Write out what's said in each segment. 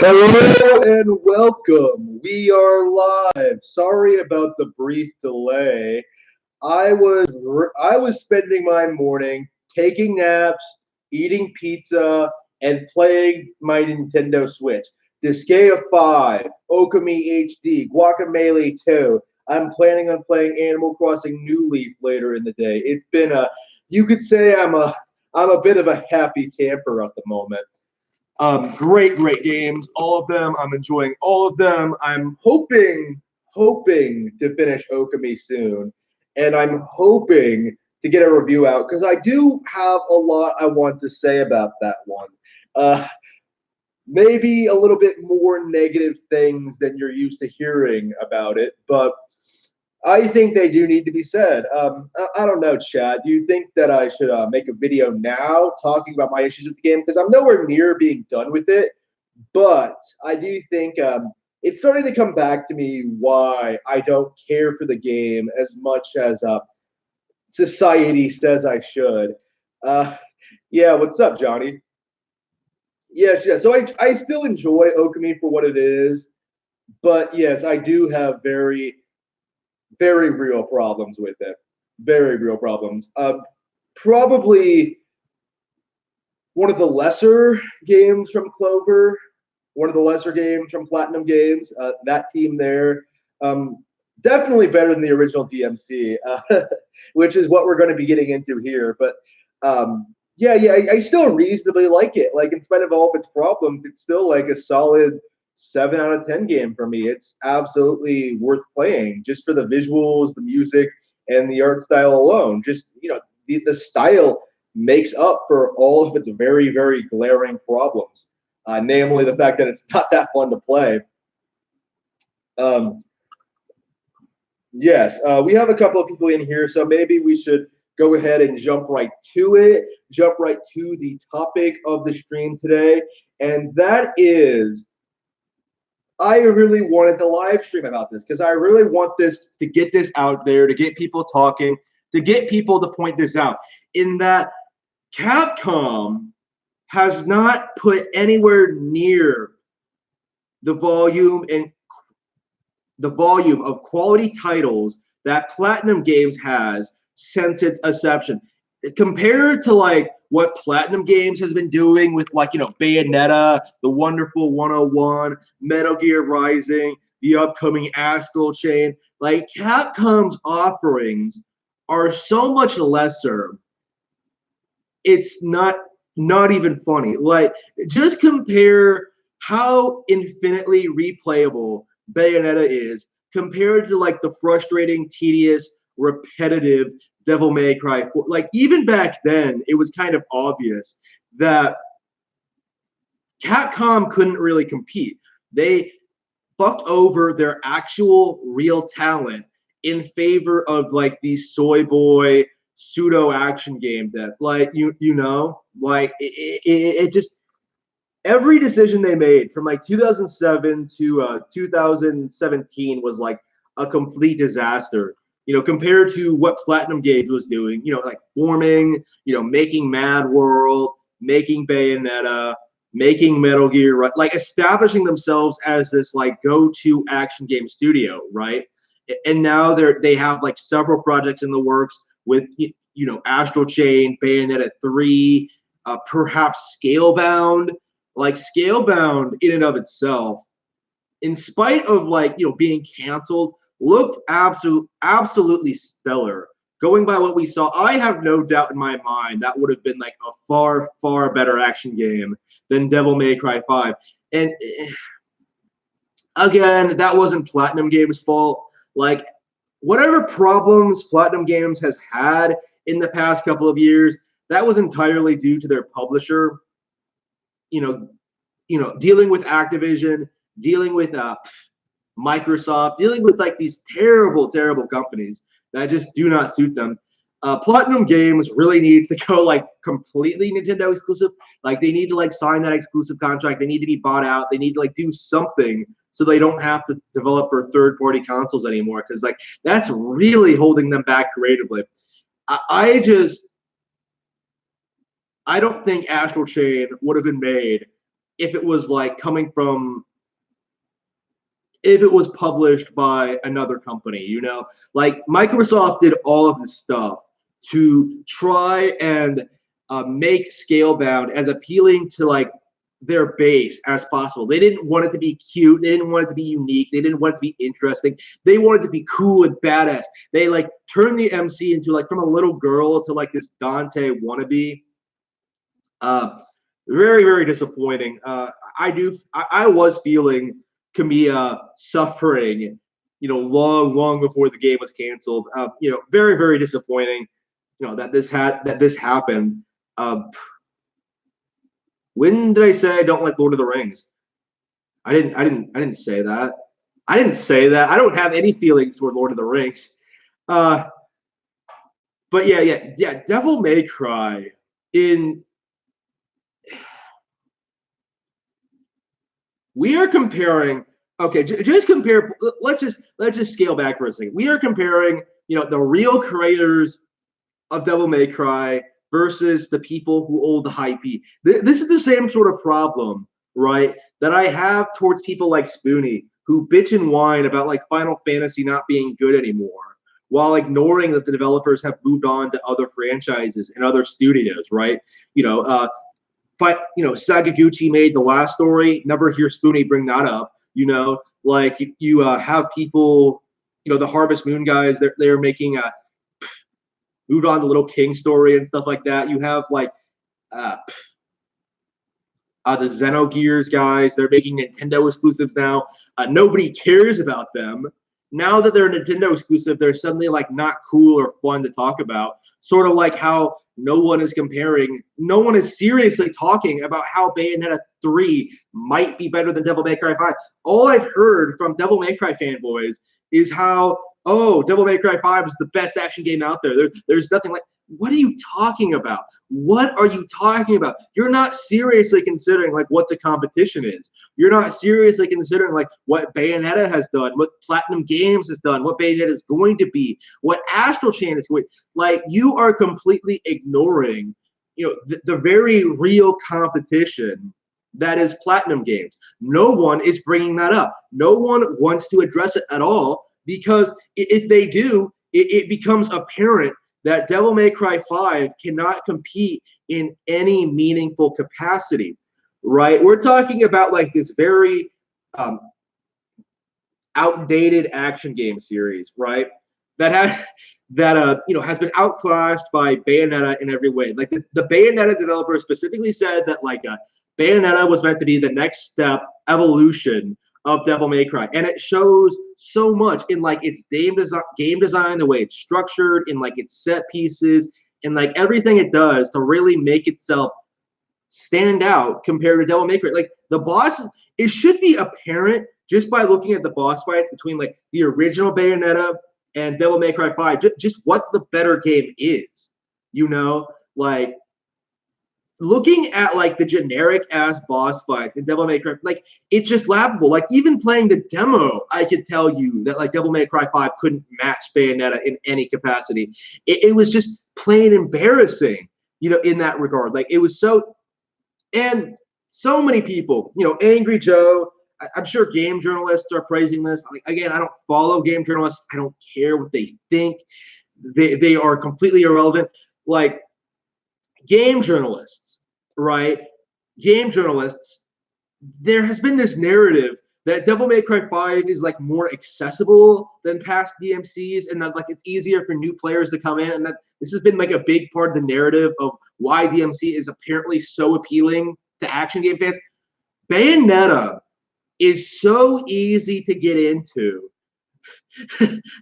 Hello and welcome. We are live. Sorry about the brief delay. I was spending my morning taking naps, eating pizza, and playing my Nintendo Switch. Disgaea 5, Okami HD, Guacamelee 2. I'm planning on playing Animal Crossing New Leaf later in the day. It's been you could say I'm a bit of a happy camper at the moment. Great games, all of them. I'm enjoying all of them. I'm hoping to finish Okami soon, and I'm hoping to get a review out because I do have a lot I want to say about that one. Uh, Maybe a little bit more negative things than you're used to hearing about it, but I think they do need to be said. I don't know, Chad. Do you think that I should make a video now talking about my issues with the game? Because I'm nowhere near being done with it, but I do think it's starting to come back to me why I don't care for the game as much as society says I should. Uh, yeah, what's up, Johnny? Yes, yes. So I still enjoy Okami for what it is, but yes, I do have very real problems with it. Very real problems. Probably one of the lesser games from Clover, one of the lesser games from Platinum Games. That team there, definitely better than the original DMC, which is what we're going to be getting into here. But yeah, I still reasonably like it. Like in spite of all of its problems, it's still like a solid 7 out of 10 game for me. It's absolutely worth playing just for the visuals, the music, and the art style alone. Just the style makes up for all of its very glaring problems, namely the fact that it's not that fun to play. Um, yes, we have a couple of people in here, so maybe we should go ahead and jump right to it. Jump right to the topic of the stream today, and that is I really wanted to live stream about this because I really want this to get this out there, to get people talking, to get people to point this out. In that Capcom has not put anywhere near the volume of quality titles that Platinum Games has since its inception. Compared to like what Platinum Games has been doing with Bayonetta, The Wonderful 101, Metal Gear Rising, the upcoming Astral Chain, like Capcom's offerings are so much lesser. It's not even funny. Like just compare how infinitely replayable Bayonetta is compared to like the frustrating, tedious, repetitive Devil May Cry 4. Like even back then, it was kind of obvious that Capcom couldn't really compete. They fucked over their actual real talent in favor of like these soy boy pseudo action game that like like it just every decision they made from like 2007 to 2017 was like a complete disaster. Compared to what Platinum Games was doing, like forming, making Mad World, making Bayonetta, making Metal Gear, like establishing themselves as this like go-to action game studio, right? And now they have like several projects in the works with Astral Chain, Bayonetta 3, perhaps Scalebound. Like Scalebound in and of itself, in spite of like being canceled, looked absolutely stellar. Going by what we saw, I have no doubt in my mind that would have been like a far better action game than Devil May Cry 5. And again, that wasn't Platinum Games' fault. Like whatever problems Platinum Games has had in the past couple of years, that was entirely due to their publisher. Dealing with Activision, dealing with Microsoft, dealing with like these terrible companies that just do not suit them. Platinum Games really needs to go like completely Nintendo exclusive. Like they need to like sign that exclusive contract. They need to be bought out. They need to like do something so they don't have to develop for third-party consoles anymore. Because like that's really holding them back creatively. I don't think Astral Chain would have been made if it was like coming from if it was published by another company, you know? Like Microsoft did all of this stuff to try and make Scalebound as appealing to like their base as possible. They didn't want it to be cute. They didn't want it to be unique. They didn't want it to be interesting. They wanted to be cool and badass. They like turned the MC into like from a little girl to like this Dante wannabe. Uh, very, very disappointing. I was feeling Kamiya suffering, long, long before the game was canceled. Very, very disappointing. That this happened. When did I say I don't like Lord of the Rings? I didn't say that. I didn't say that. I don't have any feelings toward Lord of the Rings. But yeah. Devil May Cry in. We are comparing. Okay, just compare. Let's just scale back for a second. We are comparing, the real creators of Devil May Cry versus the people who hold the IP. This is the same sort of problem, right, that I have towards people like Spoony, who bitch and whine about like Final Fantasy not being good anymore, while ignoring that the developers have moved on to other franchises and other studios, right? Sakaguchi made the last story. Never hear Spoony bring that up. Like you have people, the Harvest Moon guys. They're making moved on to Little King story and stuff like that. You have like the Xenogears guys. They're making Nintendo exclusives now. Nobody cares about them. Now that they're Nintendo exclusive, they're suddenly like not cool or fun to talk about. Sort of like how no one is seriously talking about how Bayonetta 3 might be better than Devil May Cry 5. All I've heard from Devil May Cry fanboys is how, Devil May Cry 5 is the best action game out there. There's nothing like. What are you talking about? What are you talking about? You're not seriously considering like what the competition is. You're not seriously considering like what Bayonetta has done, what PlatinumGames has done, what Bayonetta is going to be, what Astral Chain is going. Like you are completely ignoring, the very real competition that is PlatinumGames. No one is bringing that up. No one wants to address it at all because if they do, it becomes apparent that Devil May Cry 5 cannot compete in any meaningful capacity, right? We're talking about like this very outdated action game series, right? That has been outclassed by Bayonetta in every way. Like the Bayonetta developers specifically said that like Bayonetta was meant to be the next step evolution of Devil May Cry, and it shows so much in like its game design, the way it's structured, in like its set pieces, and like everything it does to really make itself stand out compared to Devil May Cry. Like the boss, it should be apparent just by looking at the boss fights between like the original Bayonetta and Devil May Cry 5, just what the better game is, like. Looking at like the generic ass boss fights in Devil May Cry, like it's just laughable. Like even playing the demo, I could tell you that like Devil May Cry 5 couldn't match Bayonetta in any capacity. It was just plain embarrassing, in that regard. Like it was so, and so many people, Angry Joe. I'm sure game journalists are praising this. Like, again, I don't follow game journalists. I don't care what they think. They are completely irrelevant. Like game journalists, right? Game journalists, there has been this narrative that Devil May Cry 5 is like more accessible than past DMCs, and that like it's easier for new players to come in, and that this has been like a big part of the narrative of why DMC is apparently so appealing to action game fans. Bayonetta is so easy to get into.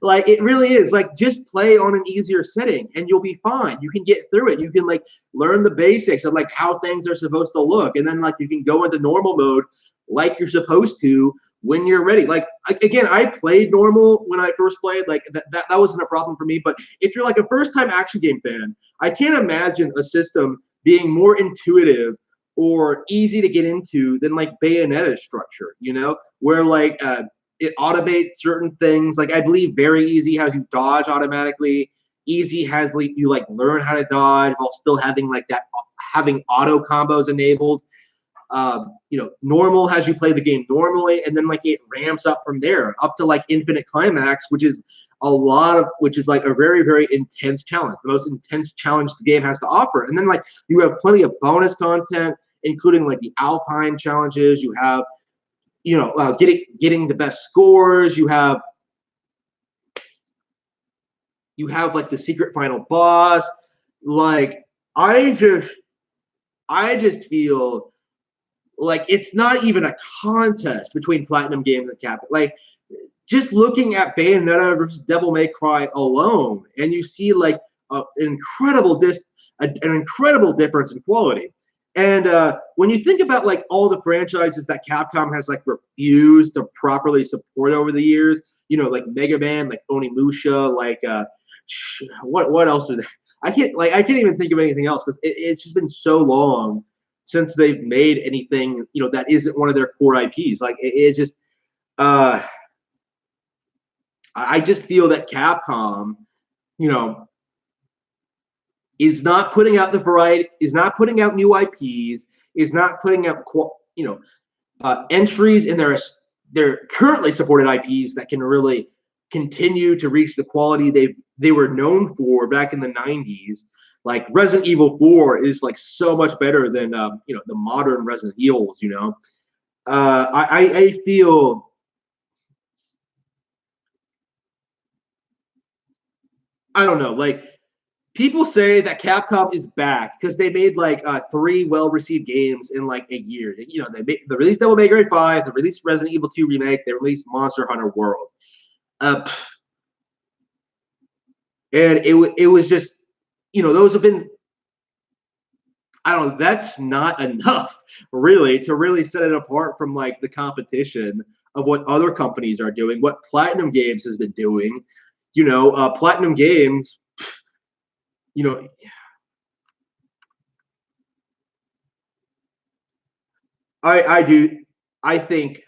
Like it really is. Like just play on an easier setting and you'll be fine. You can get through it. You can like learn the basics of like how things are supposed to look, and then like you can go into normal mode like you're supposed to when you're ready. Like again, I played normal when I first played. Like that wasn't a problem for me. But if you're like a first-time action game fan, I can't imagine a system being more intuitive or easy to get into than like Bayonetta's structure. Where like it automates certain things. Like I believe very easy has you dodge automatically. Easy has you like learn how to dodge while still having like having auto combos enabled. normal has you play the game normally, and then like it ramps up from there up to like infinite climax, which is like a very, very intense challenge, the most intense challenge the game has to offer. And then like you have plenty of bonus content, including like the Alpine challenges. You have, getting the best scores. You have like the secret final boss. Like I just feel like it's not even a contest between PlatinumGames and Capcom. Like, just looking at Bayonetta versus Devil May Cry alone, and you see like an incredible difference in quality. And when you think about like all the franchises that Capcom has like refused to properly support over the years, like Mega Man, like Onimusha, like what else is there? I can't even think of anything else because it's just been so long since they've made anything that isn't one of their core IPs. Like it just I just feel that Capcom, is not putting out the variety, is not putting out new IPs, is not putting out entries in their currently supported IPs that can really continue to reach the quality they were known for back in the 90s. Like Resident Evil 4 is like so much better than the modern Resident Evils. I feel. I don't know. Like people say that Capcom is back because they made like 3 well-received games in like a year. They released Devil May Cry 5, they released Resident Evil 2 remake, they released Monster Hunter World, and it was just those have been. I don't know. That's not enough, really, to really set it apart from like the competition of what other companies are doing, what PlatinumGames has been doing. PlatinumGames. I do. I think.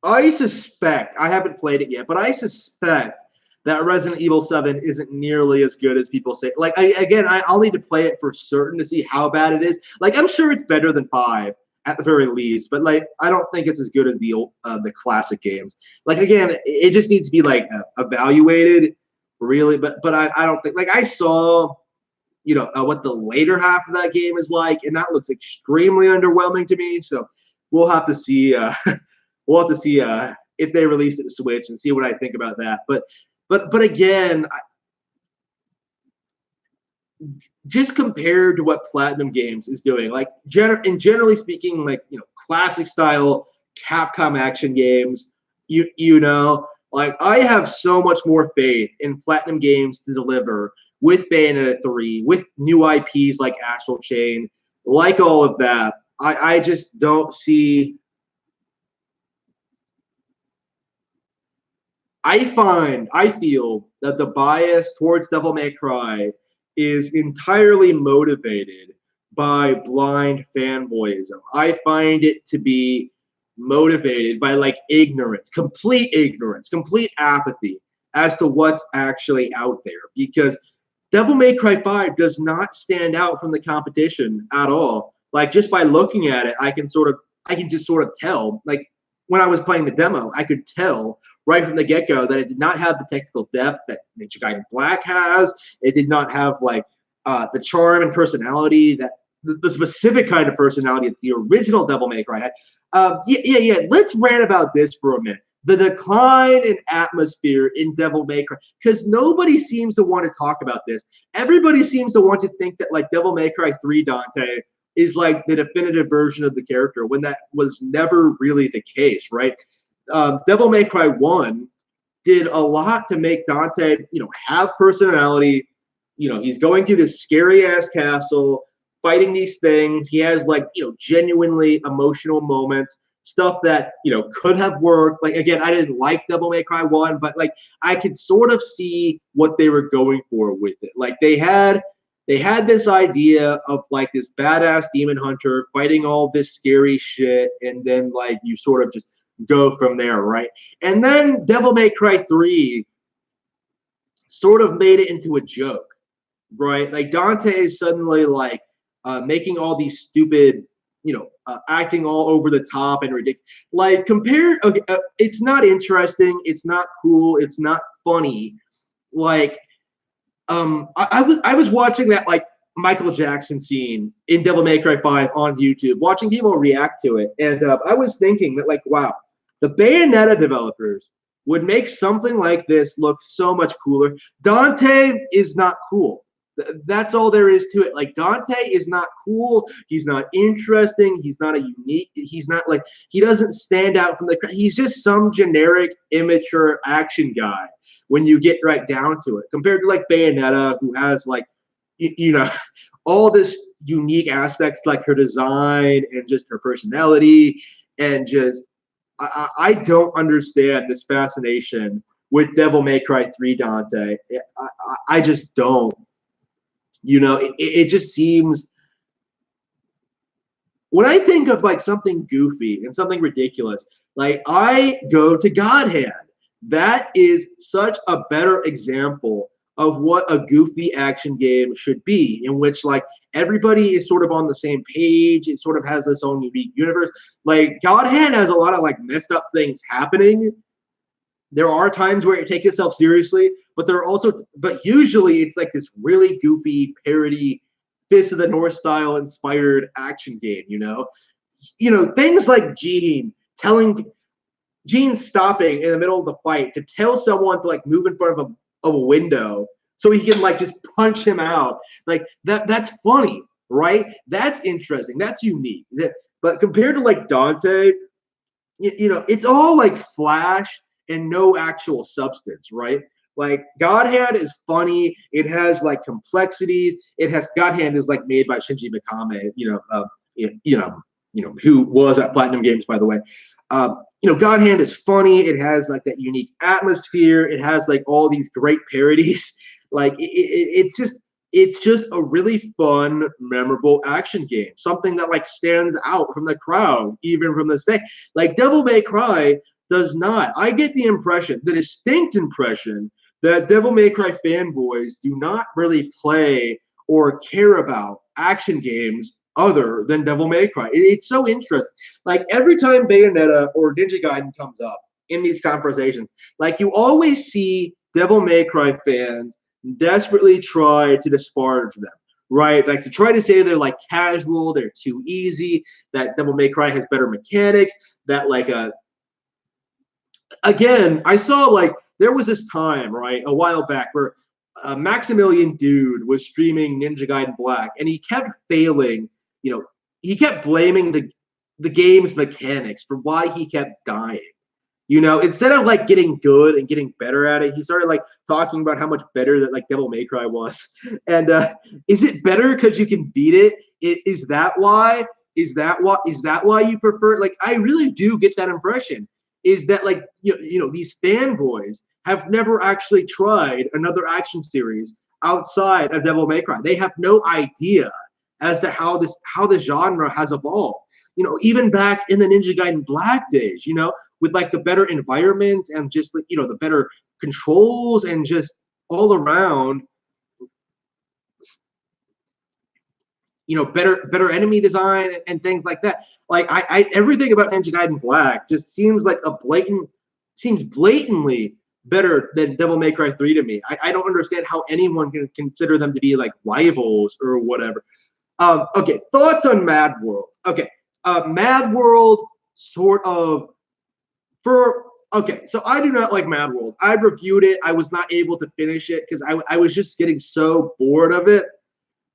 I suspect. I haven't played it yet, but I suspect that Resident Evil 7 isn't nearly as good as people say. Like, I'll need to play it for certain to see how bad it is. Like, I'm sure it's better than 5 at the very least, but like, I don't think it's as good as the classic games. Like, again, it just needs to be like evaluated, really. But I don't think, like, I saw what the later half of that game is like, and that looks extremely underwhelming to me. So we'll have to see. We'll have to see if they release it to Switch and see what I think about that. But again, just compared to what PlatinumGames is doing, like generally speaking, like classic style Capcom action games, like I have so much more faith in PlatinumGames to deliver with Bayonetta 3, with new IPs like Astral Chain, like all of that. I just don't see. I feel that the bias towards Devil May Cry is entirely motivated by blind fanboyism. I find it to be motivated by like ignorance, complete apathy as to what's actually out there. Because Devil May Cry 5 does not stand out from the competition at all. Like just by looking at it, I can just sort of tell. Like when I was playing the demo, I could tell right from the get-go that it did not have the technical depth that Ninja Gaiden Black has. It did not have like the charm and personality that the specific kind of personality that the original Devil May Cry had. Yeah. Let's rant about this for a minute. The decline in atmosphere in Devil May Cry, because nobody seems to want to talk about this. Everybody seems to want to think that like Devil May Cry 3 Dante is like the definitive version of the character, when that was never really the case, right? Devil May Cry 1 did a lot to make Dante, have personality. He's going through this scary ass castle, fighting these things. He has like, genuinely emotional moments, stuff that, could have worked. Like, again, I didn't like Devil May Cry 1, but like I could sort of see what they were going for with it. Like they had this idea of like this badass demon hunter fighting all this scary shit, and then like you sort of just go from there, right? And then Devil May Cry 3 sort of made it into a joke. right? Like Dante is suddenly like making all these stupid, acting all over the top and ridiculous. Like compared, okay, it's not interesting. It's not cool. It's not funny. Like I was watching that like Michael Jackson scene in Devil May Cry 5 on YouTube, watching people react to it, and I was thinking that like, wow, the Bayonetta developers would make something like this look so much cooler. Dante is not cool. That's all there is to it. Like Dante is not cool. He's not interesting. He's not a unique. He's not like he doesn't stand out from the. He's just some generic immature action guy when you get right down to it. Compared to like Bayonetta, who has like all this unique aspects like her design and just her personality and just I don't understand this fascination with Devil May Cry 3 Dante. I just don't. It just seems when I think of like something goofy and something ridiculous, like I go to God Hand. That is such a better example of what a goofy action game should be, in which like everybody is sort of on the same page. It sort of has its own unique universe. Like God Hand has a lot of like messed up things happening. There are times where it takes itself seriously, but there are also, but usually it's like this really goofy parody, Fist of the North style inspired action game. Things like Gene stopping in the middle of the fight to tell someone to like move in front of a window so he can like just punch him out. Like that's funny, right? That's interesting. That's unique. But compared to like Dante, it's all like flash and no actual substance, right? Like God Hand is funny. It has like complexities. God Hand is like made by Shinji Mikami, who was at PlatinumGames, by the way. God Hand is funny. It has like that unique atmosphere. It has like all these great parodies. Like it's just a really fun, memorable action game. Something that like stands out from the crowd, even from this day. Like Devil May Cry does not. I get the distinct impression that Devil May Cry fanboys do not really play or care about action games other than Devil May Cry. It's so interesting. Like every time Bayonetta or Ninja Gaiden comes up in these conversations, like you always see Devil May Cry fans desperately try to disparage them, right? Like to try to say they're like casual, they're too easy, that Devil May Cry has better mechanics, that like again, I saw like there was this time, right, a while back where Maximilian Dude was streaming Ninja Gaiden Black, and he kept failing. He kept blaming the game's mechanics for why he kept dying. Instead of like getting good and getting better at it, he started like talking about how much better that like Devil May Cry was. And is it better because you can beat it? Is that why? Is that why you prefer? Like, I really do get that impression. Is that like these fanboys have never actually tried another action series outside of Devil May Cry. They have no idea as to how the genre has evolved. Even back in the Ninja Gaiden Black days, with like the better environments and just like the better controls and just all around better enemy design and things like that. Like I everything about Ninja Gaiden Black just seems like blatantly better than Devil May Cry 3 to me. I don't understand how anyone can consider them to be like rivals or whatever. Okay, thoughts on Mad World. Okay, Mad World sort of so I do not like Mad World. I reviewed it. I was not able to finish it because I was just getting so bored of it.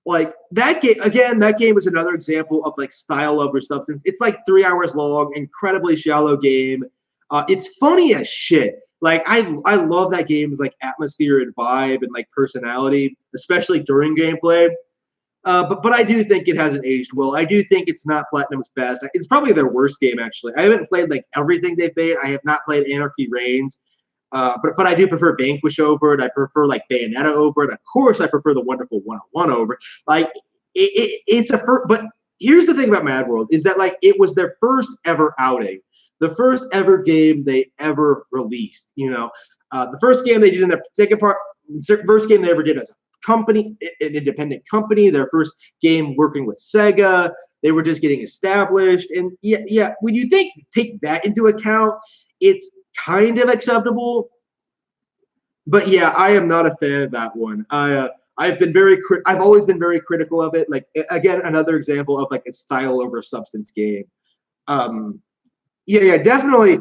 Like that game is another example of like style over substance. It's like 3 hours long, incredibly shallow game. It's funny as shit. Like I love that game's like atmosphere and vibe and like personality, especially during gameplay. But I do think it hasn't aged well. I do think it's not Platinum's best. It's probably their worst game, actually. I haven't played like everything they've made. I have not played Anarchy Reigns. But I do prefer Vanquish over it. I prefer like Bayonetta over it. Of course, I prefer the wonderful 101 over it. Like it's but here's the thing about Mad World is that like it was their first ever outing, the first ever game they ever released. The first game they did in their first game they ever did as company, an independent company, their first game working with Sega. They were just getting established. And yeah, when you take that into account, it's kind of acceptable. But yeah, I am not a fan of that one. I've always been very critical of it. Like again, another example of like a style over substance game. Yeah, definitely.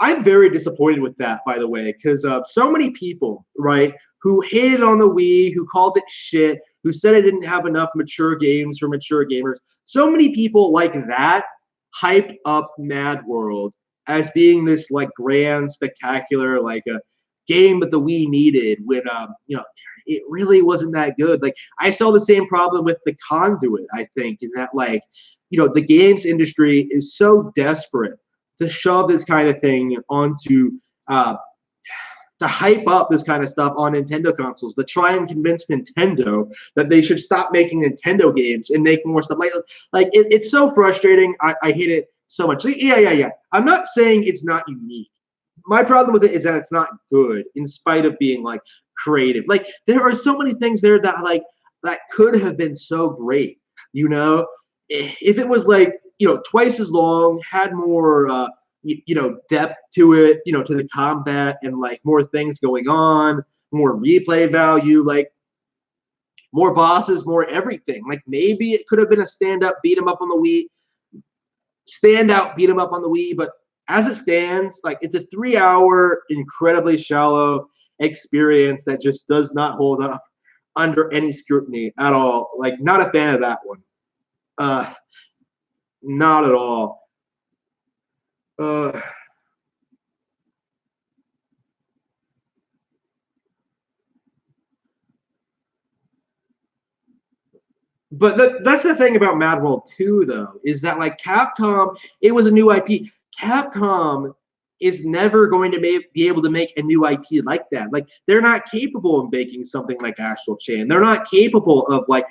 I'm very disappointed with that, by the way, because so many people, right, who hated on the Wii, who called it shit, who said it didn't have enough mature games for mature gamers. So many people like that hyped up Mad World as being this like grand, spectacular, like a game that the Wii needed. When it really wasn't that good. Like I saw the same problem with the Conduit. I think in that like the games industry is so desperate to shove this kind of thing onto to hype up this kind of stuff on Nintendo consoles, to try and convince Nintendo that they should stop making Nintendo games and make more stuff. It's so frustrating. I hate it so much. Yeah. I'm not saying it's not unique. My problem with it is that it's not good, in spite of being like creative. Like there are so many things there that could have been so great. If it was like twice as long, had more depth to it, to the combat, and like more things going on, more replay value, like more bosses, more everything. Like maybe it could have been a stand-up beat 'em up on the Wii, standout beat 'em up on the Wii, but as it stands, like it's a 3-hour, incredibly shallow experience that just does not hold up under any scrutiny at all. Like not a fan of that one. Not at all. But that's the thing about Mad World 2, though, is that like Capcom, it was a new IP. Capcom is never going to be able to make a new IP like that. Like they're not capable of making something like Astral Chain. They're not capable of like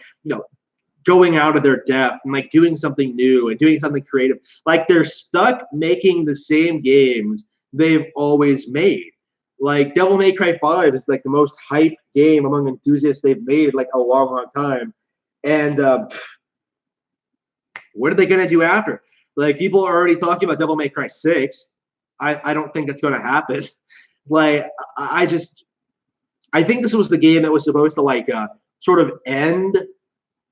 going out of their depth and like doing something new and doing something creative. Like they're stuck making the same games they've always made. Like Devil May Cry 5 is like the most hyped game among enthusiasts they've made like a long time. And what are they gonna do after? Like people are already talking about Devil May Cry 6. I don't think that's gonna happen. Like I think this was the game that was supposed to like sort of end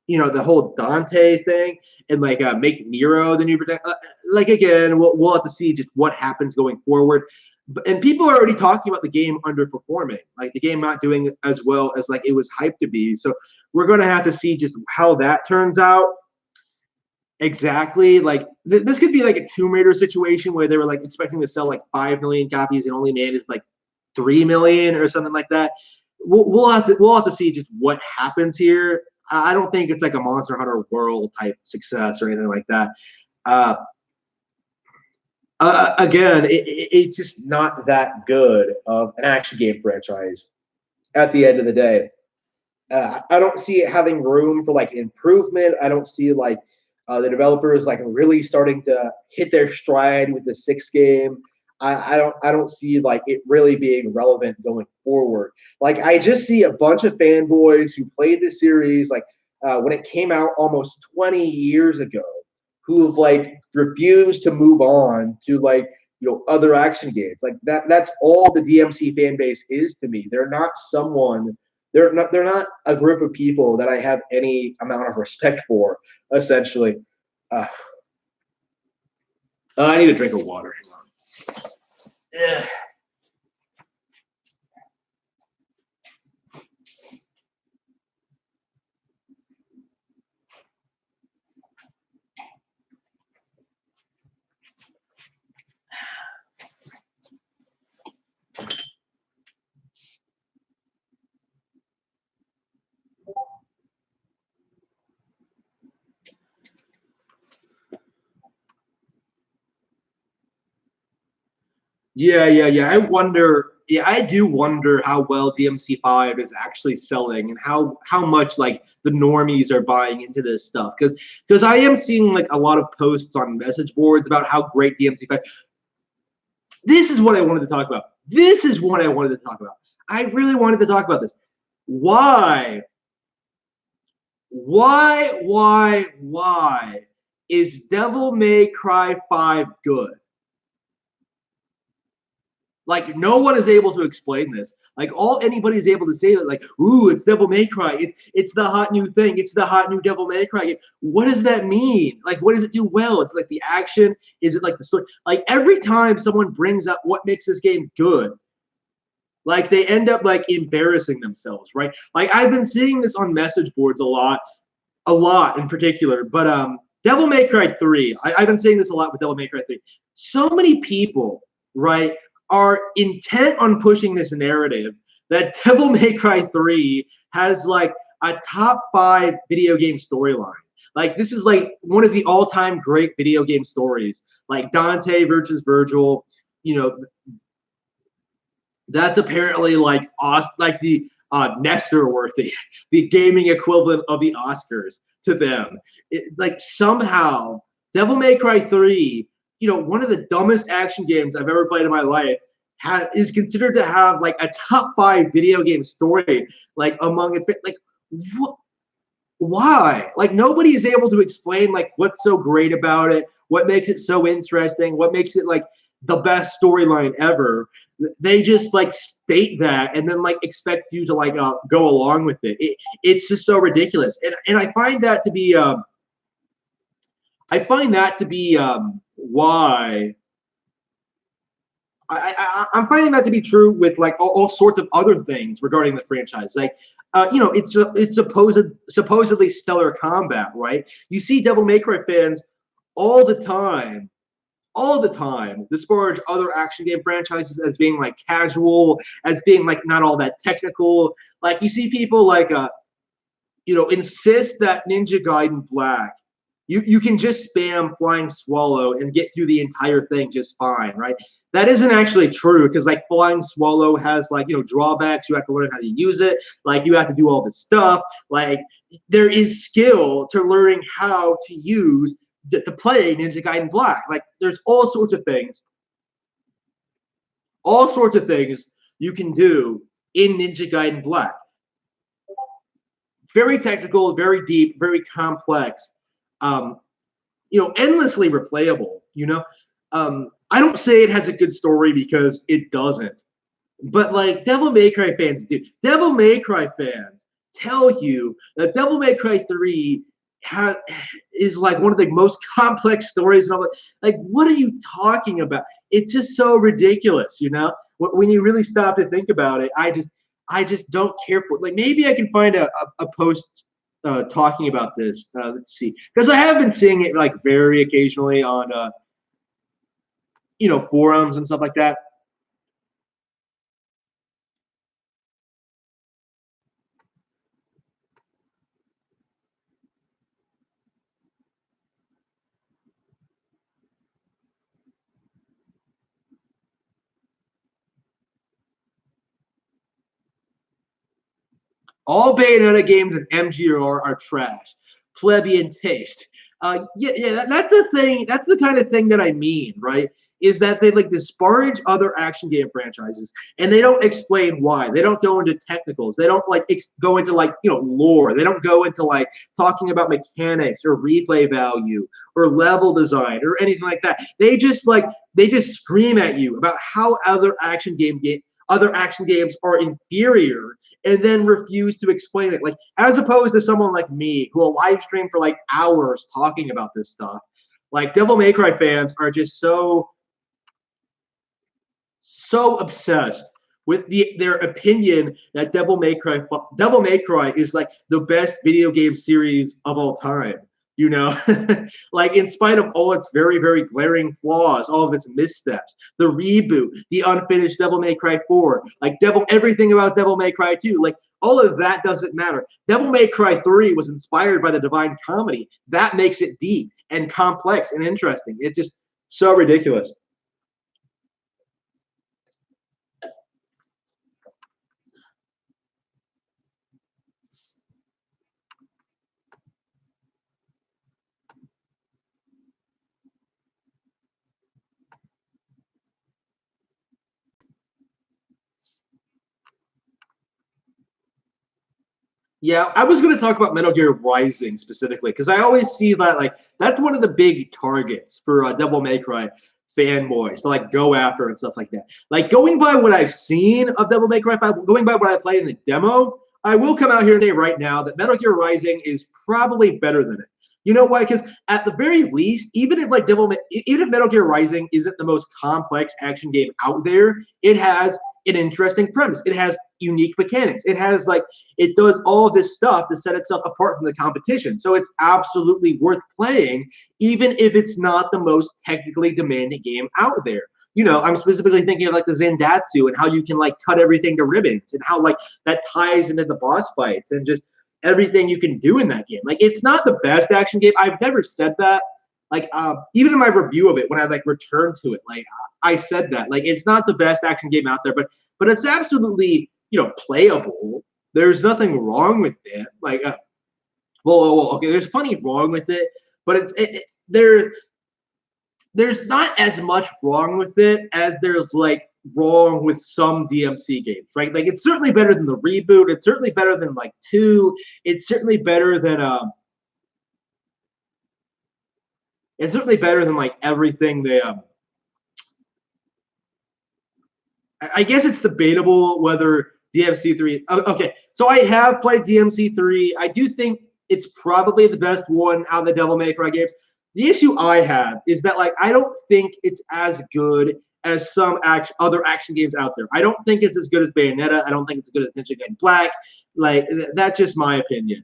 the whole Dante thing and like make Nero the new like again we'll have to see just what happens going forward. And people are already talking about the game underperforming, like the game not doing as well as like it was hyped to be. So we're going to have to see just how that turns out. Exactly. Like this could be like a Tomb Raider situation where they were like expecting to sell like 5 million copies and only managed like 3 million or something like that. We'll have to see just what happens here. I don't think it's like a Monster Hunter World type success or anything like that. Again, it's just not that good of an action game franchise at the end of the day. I don't see it having room for like improvement. I don't see like the developers like really starting to hit their stride with the 6th game. I don't see like it really being relevant going forward. Like I just see a bunch of fanboys who played the series like when it came out almost 20 years ago, who've like refused to move on to like other action games. Like that's all the DMC fan base is to me. They're not a group of people that I have any amount of respect for, essentially. I need a drink of water. Hang on. Yeah. Yeah. I wonder. Yeah, I do wonder how well DMC5 is actually selling and how much like the normies are buying into this stuff. Because I am seeing like a lot of posts on message boards about how great DMC5. This is what I wanted to talk about. I really wanted to talk about this. why is Devil May Cry 5 good? Like, no one is able to explain this. Like, all anybody is able to say that, like, ooh, it's Devil May Cry. It's the hot new thing. It's the hot new Devil May Cry game. What does that mean? Like, what does it do well? Is it like the action? Is it like the story? Like, every time someone brings up what makes this game good, like, they end up like embarrassing themselves, right? Like, I've been seeing this on message boards a lot in particular. But Devil May Cry 3, I've been saying this a lot with Devil May Cry 3. So many people, right, are intent on pushing this narrative that Devil May Cry 3 has like a top 5 video game storyline. Like, this is like one of the all-time great video game stories. Like Dante versus Virgil, you know, that's apparently like the Nestor worthy, the gaming equivalent of the Oscars to them. Like, somehow Devil May Cry 3, one of the dumbest action games I've ever played in my life, is considered to have like a top 5 video game story, like among its like what. Why? Like, nobody is able to explain like what's so great about it, what makes it so interesting, what makes it like the best storyline ever. They just like state that and then like expect you to like go along with it's just so ridiculous, and I find that to be why I'm finding that to be true with like all sorts of other things regarding the franchise. Like, it's supposedly stellar combat, right? You see Devil May Cry fans all the time, disparage other action game franchises as being like casual, as being like not all that technical. Like, you see people like insist that Ninja Gaiden Black, you can just spam Flying Swallow and get through the entire thing just fine, right? That isn't actually true, because like Flying Swallow has like drawbacks. You have to learn how to use it. Like, you have to do all this stuff. Like, there is skill to learning how to use to play Ninja Gaiden Black. Like, there's all sorts of things you can do in Ninja Gaiden Black. Very technical, very deep, very complex, endlessly replayable. I don't say it has a good story, because it doesn't. But like, Devil May Cry fans do. Devil May Cry fans tell you that Devil May Cry 3 is like one of the most complex stories. And I'm like, what are you talking about? It's just so ridiculous, When you really stop to think about it, I just don't care for it. Like, maybe I can find a post talking about this. Let's see, because I have been seeing it like very occasionally on forums and stuff like that. All Bayonetta games and MGR are trash. Plebeian taste. Yeah, that's the thing. That's the kind of thing that I mean, right? Is that they like disparage other action game franchises, and they don't explain why. They don't go into technicals. They don't like go into like lore. They don't go into like talking about mechanics or replay value or level design or anything like that. They just scream at you about how other action games are inferior, and then refuse to explain it. Like, as opposed to someone like me who will live stream for like hours talking about this stuff. Like, Devil May Cry fans are just so obsessed with their opinion that Devil May Cry is like the best video game series of all time. Like, in spite of all its very, very glaring flaws, all of its missteps, the reboot, the unfinished Devil May Cry 4, like everything about Devil May Cry 2, like all of that doesn't matter. Devil May Cry 3 was inspired by the Divine Comedy. That makes it deep and complex and interesting. It's just so ridiculous. Yeah, I was going to talk about Metal Gear Rising specifically because I always see that like that's one of the big targets for Devil May Cry fanboys to like go after and stuff like that. Like going by what I've seen of Devil May Cry 5, going by what I played in the demo, I will come out here and say right now that Metal Gear Rising is probably better than it. You know why? Because at the very least, even if like even if Metal Gear Rising isn't the most complex action game out there, it has an interesting premise. It has unique mechanics. It has like it does all this stuff to set itself apart from the competition. So it's absolutely worth playing, even if it's not the most technically demanding game out there. You know, I'm specifically thinking of like the Zandatsu and how you can like cut everything to ribbons and how like that ties into the boss fights and just everything you can do in that game. Like it's not the best action game. I've never said that. Like even in my review of it, when I like returned to it, like I said that like it's not the best action game out there, but it's absolutely playable. There's nothing wrong with it. Like, okay, there's plenty wrong with it, but there's not as much wrong with it as there's like wrong with some DMC games, right? Like, it's certainly better than the reboot. It's certainly better than like 2. It's certainly better than It's certainly better than like everything they I guess it's debatable whether DMC3. Okay, so I have played DMC3. I do think it's probably the best one out of the Devil May Cry games. The issue I have is that like I don't think it's as good as some other action games out there. I don't think it's as good as Bayonetta. I don't think it's as good as Ninja Gaiden Black. Like that's just my opinion.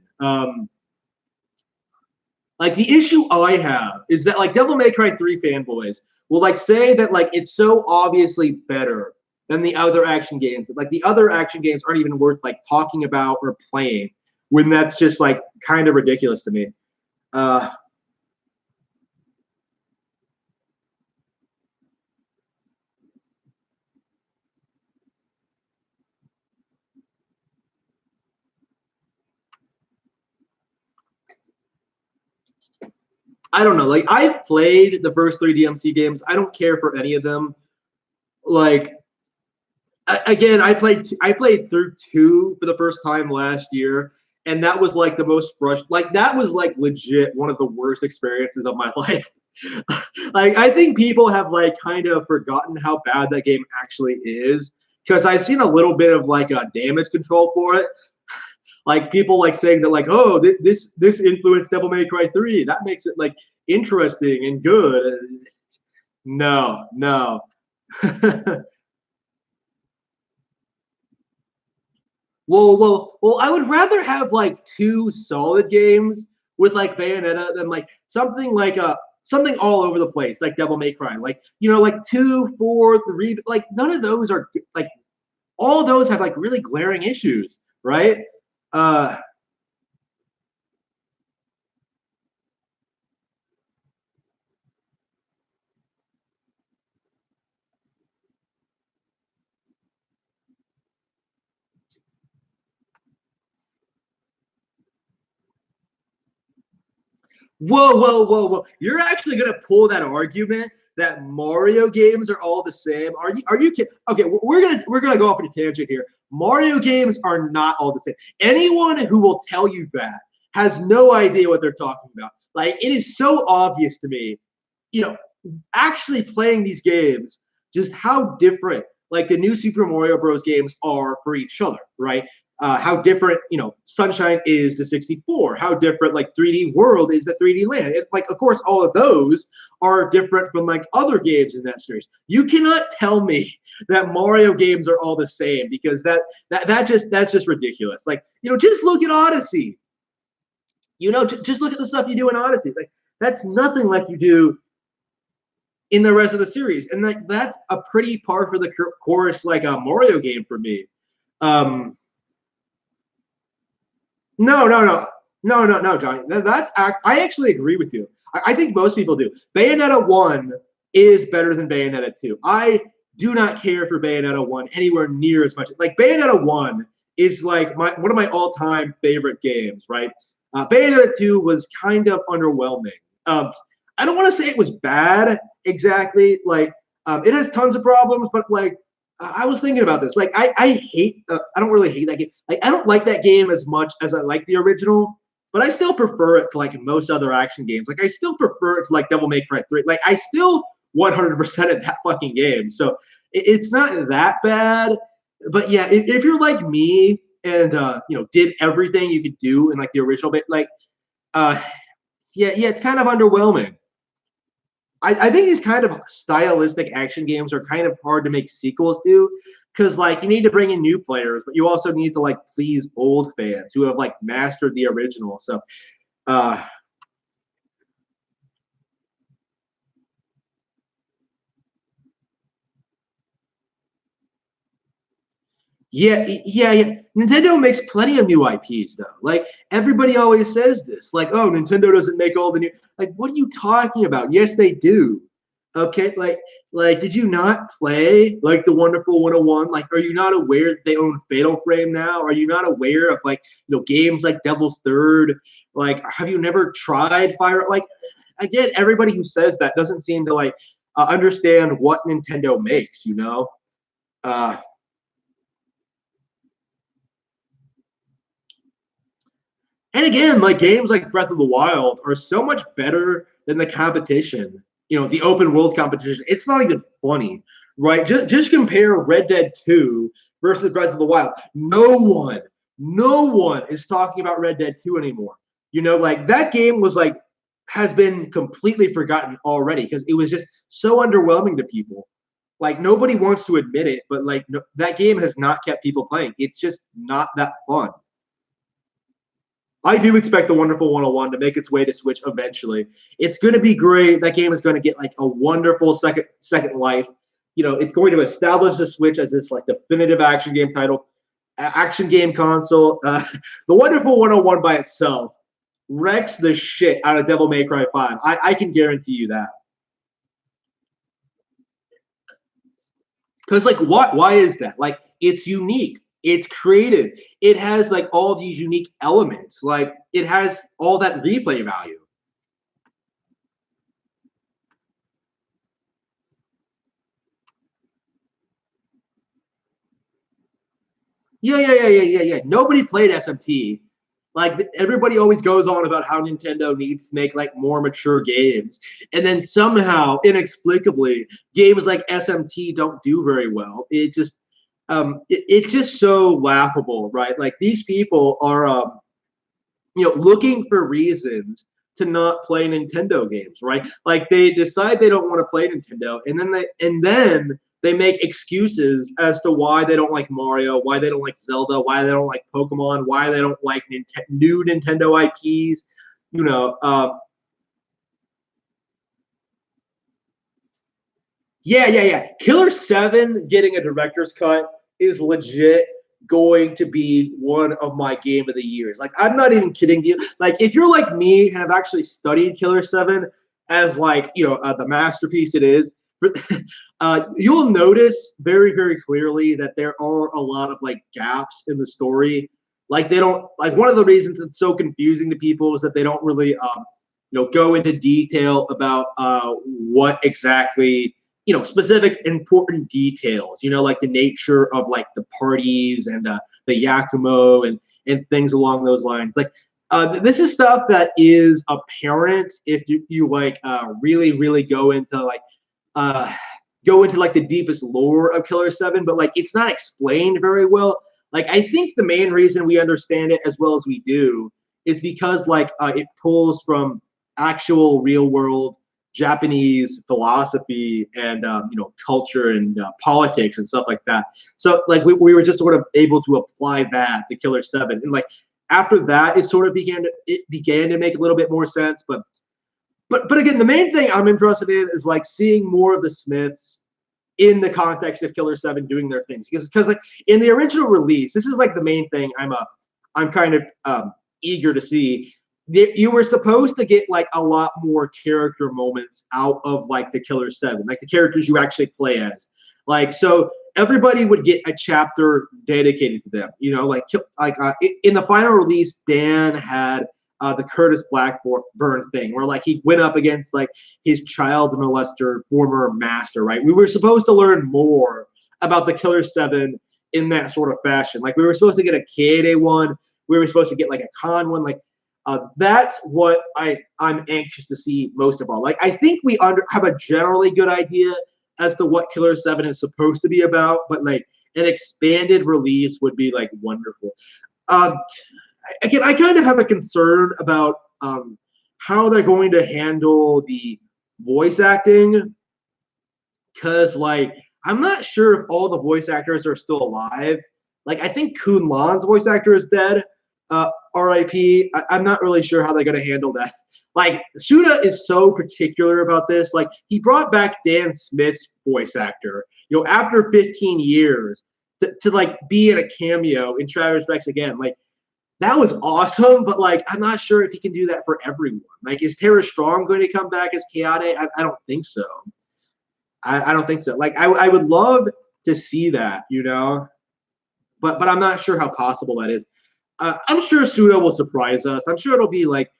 Like the issue I have is that like Devil May Cry 3 fanboys will like say that like it's so obviously better than the other action games. Like the other action games aren't even worth like talking about or playing when that's just like kind of ridiculous to me. I don't know. Like I've played the first 3 DMC games. I don't care for any of them. Like again, I played through 2 for the first time last year, and that was like the most frustrating. Like that was like legit one of the worst experiences of my life. Like I think people have like kind of forgotten how bad that game actually is because I've seen a little bit of like a damage control for it. Like people like saying that like, oh, this influenced Devil May Cry 3. That makes it like interesting and good. No, no. Well, I would rather have like 2 solid games with like Bayonetta than like something like something all over the place like Devil May Cry. Like like 2, 4, 3. Like none of those are like all of those have like really glaring issues, right? Uh, whoa! You're actually gonna pull that argument that Mario games are all the same? Are you kidding? Okay, we're gonna go off on a tangent here. Mario games are not all the same. Anyone who will tell you that has no idea what they're talking about. Like it is so obvious to me, you know, actually playing these games, just how different like the new Super Mario Bros. Games are for each other, right? How different, Sunshine is to 64, how different like 3D World is to 3D Land. Like, of course, all of those are different from like other games in that series. You cannot tell me that Mario games are all the same because that's just ridiculous. Like, just look at Odyssey. Just look at the stuff you do in Odyssey. Like, that's nothing like you do in the rest of the series, and like that's a pretty par for the course like a Mario game for me. Um, no, Johnny. I actually agree with you. I think most people do. Bayonetta 1 is better than Bayonetta 2. I do not care for Bayonetta 1 anywhere near as much. Like Bayonetta 1 is like one of my all-time favorite games, right? Bayonetta 2 was kind of underwhelming. I don't want to say it was bad exactly. Like it has tons of problems, but like I was thinking about this. Like, I hate. I don't really hate that game. Like, I don't like that game as much as I like the original, but I still prefer it to like most other action games. Like, I still prefer it to like Devil May Cry 3. Like, I still 100% at that fucking game. So it's not that bad. But yeah, if you're like me and did everything you could do in like the original bit, like uh yeah, it's kind of underwhelming. I think these kind of stylistic action games are kind of hard to make sequels to because like you need to bring in new players, but you also need to like please old fans who have like mastered the original. So uh yeah. Nintendo makes plenty of new IPs though. Like everybody always says this, like, oh, Nintendo doesn't make all the new. Like, what are you talking about? Yes, they do. Okay, like, did you not play like the Wonderful 101? Like, are you not aware that they own Fatal Frame now? Are you not aware of like games like Devil's Third? Like, have you never tried Fire? Like, again, everybody who says that doesn't seem to like understand what Nintendo makes. Uh, And again, like games like Breath of the Wild are so much better than the competition. The open world competition. It's not even funny, right? Just compare Red Dead 2 versus Breath of the Wild. No one is talking about Red Dead 2 anymore. Like that game was like has been completely forgotten already because it was just so underwhelming to people. Like nobody wants to admit it, but like no, that game has not kept people playing. It's just not that fun. I do expect the Wonderful 101 to make its way to Switch eventually. It's going to be great. That game is going to get like a wonderful second life. It's going to establish the Switch as this like definitive action game title, action game console. The Wonderful 101 by itself wrecks the shit out of Devil May Cry 5. I can guarantee you that. Because like what? Why is that? Like it's unique. It's creative. It has like all these unique elements. Like it has all that replay value. Yeah. Nobody played SMT. Like everybody always goes on about how Nintendo needs to make like more mature games, and then somehow, inexplicably, games like SMT don't do very well. It's just so laughable, right? Like these people are looking for reasons to not play Nintendo games, right? Like they decide they don't want to play Nintendo, and then they make excuses as to why they don't like Mario, why they don't like Zelda, why they don't like Pokemon, why they don't like new Nintendo IPs. You know, yeah. Killer 7 getting a director's cut is legit going to be one of my game of the years. Like, I'm not even kidding you. Like, if you're like me and have actually studied Killer 7 as like, the masterpiece it is, you'll notice very, very clearly that there are a lot of like gaps in the story. Like, they don't, like, one of the reasons it's so confusing to people is that they don't really, go into detail about what exactly specific important details, like the nature of like the parties and the Yakumo and things along those lines. Like this is stuff that is apparent if you like really uh, go into like the deepest lore of Killer 7, but like it's not explained very well. Like I think the main reason we understand it as well as we do is because like it pulls from actual real world Japanese philosophy and culture and politics and stuff like that. So like we were just sort of able to apply that to Killer 7, and like after that it began to make a little bit more sense. But again, the main thing I'm interested in is like seeing more of the Smiths in the context of Killer 7 doing their things, because like in the original release, this is like the main thing I'm kind of eager to see. You were supposed to get like a lot more character moments out of like the Killer 7, like the characters you actually play as. Like so everybody would get a chapter dedicated to them. In the final release, Dan had the Curtis Blackburn thing, where like he went up against like his child molester former master, right? We were supposed to learn more about the Killer 7 in that sort of fashion. Like we were supposed to get a K-Day one, we were supposed to get like a con one. Like that's what I'm anxious to see most of all. Like I think we have a generally good idea as to what Killer 7 is supposed to be about, but like an expanded release would be like wonderful. Again, I kind of have a concern about how they're going to handle the voice acting, because like I'm not sure if all the voice actors are still alive. Like I think Kun Lan's voice actor is dead. R.I.P. I'm not really sure how they're going to handle that. Like Suda is so particular about this. Like he brought back Dan Smith's voice actor, after 15 years to like be in a cameo in Travis Strikes Again. Like that was awesome, but like I'm not sure if he can do that for everyone. Like is Tara Strong going to come back as Kayade? I don't think so. I don't think so. Like I would love to see that, but I'm not sure how possible that is. I'm sure Suda will surprise us. I'm sure it'll be like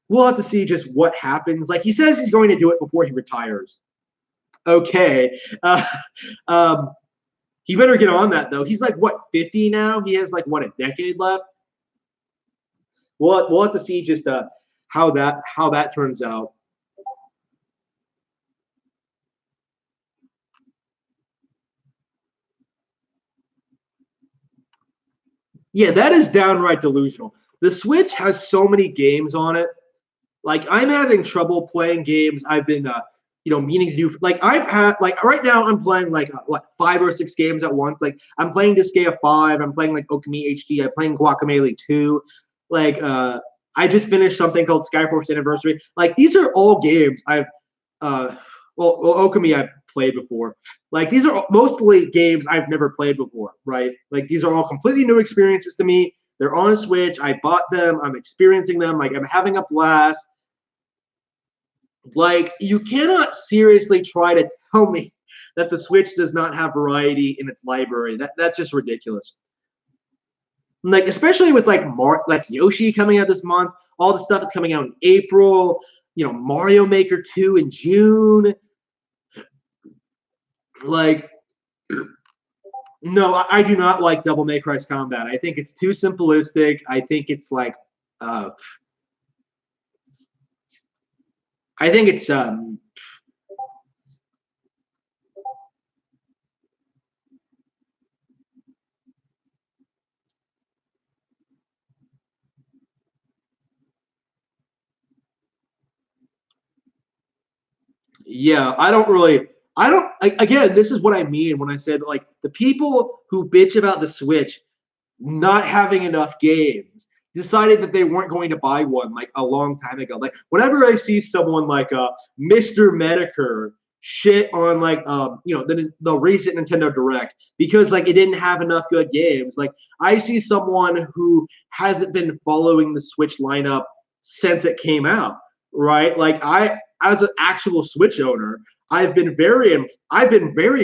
we'll have to see just what happens. Like he says he's going to do it before he retires. Okay. He better get on that though. He's like what 50 now? He has like what a decade left. We'll have to see just how that turns out. Yeah, that is downright delusional. The Switch has so many games on it. Like I'm having trouble playing games I've been meaning to do. Like I've had like right now I'm playing like 5 or 6 games at once. Like I'm playing Disgaea 5, I'm playing like Okami HD, I'm playing Guacamelee 2. Like I just finished something called Skyforce Anniversary. Like these are all games I've Okami I've played before. Like these are mostly games I've never played before, right? Like these are all completely new experiences to me. They're on Switch. I bought them. I'm experiencing them. Like I'm having a blast. Like you cannot seriously try to tell me that the Switch does not have variety in its library. That's just ridiculous. Like especially with like Yoshi coming out this month, all the stuff that's coming out in April. Mario Maker 2 in June. Like, no, I do not like Devil May Cry's combat. I think it's too simplistic. I think it's like, I think it's yeah, again, this is what I mean when I said like the people who bitch about the Switch not having enough games decided that they weren't going to buy one like a long time ago. Like whenever I see someone like Mr. Medicare shit on like the recent Nintendo Direct because like it didn't have enough good games, like I see someone who hasn't been following the Switch lineup since it came out, right? Like I, as an actual Switch owner, I've been very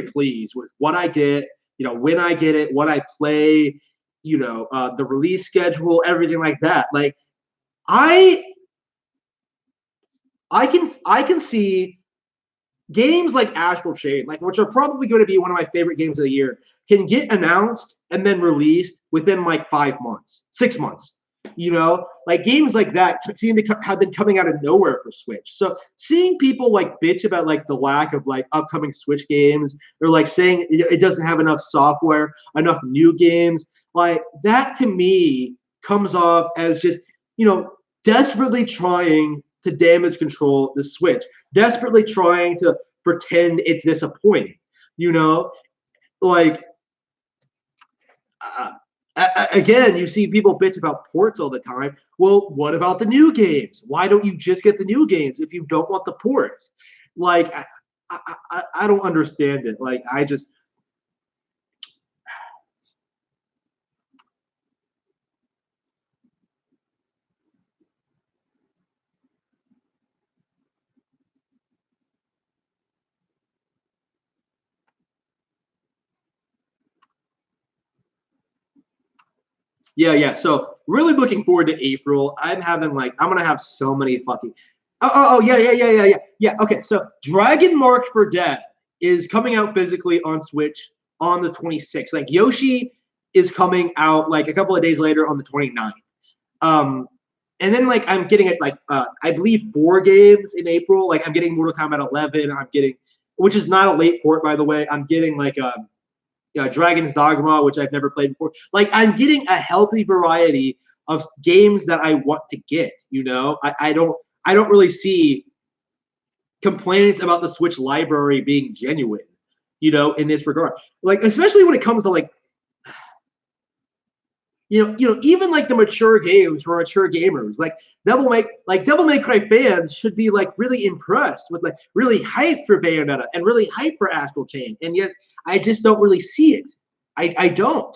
pleased with what I get, when I get it, what I play, the release schedule, everything like that. Like I can see games like Astral Chain, like which are probably going to be one of my favorite games of the year, can get announced and then released within like 5 months, 6 months. Like games like that seem to have been coming out of nowhere for Switch. So seeing people like bitch about like the lack of like upcoming Switch games, or like saying it doesn't have enough software, enough new games, like that to me comes off as just desperately trying to damage control the Switch, desperately trying to pretend it's disappointing. Like. Again, you see people bitch about ports all the time. Well, what about the new games? Why don't you just get the new games if you don't want the ports? Like, I don't understand it. Like, I just. Yeah. So really looking forward to April. I'm gonna have so many fucking. Oh, yeah. Okay, so Dragon Mark for Death is coming out physically on Switch on the 26th. Like Yoshi is coming out like a couple of days later on the 29th. And then like I'm getting it like I believe 4 games in April. Like I'm getting Mortal Kombat 11. I'm getting, which is not a late port by the way. I'm getting like Dragon's Dogma, which I've never played before. Like I'm getting a healthy variety of games that I want to get. You know, I don't really see complaints about the Switch library being genuine. You know, in this regard, like especially when it comes to like. Even like the mature games for mature gamers, like Devil May Cry fans should be like really impressed with like really hyped for Bayonetta and really hyped for Astral Chain, and yet I just don't really see it. I don't.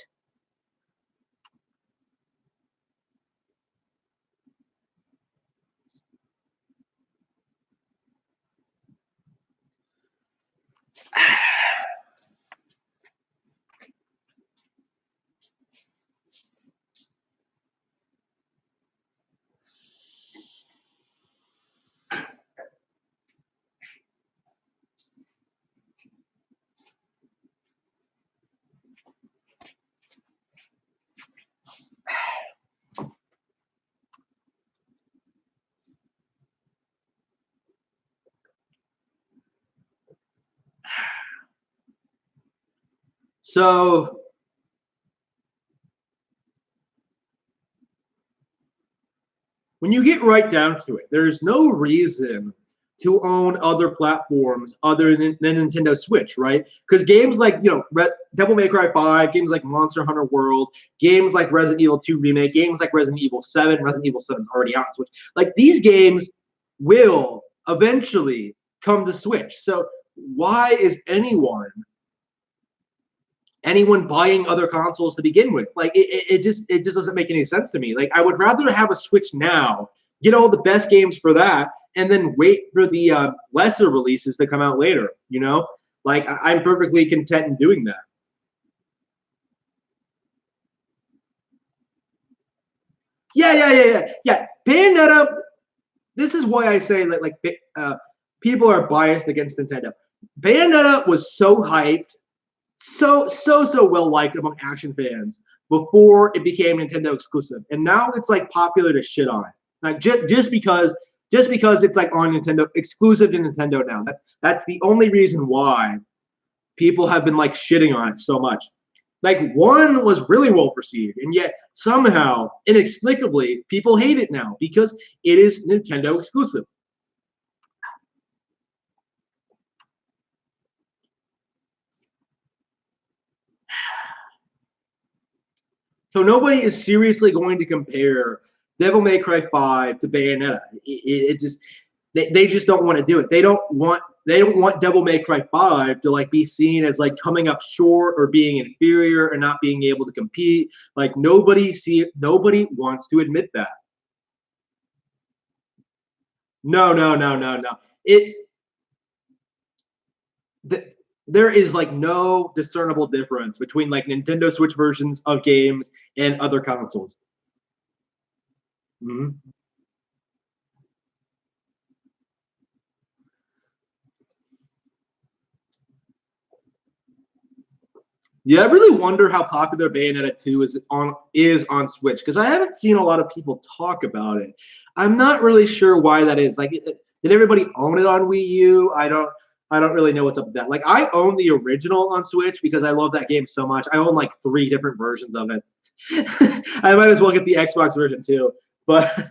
So when you get right down to it, there's no reason to own other platforms other than Nintendo Switch, right? Because games like, Devil May Cry 5, games like Monster Hunter World, games like Resident Evil 2 Remake, games like Resident Evil 7 is already out on Switch. Like, these games will eventually come to Switch. So why is anyone buying other consoles to begin with? Like it just doesn't make any sense to me. Like I would rather have a Switch now, get all the best games for that, and then wait for the lesser releases to come out later. Like I'm perfectly content in doing that. Yeah. Bayonetta. This is why I say that people are biased against Nintendo. Bayonetta was so hyped, so well liked among action fans before it became Nintendo exclusive, and now it's like popular to shit on it. Like just because it's like on Nintendo, exclusive to Nintendo now. That's the only reason why people have been like shitting on it so much. Like 1 was really well received, and yet somehow, inexplicably, people hate it now because it is Nintendo exclusive. So nobody is seriously going to compare Devil May Cry 5 to Bayonetta. It just they just don't want to do it. They don't want Devil May Cry 5 to like be seen as like coming up short or being inferior or not being able to compete. Like nobody wants to admit that. No. There is like no discernible difference between like Nintendo Switch versions of games and other consoles. Mm-hmm. Yeah, I really wonder how popular Bayonetta 2 is on Switch because I haven't seen a lot of people talk about it. I'm not really sure why that is. Like, did everybody own it on Wii U? I don't really know what's up with that. Like, I own the original on Switch because I love that game so much. I own like 3 different versions of it. I might as well get the Xbox version too. But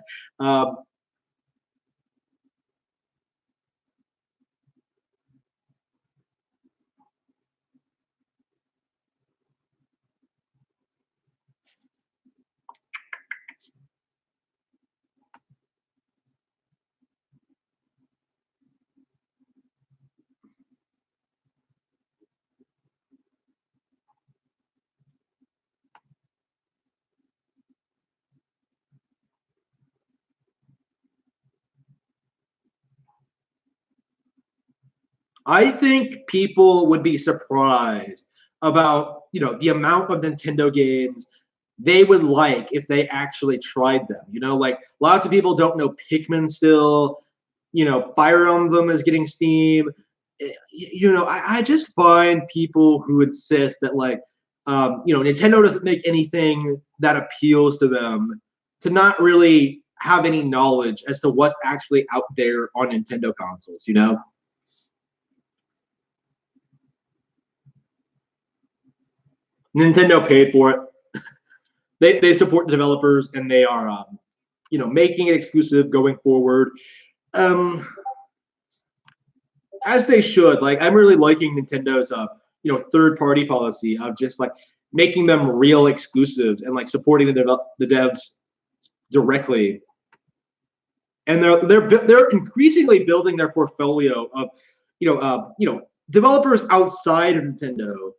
I think people would be surprised about, the amount of Nintendo games they would like if they actually tried them. Like lots of people don't know Pikmin still. Fire Emblem is getting Steam. I just find people who insist that Nintendo doesn't make anything that appeals to them to not really have any knowledge as to what's actually out there on Nintendo consoles. Nintendo paid for it. They support the developers, and they are making it exclusive going forward. As they should. Like, I'm really liking Nintendo's third party policy of just like making them real exclusives and like supporting the devs directly. And they're increasingly building their portfolio of developers outside of Nintendo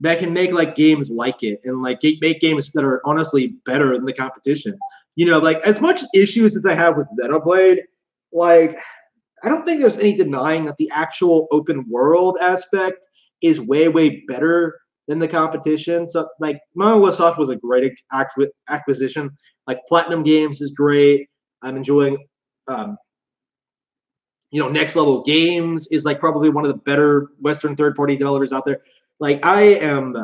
that can make like games like it and like make games that are honestly better than the competition. Like as much issues as I have with Xenoblade, like I don't think there's any denying that the actual open world aspect is way, way better than the competition. So, like, Monolith Soft was a great acquisition. Like, PlatinumGames is great. I'm enjoying, Next Level Games is, like, probably one of the better Western third-party developers out there. Like, I am...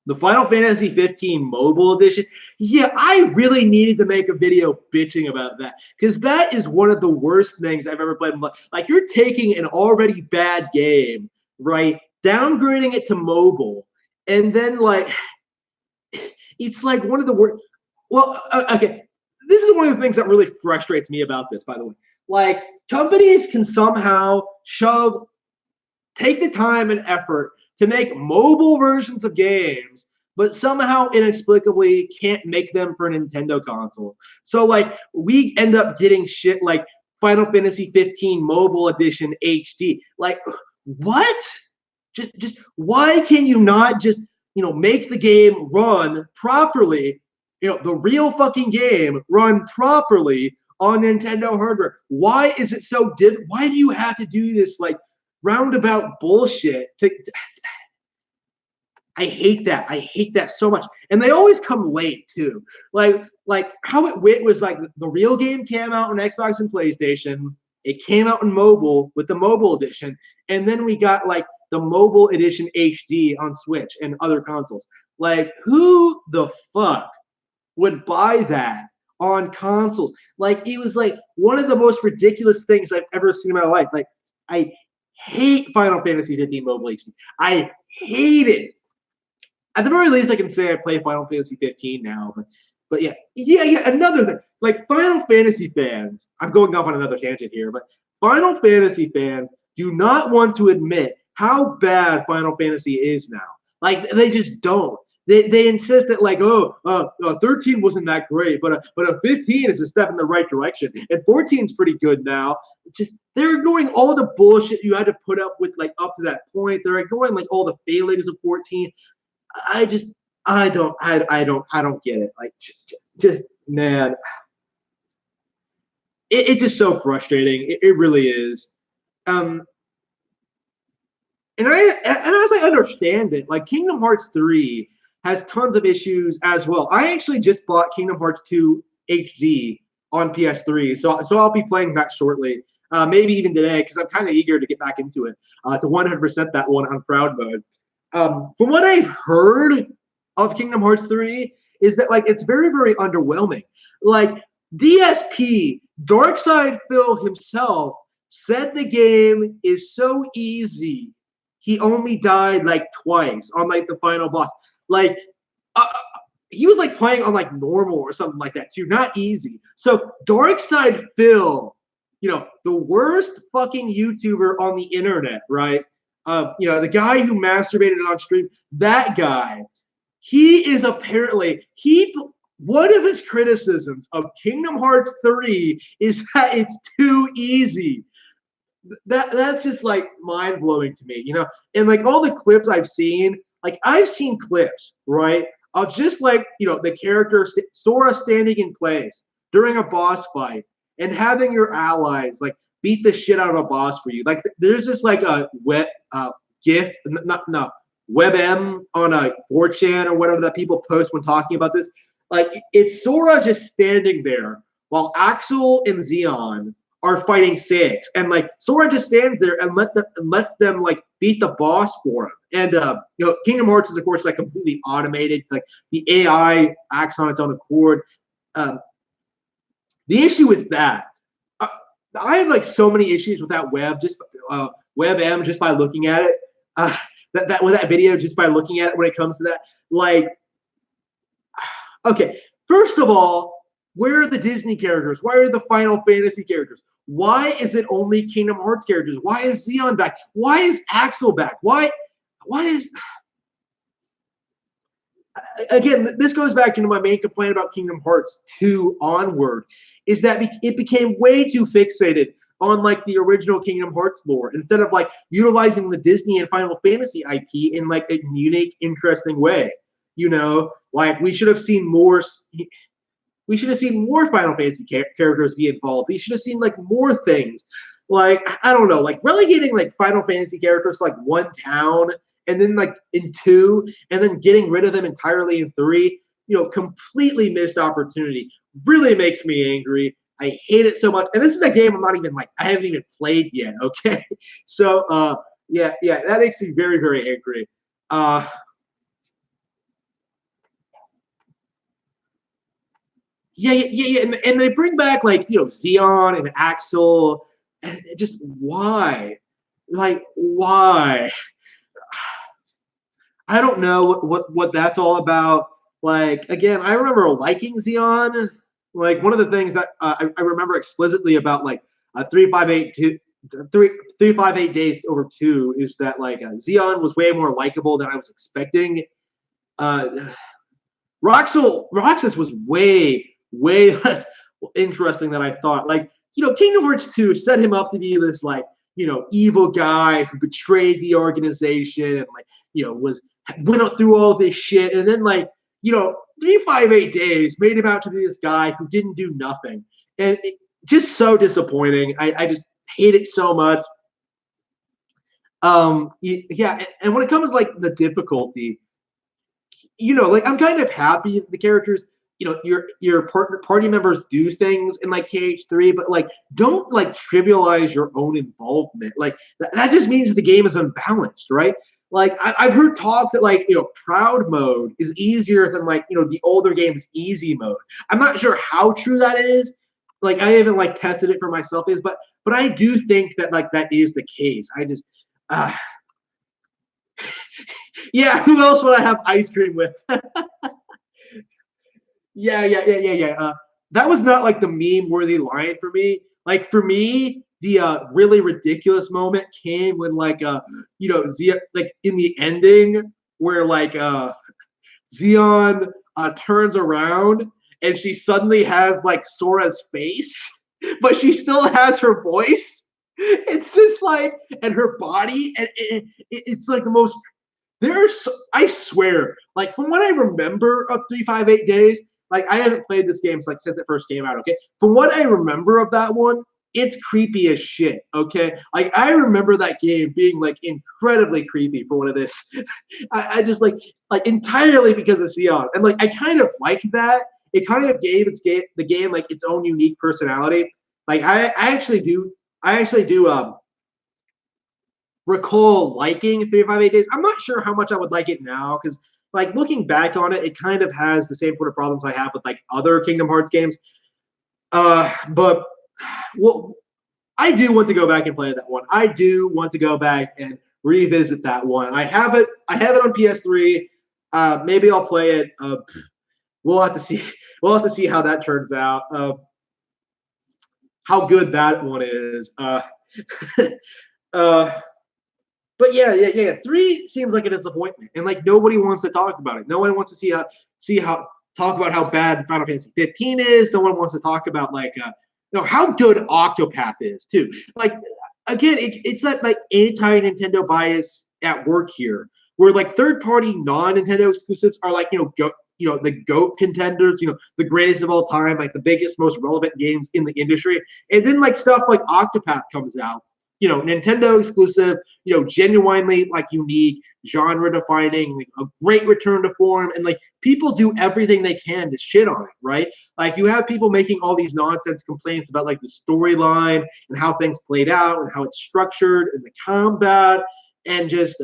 the Final Fantasy 15 mobile edition. Yeah, I really needed to make a video bitching about that because that is one of the worst things I've ever played in my life. Like, you're taking an already bad game, right, downgrading it to mobile, and then, like, it's like one of the worst. Well, okay, this is one of the things that really frustrates me about this, by the way. Like, companies can somehow take the time and effort to make mobile versions of games, but somehow inexplicably can't make them for Nintendo consoles. So like we end up getting shit like Final Fantasy 15 Mobile Edition HD. Like what? Just why can you not just make the game run properly? The real fucking game run properly on Nintendo hardware. Why is it so different? Why do you have to do this like roundabout bullshit? I hate that. I hate that so much. And they always come late too. Like how it went was like the real game came out on Xbox and PlayStation. It came out in mobile with the mobile edition, and then we got like the mobile edition HD on Switch and other consoles. Like who the fuck would buy that on consoles? Like it was like one of the most ridiculous things I've ever seen in my life. Like I hate Final Fantasy 15 Mobile HD. I hate it. At the very least, I can say I play Final Fantasy 15 now. But yeah. Another thing, like Final Fantasy fans, I'm going off on another tangent here, but Final Fantasy fans do not want to admit how bad Final Fantasy is now. Like they just don't. They insist that like 13 wasn't that great, but a 15 is a step in the right direction, and 14 is pretty good now. It's just they're ignoring all the bullshit you had to put up with like up to that point. They're ignoring like all the failings of 14. I don't get it. Like, just man, it's just so frustrating. It really is. And as I understand it, like Kingdom Hearts 3 has tons of issues as well. I actually just bought Kingdom Hearts 2 HD on PS3, so I'll be playing that shortly. Maybe even today, because I'm kind of eager to get back into it. To 100% that one on crowd mode. From what I've heard of Kingdom Hearts 3 is that like it's very, very underwhelming. Like DSP, Darkside Phil himself said the game is so easy. He only died like twice on like the final boss. Like he was like playing on like normal or something like that too, not easy. So Darkside Phil, the worst fucking YouTuber on the internet, right? The guy who masturbated on stream, that guy, he is apparently, one of his criticisms of Kingdom Hearts 3 is that it's too easy. That's just like mind-blowing to me, and like all the clips I've seen, like I've seen clips, right, of just like, the character Sora standing in place during a boss fight and having your allies like beat the shit out of a boss for you. Like there's this like a GIF, WebM on a 4chan or whatever that people post when talking about this. Like it's Sora just standing there while Axel and Xeon are fighting Six, and like Sora just stands there and lets them like beat the boss for him. And Kingdom Hearts is of course like completely automated. Like the AI acts on its own accord. The issue with that, I have like so many issues with that WebM just by looking at it. With that video just by looking at it when it comes to that. Like, okay, first of all, where are the Disney characters? Why are the Final Fantasy characters? Why is it only Kingdom Hearts characters? Why is Xeon back? Why is Axel back? Why is... Again, this goes back into my main complaint about Kingdom Hearts 2 onward, is that it became way too fixated on like the original Kingdom Hearts lore instead of like utilizing the Disney and Final Fantasy IP in like a unique, interesting way. Like we should have seen more. We should have seen more Final Fantasy characters be involved. We should have seen like more things. Like I don't know, like relegating like Final Fantasy characters to like one town, and then like in 2, and then getting rid of them entirely in 3. Completely missed opportunity. Really makes me angry. I hate it so much. And this is a game I haven't even played yet. Okay, so yeah, that makes me very, very angry. Yeah. And they bring back like Xeon and Axel. And just why? Like why? I don't know what that's all about. Like again, I remember liking Xeon. Like one of the things that I remember explicitly about like 358 days over 2 is that like Xeon was way more likable than I was expecting. Roxas was way less interesting than I thought. Like Kingdom Hearts 2 set him up to be this like evil guy who betrayed the organization and like went through all this shit, and then like 358 days made him out to be this guy who didn't do nothing, and just so disappointing. I just hate it so much. Yeah, and when it comes like the difficulty, like I'm kind of happy the characters, your party members do things in like KH3, but like don't like trivialize your own involvement. Like that just means the game is unbalanced, right? Like I've heard talk that like proud mode is easier than like the older game's easy mode. I'm not sure how true that is. Like I haven't like tested it for myself, but I do think that like that is the case. I just yeah. Who else would I have ice cream with? Yeah. That was not like the meme-worthy line for me. Like for me, the really ridiculous moment came when like Xeon, like in the ending where like Xeon turns around and she suddenly has like Sora's face, but she still has her voice. It's just like, and her body, and it's like the most. I swear, like from what I remember of 358 Days, like I haven't played this game like since it first came out. Okay, from what I remember of that one, it's creepy as shit. Okay, like I remember that game being like incredibly creepy for one of this. I just like entirely because of Xeon, and like I kind of like that. It kind of gave the game like its own unique personality. Like I actually do recall liking 358 Days. I'm not sure how much I would like it now because, like, looking back on it, it kind of has the same sort of problems I have with like other Kingdom Hearts games. But well, I do want to go back and play that one. I do want to go back and revisit that one. I have it on PS3. Maybe I'll play it. We'll have to see. We'll have to see how that turns out. How good that one is. But yeah. 3 seems like a disappointment, and like nobody wants to talk about it. No one wants to talk about how bad Final Fantasy 15 is. No one wants to talk about like how good Octopath is too. Like again, it's that like anti-Nintendo bias at work here, where like third-party non-Nintendo exclusives are like the GOAT contenders, the greatest of all time, like the biggest, most relevant games in the industry, and then like stuff like Octopath comes out, Nintendo exclusive, genuinely like unique, genre defining, like a great return to form, and like people do everything they can to shit on it, right? Like you have people making all these nonsense complaints about like the storyline and how things played out and how it's structured and the combat and just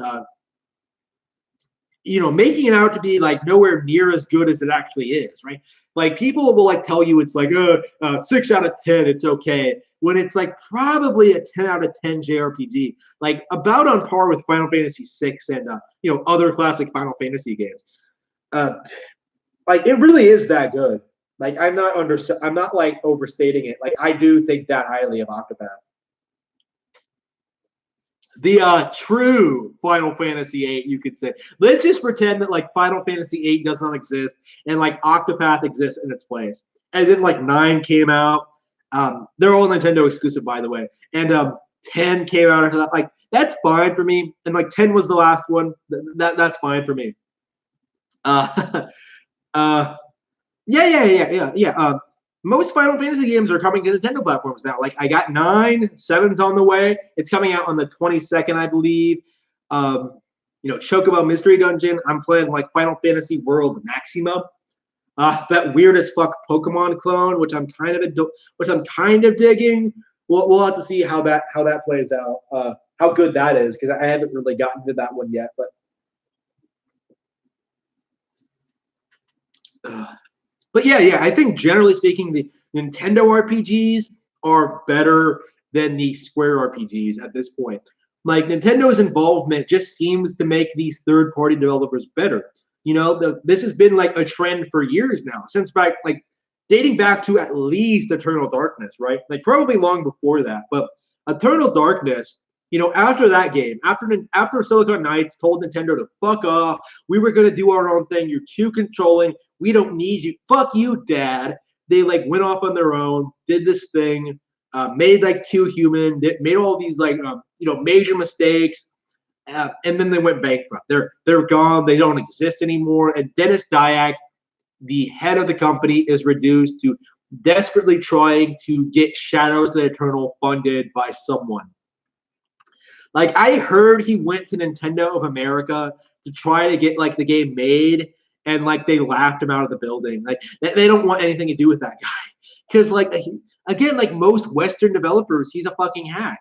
making it out to be like nowhere near as good as it actually is, right? Like people will like tell you it's like 6 out of 10, it's okay, when it's like probably a 10 out of 10 JRPG, like about on par with Final Fantasy VI and other classic Final Fantasy games. Like it really is that good. Like I'm not like overstating it. Like I do think that highly of Octopath. The true Final Fantasy VIII, you could say. Let's just pretend that like Final Fantasy VIII does not exist and like Octopath exists in its place. And then like 9 came out. They're all Nintendo exclusive, by the way. And 10 came out after that. Like that's fine for me. And like 10 was the last one. That's fine for me. Yeah. Most Final Fantasy games are coming to Nintendo platforms now. Like I got 9, 7's on the way. It's coming out on the 22nd, I believe. Chocobo Mystery Dungeon. I'm playing like Final Fantasy World Maxima. That weird as fuck Pokemon clone, which I'm kind of digging. We'll have to see how that plays out. How good that is, because I haven't really gotten to that one yet. But yeah, I think generally speaking, the Nintendo RPGs are better than the Square RPGs at this point. Like Nintendo's involvement just seems to make these third-party developers better. This has been like a trend for years now, since dating back to at least Eternal Darkness, right? Like probably long before that. But Eternal Darkness, after that game, after Silicon Knights told Nintendo to fuck off, we were gonna do our own thing. You're too controlling. We don't need you. Fuck you, Dad. They like went off on their own, did this thing, made like Too Human, made all these like major mistakes, and then they went bankrupt. They're gone. They don't exist anymore. And Dennis Dyack, the head of the company, is reduced to desperately trying to get Shadows of the Eternal funded by someone. Like I heard he went to Nintendo of America to try to get like the game made, and like they laughed him out of the building. Like they don't want anything to do with that guy, because like again, like most Western developers, he's a fucking hack.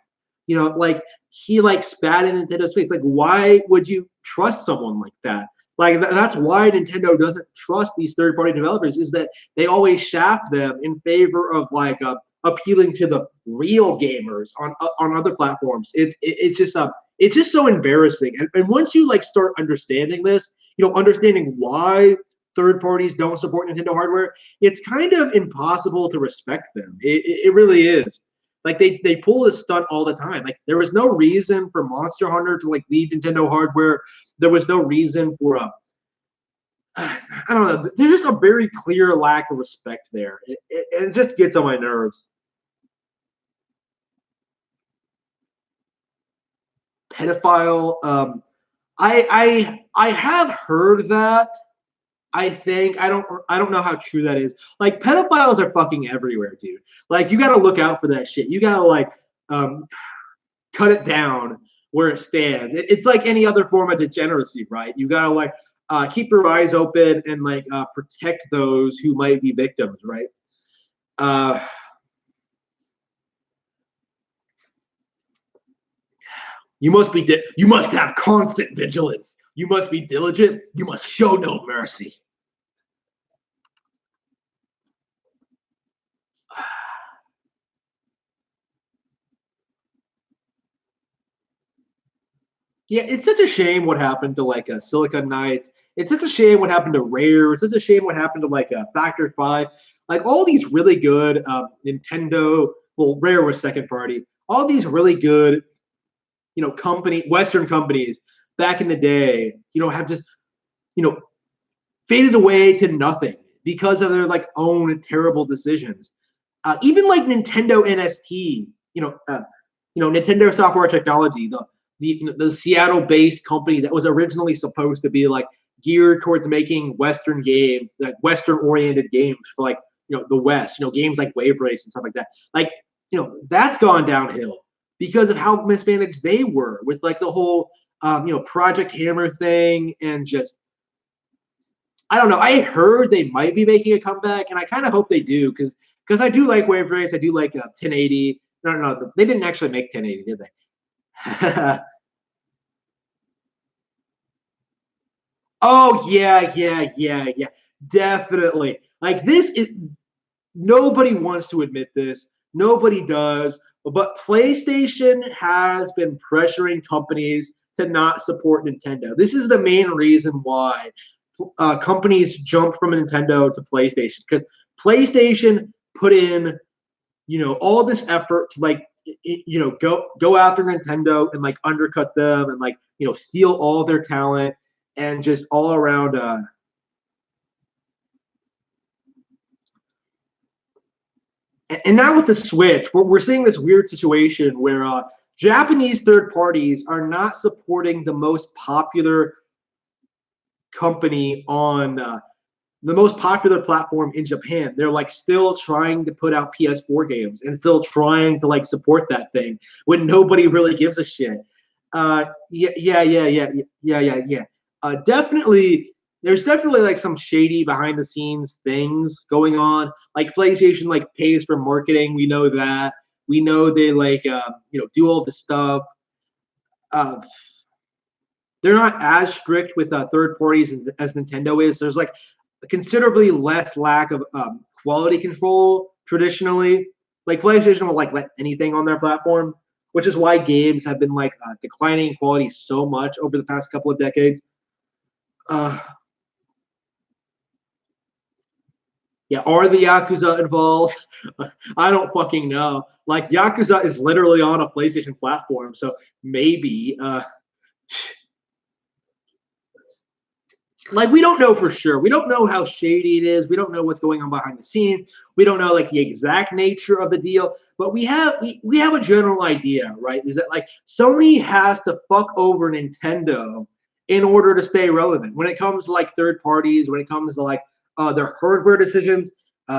Like he like spat in Nintendo's face. Like why would you trust someone like that? Like that's why Nintendo doesn't trust these third-party developers, is that they always shaft them in favor of like appealing to the real gamers on other platforms. It's just so embarrassing. And once you like start understanding this, understanding why third parties don't support Nintendo hardware, it's kind of impossible to respect them. It really is. Like they pull this stunt all the time. Like there was no reason for Monster Hunter to like leave Nintendo hardware. There was no reason for I don't know. There's just a very clear lack of respect there. It just gets on my nerves. Pedophile. I have heard that. I think I don't know how true that is. Like pedophiles are fucking everywhere, dude. Like you gotta look out for that shit. You gotta like cut it down where it stands. It's like any other form of degeneracy, right? You gotta like keep your eyes open and like protect those who might be victims, right? You must have constant vigilance. You must be diligent. You must show no mercy. Yeah, it's such a shame what happened to like a Silicon Knights. It's such a shame what happened to Rare. It's such a shame what happened to like a Factor 5. Like all these really good Nintendo, well, Rare was second party. All these really good, Western companies back in the day, have just, faded away to nothing because of their like own terrible decisions. Even like Nintendo NST, Nintendo Software Technology, the Seattle-based company that was originally supposed to be like geared towards making Western games, like Western-oriented games for like the West, games like Wave Race and stuff like that. Like that's gone downhill because of how mismanaged they were with like the whole Project Hammer thing, and just I don't know. I heard they might be making a comeback, and I kind of hope they do because I do like wave rates. I do like 1080. No, they didn't actually make 1080, did they? Oh yeah, definitely. Like this is nobody wants to admit this. Nobody does. But PlayStation has been pressuring companies to not support Nintendo. This is the main reason why companies jumped from Nintendo to PlayStation, because PlayStation put in, all this effort to like, go after Nintendo and like undercut them and like, steal all their talent and just all around. And now with the Switch, we're seeing this weird situation where Japanese third parties are not supporting the most popular company on the most popular platform in Japan. They're like still trying to put out PS4 games and still trying to like support that thing when nobody really gives a shit. Yeah. Definitely, there's definitely like some shady behind the scenes things going on. Like PlayStation like pays for marketing. We know that. We know they like do all the stuff. Uh, they're not as strict with third parties as Nintendo is. There's like considerably less lack of quality control traditionally. Like PlayStation will like let anything on their platform, which is why games have been like declining in quality so much over the past couple of decades. Yeah, are the Yakuza involved? I don't fucking know. Like Yakuza is literally on a PlayStation platform, so maybe. Like we don't know for sure. We don't know how shady it is. We don't know what's going on behind the scenes. We don't know like the exact nature of the deal, but we have a general idea, right? Is that like Sony has to fuck over Nintendo in order to stay relevant when it comes to like third parties, when it comes to like their hardware decisions,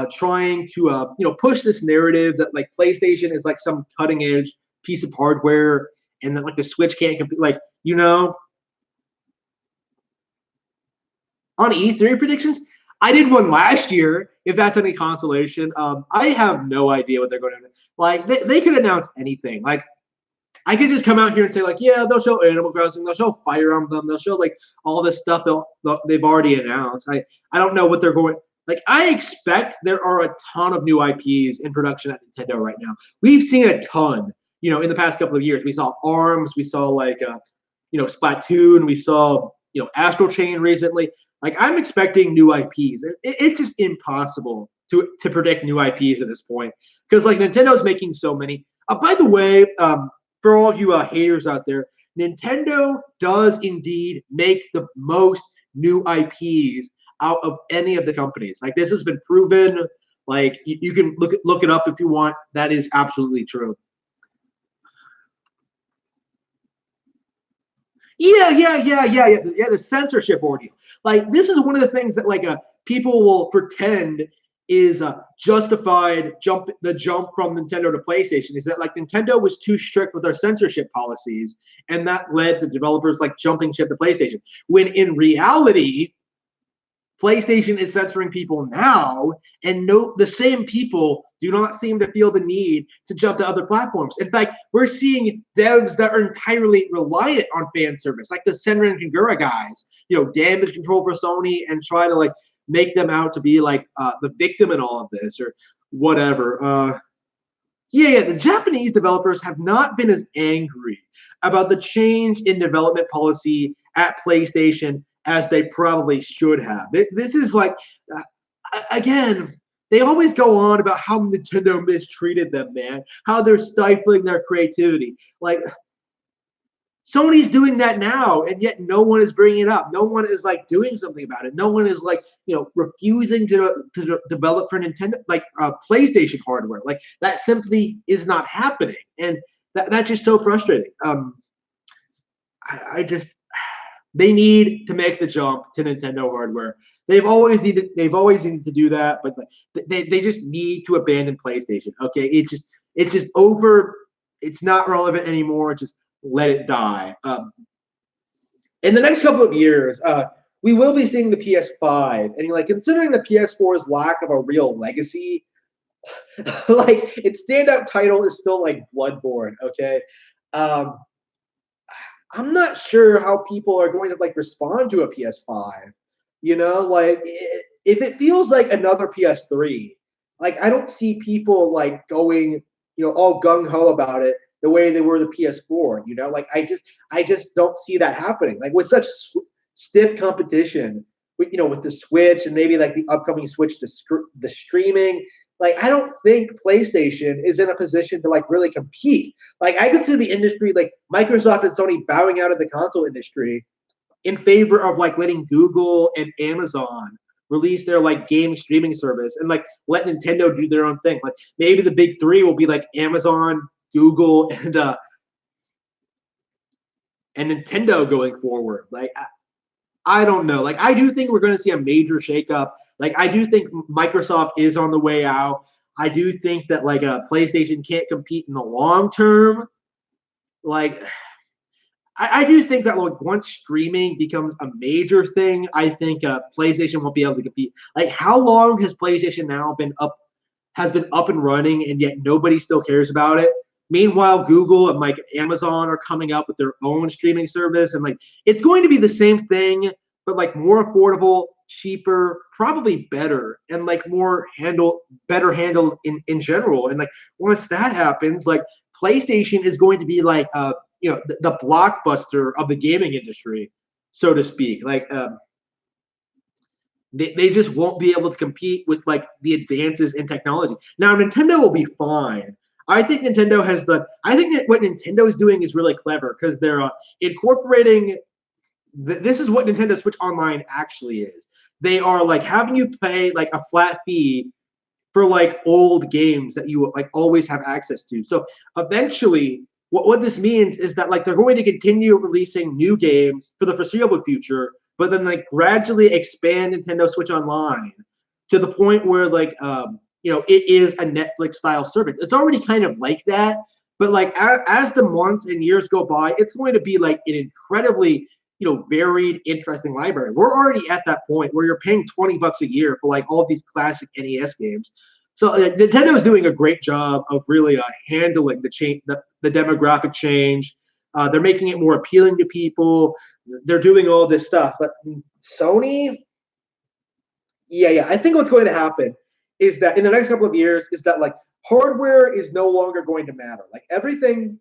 trying to push this narrative that like PlayStation is like some cutting edge piece of hardware and that like the Switch can't compete. Like on E3 predictions, I did one last year. If that's any consolation, I have no idea what they're going to do. Like they could announce anything. Like I could just come out here and say like, yeah, they'll show Animal Crossing, they'll show Fire Emblem, they'll show like all this stuff they've already announced. I don't know what they're going. Like I expect there are a ton of new IPs in production at Nintendo right now. We've seen a ton. In the past couple of years, we saw ARMS, we saw like Splatoon, we saw Astral Chain recently. Like I'm expecting new IPs. It's just impossible to predict new IPs at this point because like Nintendo's making so many. By the way, for all you haters out there, Nintendo does indeed make the most new IPs out of any of the companies. Like this has been proven. Like you can look it up if you want. That is absolutely true. Yeah. The censorship ordeal. Like this is one of the things that like people will pretend is justified the jump from Nintendo to PlayStation is that like Nintendo was too strict with their censorship policies, and that led to developers like jumping ship to PlayStation. When in reality, PlayStation is censoring people now, and the same people do not seem to feel the need to jump to other platforms. In fact, we're seeing devs that are entirely reliant on fan service, like the Senran Kagura guys, damage control for Sony and try to like make them out to be like the victim in all of this or whatever. The Japanese developers have not been as angry about the change in development policy at PlayStation as they probably should have. This is like, again, they always go on about how Nintendo mistreated them, man, how they're stifling their creativity. Like, Sony's doing that now, and yet no one is bringing it up. No one is like doing something about it. No one is like, refusing to develop for Nintendo, like PlayStation hardware. Like that simply is not happening, and that's just so frustrating. They need to make the jump to Nintendo hardware. They've always needed to do that, but they just need to abandon PlayStation. Okay, it's just over. it's not relevant anymore. Just let it die. In the next couple of years, we will be seeing the PS5, and like considering the PS4's lack of a real legacy, like its standout title is still like Bloodborne. Okay, um, I'm not sure how people are going to like respond to a PS5. You know, like if it feels like another PS3, like I don't see people like going, all gung ho about it the way they were the PS4. You know, like I just don't see that happening. Like with such stiff competition, with the Switch and maybe like the upcoming Switch to the streaming. Like I don't think PlayStation is in a position to like really compete. Like I could see the industry, like Microsoft and Sony, bowing out of the console industry in favor of like letting Google and Amazon release their like game streaming service and like let Nintendo do their own thing. Like maybe the big three will be like Amazon, Google, and Nintendo going forward. Like I don't know. Like I do think we're going to see a major shakeup. Like I do think Microsoft is on the way out. I do think that like a PlayStation can't compete in the long term. Like I do think that like once streaming becomes a major thing, I think PlayStation won't be able to compete. Like how long has PlayStation now been up? Has been up and running, and yet nobody still cares about it. Meanwhile, Google and like Amazon are coming up with their own streaming service, and like it's going to be the same thing, but like more affordable, cheaper, probably better, and like better handled in general. And like once that happens, like PlayStation is going to be like the blockbuster of the gaming industry, so to speak. Like they just won't be able to compete with like the advances in technology. Now Nintendo will be fine. I think I think that what Nintendo is doing is really clever because they're incorporating. This is what Nintendo Switch Online actually is. They are like having you pay like a flat fee for like old games that you like always have access to. So eventually, what this means is that like they're going to continue releasing new games for the foreseeable future, but then like gradually expand Nintendo Switch Online to the point where like it is a Netflix style service. It's already kind of like that, but like as the months and years go by, it's going to be like an incredibly varied, interesting library. We're already at that point where you're paying $20 a year for like all of these classic NES games. So Nintendo is doing a great job of really handling the change, the demographic change. They're making it more appealing to people. They're doing all this stuff. But Sony, yeah, I think what's going to happen is that in the next couple of years is that like hardware is no longer going to matter. Like everything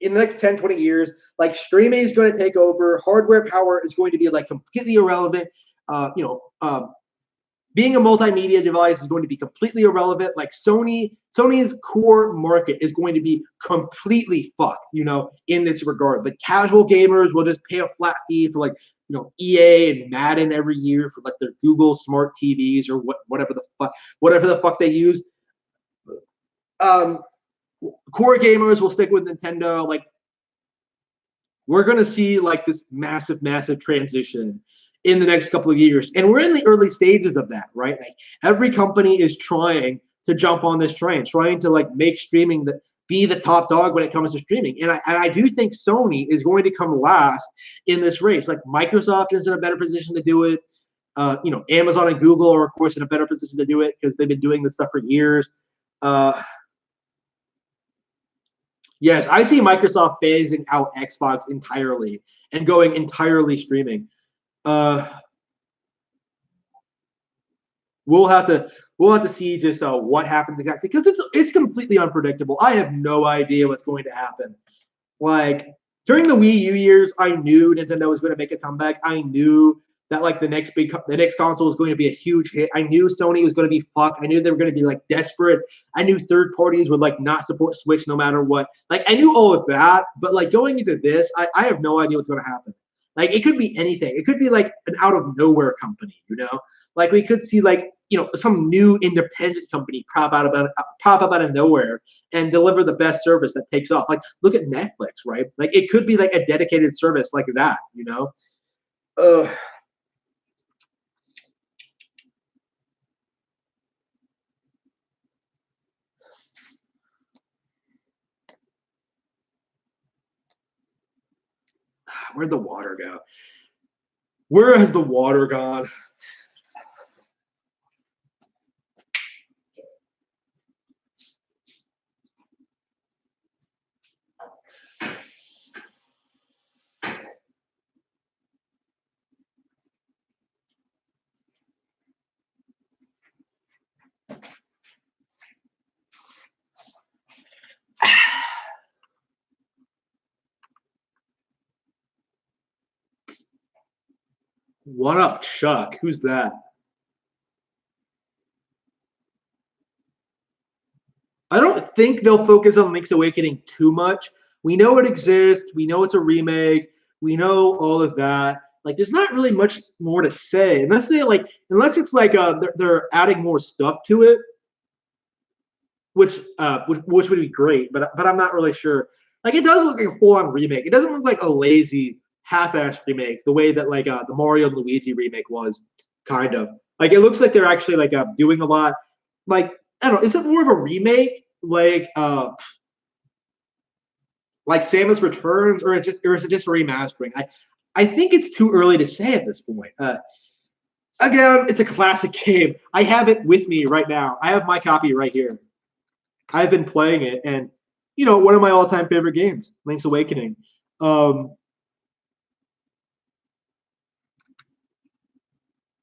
in the next 10, 20 years, like streaming is going to take over. Hardware power is going to be like completely irrelevant. Being a multimedia device is going to be completely irrelevant. Like Sony's core market is going to be completely fucked, in this regard. The casual gamers will just pay a flat fee for like, EA and Madden every year for like their Google smart TVs or whatever the fuck they use. Core gamers will stick with Nintendo. Like we're gonna see like this massive transition in the next couple of years, and we're in the early stages of that, right? Like every company is trying to jump on this train, trying to like make streaming be the top dog when it comes to streaming. And I do think Sony is going to come last in this race. Like Microsoft is in a better position to do it. Amazon and Google are of course in a better position to do it because they've been doing this stuff for years. Yes, I see Microsoft phasing out Xbox entirely and going entirely streaming. We'll have to see just what happens exactly because it's completely unpredictable. I have no idea what's going to happen. Like during the Wii U years, I knew Nintendo was going to make a comeback. I knew that like the next console was going to be a huge hit. I knew Sony was going to be fucked. I knew they were going to be like desperate. I knew third parties would like not support Switch no matter what. Like I knew all of that, but like going into this, I have no idea what's going to happen. Like it could be anything. It could be like an out of nowhere company, Like we could see like some new independent company pop up out of nowhere and deliver the best service that takes off. Like look at Netflix, right? Like it could be like a dedicated service like that, Where'd the water go? Where has the water gone? What up, Chuck? Who's that? I don't think they'll focus on Link's Awakening too much. We know it exists. We know it's a remake. We know all of that. Like, there's not really much more to say unless it's like they're adding more stuff to it, which would be great. But I'm not really sure. Like, it does look like a full-on remake. It doesn't look like a lazy half-assed remake the way that like the Mario and Luigi remake was, kind of. Like, it looks like they're actually like doing a lot. Like, I don't know. Is it more of a remake? Like Samus Returns, or is it just a remastering? I think it's too early to say at this point. Again, it's a classic game. I have it with me right now. I have my copy right here. I've been playing it, and one of my all-time favorite games, Link's Awakening.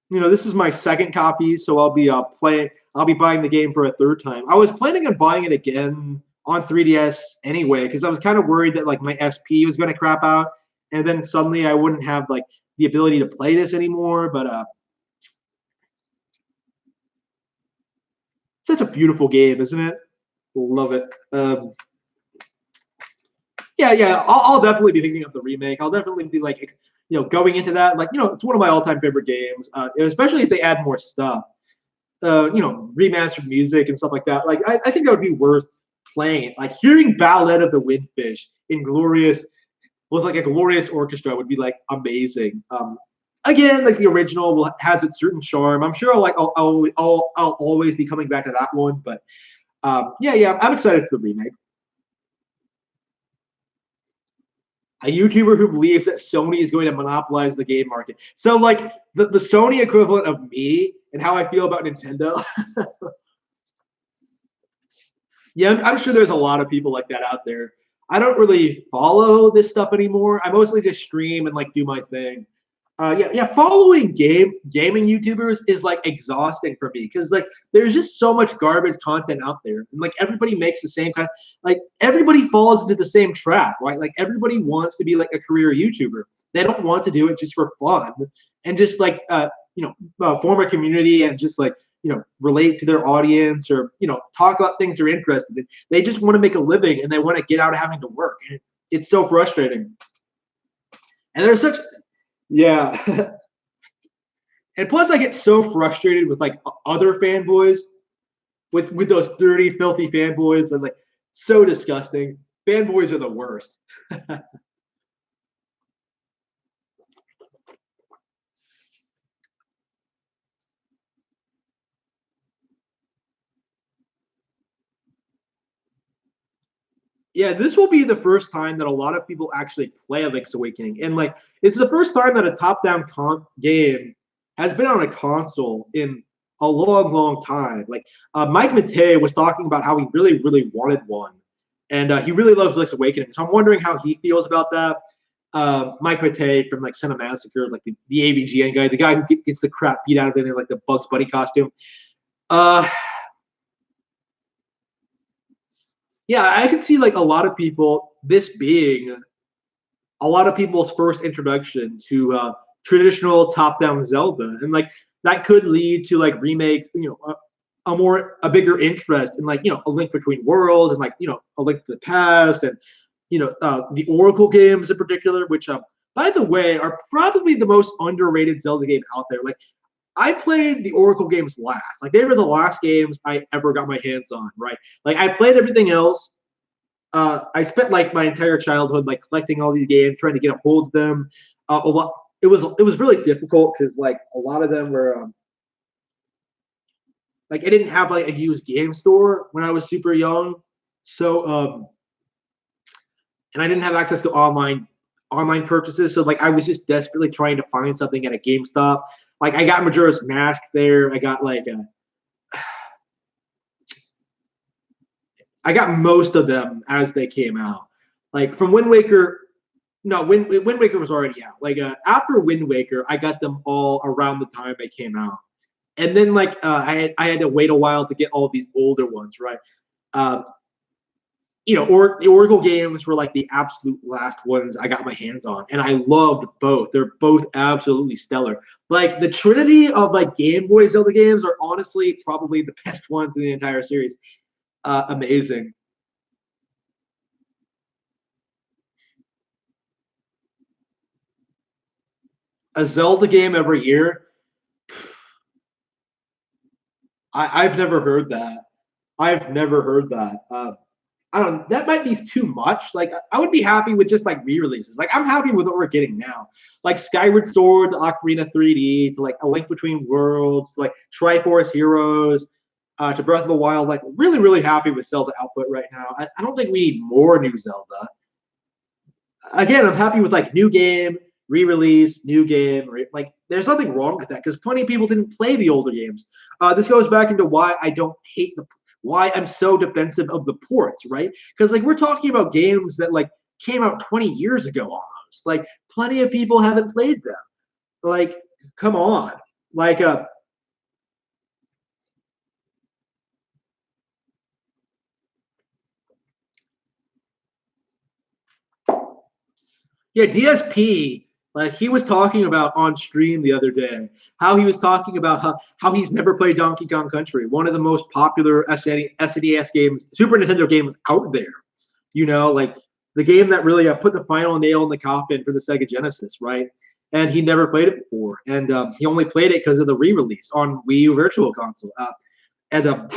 This is my second copy, so I'll be buying the game for a third time. I was planning on buying it again on 3DS anyway, because I was kind of worried that like my SP was going to crap out, and then suddenly I wouldn't have like the ability to play this anymore. But such a beautiful game, isn't it? Love it. Yeah. I'll definitely be thinking of the remake. I'll definitely be like, going into that. Like, it's one of my all-time favorite games, especially if they add more stuff. Remastered music and stuff like that. Like, I think that would be worth playing it. Like, hearing Ballad of the Windfish with like a glorious orchestra would be like amazing. Again, like the original has its certain charm. I'm sure I'll always be coming back to that one. But yeah, I'm excited for the remake. A YouTuber who believes that Sony is going to monopolize the game market. So like the Sony equivalent of me and how I feel about Nintendo. Yeah, I'm sure there's a lot of people like that out there. I don't really follow this stuff anymore. I mostly just stream and like do my thing. Yeah. Following gaming YouTubers is like exhausting for me because like there's just so much garbage content out there, and like everybody makes the same kind of like everybody falls into the same trap, right? Like everybody wants to be like a career YouTuber. They don't want to do it just for fun and just like form a community and just like relate to their audience or talk about things they're interested in. They just want to make a living and they want to get out of having to work. And it's so frustrating. And there's such yeah. And plus I get so frustrated with like other fanboys with those dirty, filthy fanboys that like so disgusting. Fanboys are the worst. Yeah, this will be the first time that a lot of people actually play Link's Awakening, and like it's the first time that a top-down game has been on a console in a long, long time. Like Mike Matei was talking about how he really, really wanted one, and he really loves Link's Awakening. So I'm wondering how he feels about that. Mike Matei from like Cinemassacre, like the AVGN guy, the guy who gets the crap beat out of him in like the Bugs Bunny costume. Yeah, I can see like a lot of people, this being a lot of people's first introduction to traditional top-down Zelda, and like that could lead to like remakes, a bigger interest in like a Link Between Worlds and like a Link to the Past and the Oracle games in particular, which by the way are probably the most underrated Zelda game out there. Like I played the Oracle games last. Like they were the last games I ever got my hands on, right? Like I played everything else. I spent like my entire childhood like collecting all these games, trying to get a hold of them. A lot. It was really difficult because like a lot of them were like I didn't have like a used game store when I was super young, so and I didn't have access to online online purchases. So like I was just desperately trying to find something at a GameStop. Like I got Majora's Mask there. I got I got most of them as they came out. Like from Wind Waker, no, Wind Waker was already out. Like after Wind Waker, I got them all around the time they came out. And then like I had to wait a while to get all of these older ones, right? Uh, or the Oracle games were like the absolute last ones I got my hands on, and I loved both. They're both absolutely stellar. Like the trinity of like Game Boy Zelda games are honestly probably the best ones in the entire series. Amazing. A Zelda game every year. I've never heard that. I've never heard that. I don't. That might be too much. Like I would be happy with just like re-releases. Like I'm happy with what we're getting now. Like Skyward Sword, to Ocarina 3D, to like A Link Between Worlds, to like Triforce Heroes, to Breath of the Wild. Like really, really happy with Zelda output right now. I don't think we need more new Zelda. Again, I'm happy with like new game, re-release, new game. Like there's nothing wrong with that because plenty of people didn't play the older games. This goes back into why I don't hate why I'm so defensive of the ports, right? Because like we're talking about games that like came out 20 years ago almost. Like plenty of people haven't played them. Like, come on. Like yeah, DSP, like he was talking about on stream the other day, how he was talking about how he's never played Donkey Kong Country, one of the most popular SNES games, Super Nintendo games out there. Like the game that really put the final nail in the coffin for the Sega Genesis, right? And he never played it before, and he only played it because of the re-release on Wii U Virtual Console. As a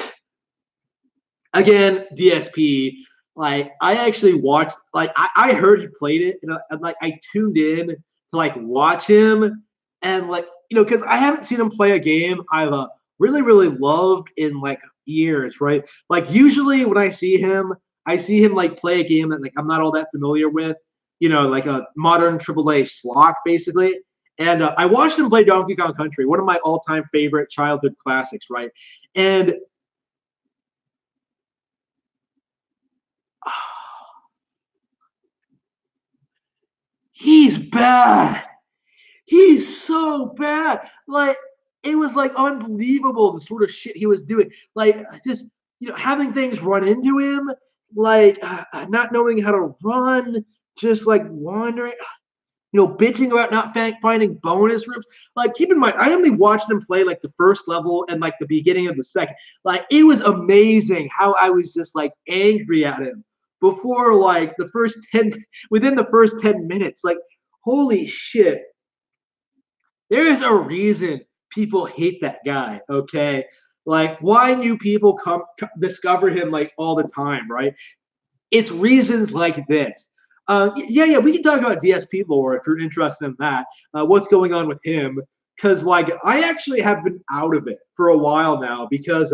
again, DSP. Like I actually watched, like I heard he played it, and like I tuned in to like watch him, and like because I haven't seen him play a game I've really really loved in like years, right? Like usually when I see him like play a game that like I'm not all that familiar with, like a modern AAA schlock basically. And I watched him play Donkey Kong Country, one of my all-time favorite childhood classics, right? And he's bad. He's so bad. Like it was like unbelievable the sort of shit he was doing. Like just having things run into him, like not knowing how to run, just like wandering. Bitching about not finding bonus rooms. Like, keep in mind, I only watched him play like the first level and like the beginning of the second. Like, it was amazing how I was just like angry at him before like within the first 10 minutes. Like, holy shit. There is a reason people hate that guy, okay? Like, why new people discover him like all the time, right? It's reasons like this. Yeah, we can talk about DSP lore if you're interested in that. What's going on with him? Because like I actually have been out of it for a while now because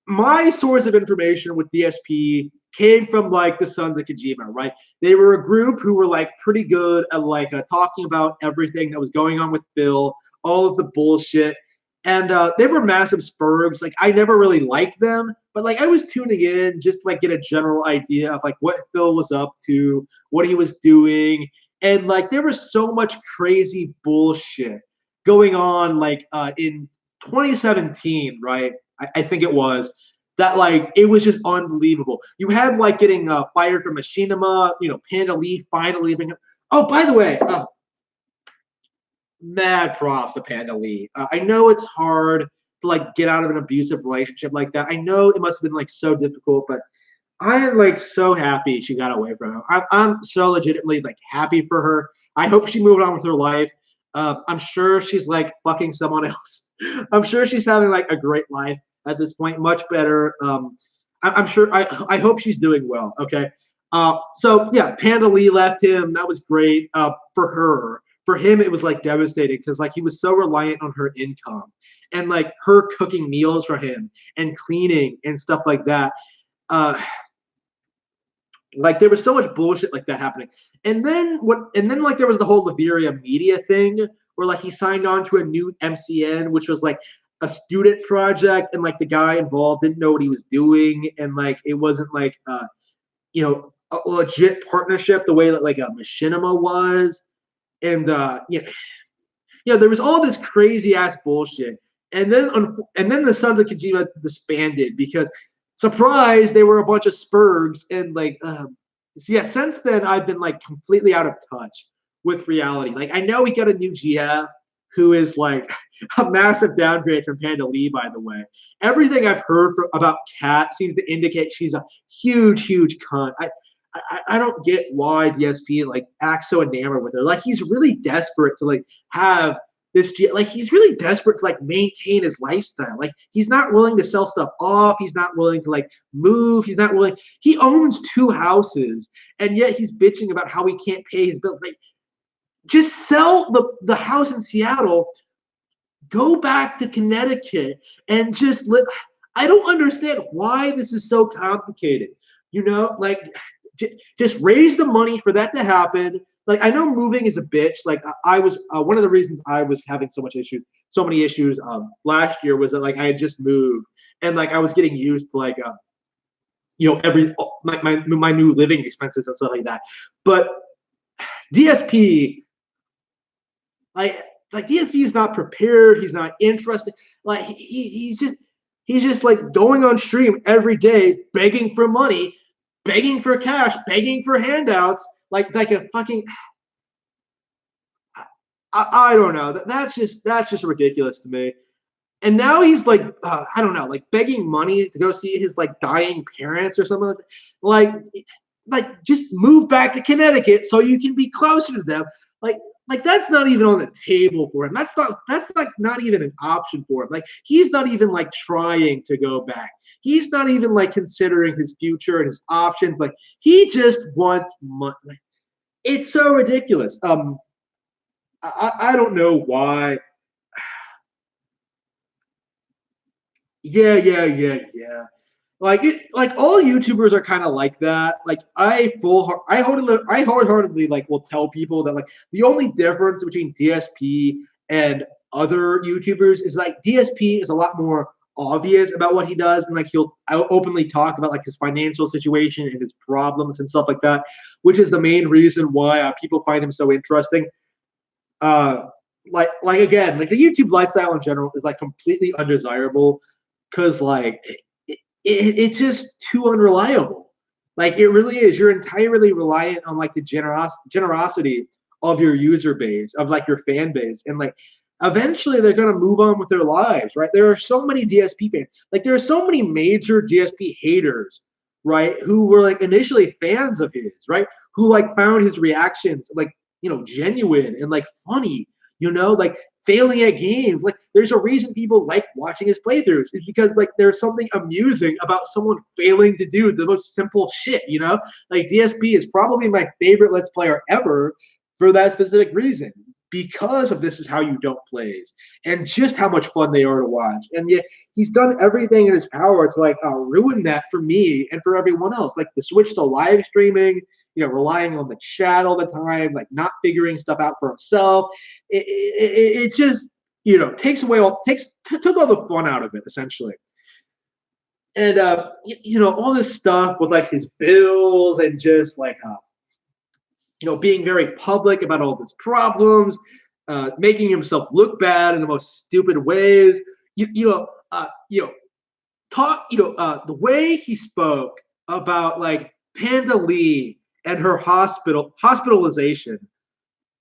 my source of information with DSP came from like the Sons of Kojima, right? They were a group who were like pretty good at like talking about everything that was going on with Phil, all of the bullshit, and they were massive spurgs. Like I never really liked them, but like I was tuning in just to like get a general idea of like what Phil was up to, what he was doing, and like there was so much crazy bullshit going on like in 2017, right? I think it was that like it was just unbelievable. You had like getting fired from Machinima, Panda Lee finally leaving. Oh, by the way, mad props to Panda Lee. I know it's hard to like get out of an abusive relationship like that. I know it must have been like so difficult, but I am like so happy she got away from him. I'm so legitimately like happy for her. I hope she moved on with her life. I'm sure she's like fucking someone else. I'm sure she's having like a great life at this point, much better. I'm sure. I hope she's doing well. Okay. So yeah, Panda Lee left him. That was great for her. For him, it was like devastating because like he was so reliant on her income and like her cooking meals for him and cleaning and stuff like that. Uh, Like there was so much bullshit like that happening. And then like there was the whole Liberia media thing where like he signed on to a new MCN, which was like a student project, and like the guy involved didn't know what he was doing, and like it wasn't like a legit partnership the way that like a Machinima was. And there was all this crazy ass bullshit. And then the Sons of Kojima disbanded because surprise, they were a bunch of spurgs. And like since then I've been like completely out of touch with reality. Like I know we got a new GF who is like a massive downgrade from Panda Lee, by the way. Everything I've heard about Kat seems to indicate she's a huge cunt. I don't get why DSP like acts so enamored with her. Like he's really desperate to like have this, like he's really desperate to like maintain his lifestyle. Like he's not willing to sell stuff off. He's not willing to like move. He's not willing. He owns 2 houses, and yet he's bitching about how he can't pay his bills. Like just sell the house in Seattle, go back to Connecticut, and just I don't understand why this is so complicated. Like just raise the money for that to happen. Like I know moving is a bitch. Like I was one of the reasons I was having so many issues last year was that like I had just moved, and like I was getting used to like every my new living expenses and stuff like that. But DSP, like DSP is not prepared. He's not interested. Like he's just like going on stream every day begging for money, begging for cash, begging for handouts, like a fucking. I don't know. That's just ridiculous to me. And now he's like, I don't know, like begging money to go see his like dying parents or something like that. Like just move back to Connecticut so you can be closer to them. Like that's not even on the table for him. That's like not even an option for him. Like he's not even like trying to go back. He's not even like considering his future and his options. Like he just wants money. Like, it's so ridiculous. I don't know why. Yeah. Like all YouTubers are kind of like that. Like I wholeheartedly like will tell people that like the only difference between DSP and other YouTubers is like DSP is a lot more obvious about what he does, and like he'll openly talk about like his financial situation and his problems and stuff like that, which is the main reason why people find him so interesting. Like again, like the YouTube lifestyle in general is like completely undesirable because like it's just too unreliable. Like it really is. You're entirely reliant on like the generosity of your user base, of like your fan base, and like eventually they're gonna move on with their lives, right? There are so many DSP fans. Like there are so many major DSP haters, right? Who were like initially fans of his, right? Who like found his reactions like genuine and like funny, like failing at games. Like there's a reason people like watching his playthroughs. It's because like there's something amusing about someone failing to do the most simple shit, Like DSP is probably my favorite Let's Player ever for that specific reason, because of This Is How You Don't plays and just how much fun they are to watch. And yet he's done everything in his power to like ruin that for me and for everyone else. Like the switch to live streaming, relying on the chat all the time, like not figuring stuff out for himself. It just, took all the fun out of it essentially. And all this stuff with like his bills and just like being very public about all his problems, making himself look bad in the most stupid ways. The way he spoke about like Panda Lee and her hospitalization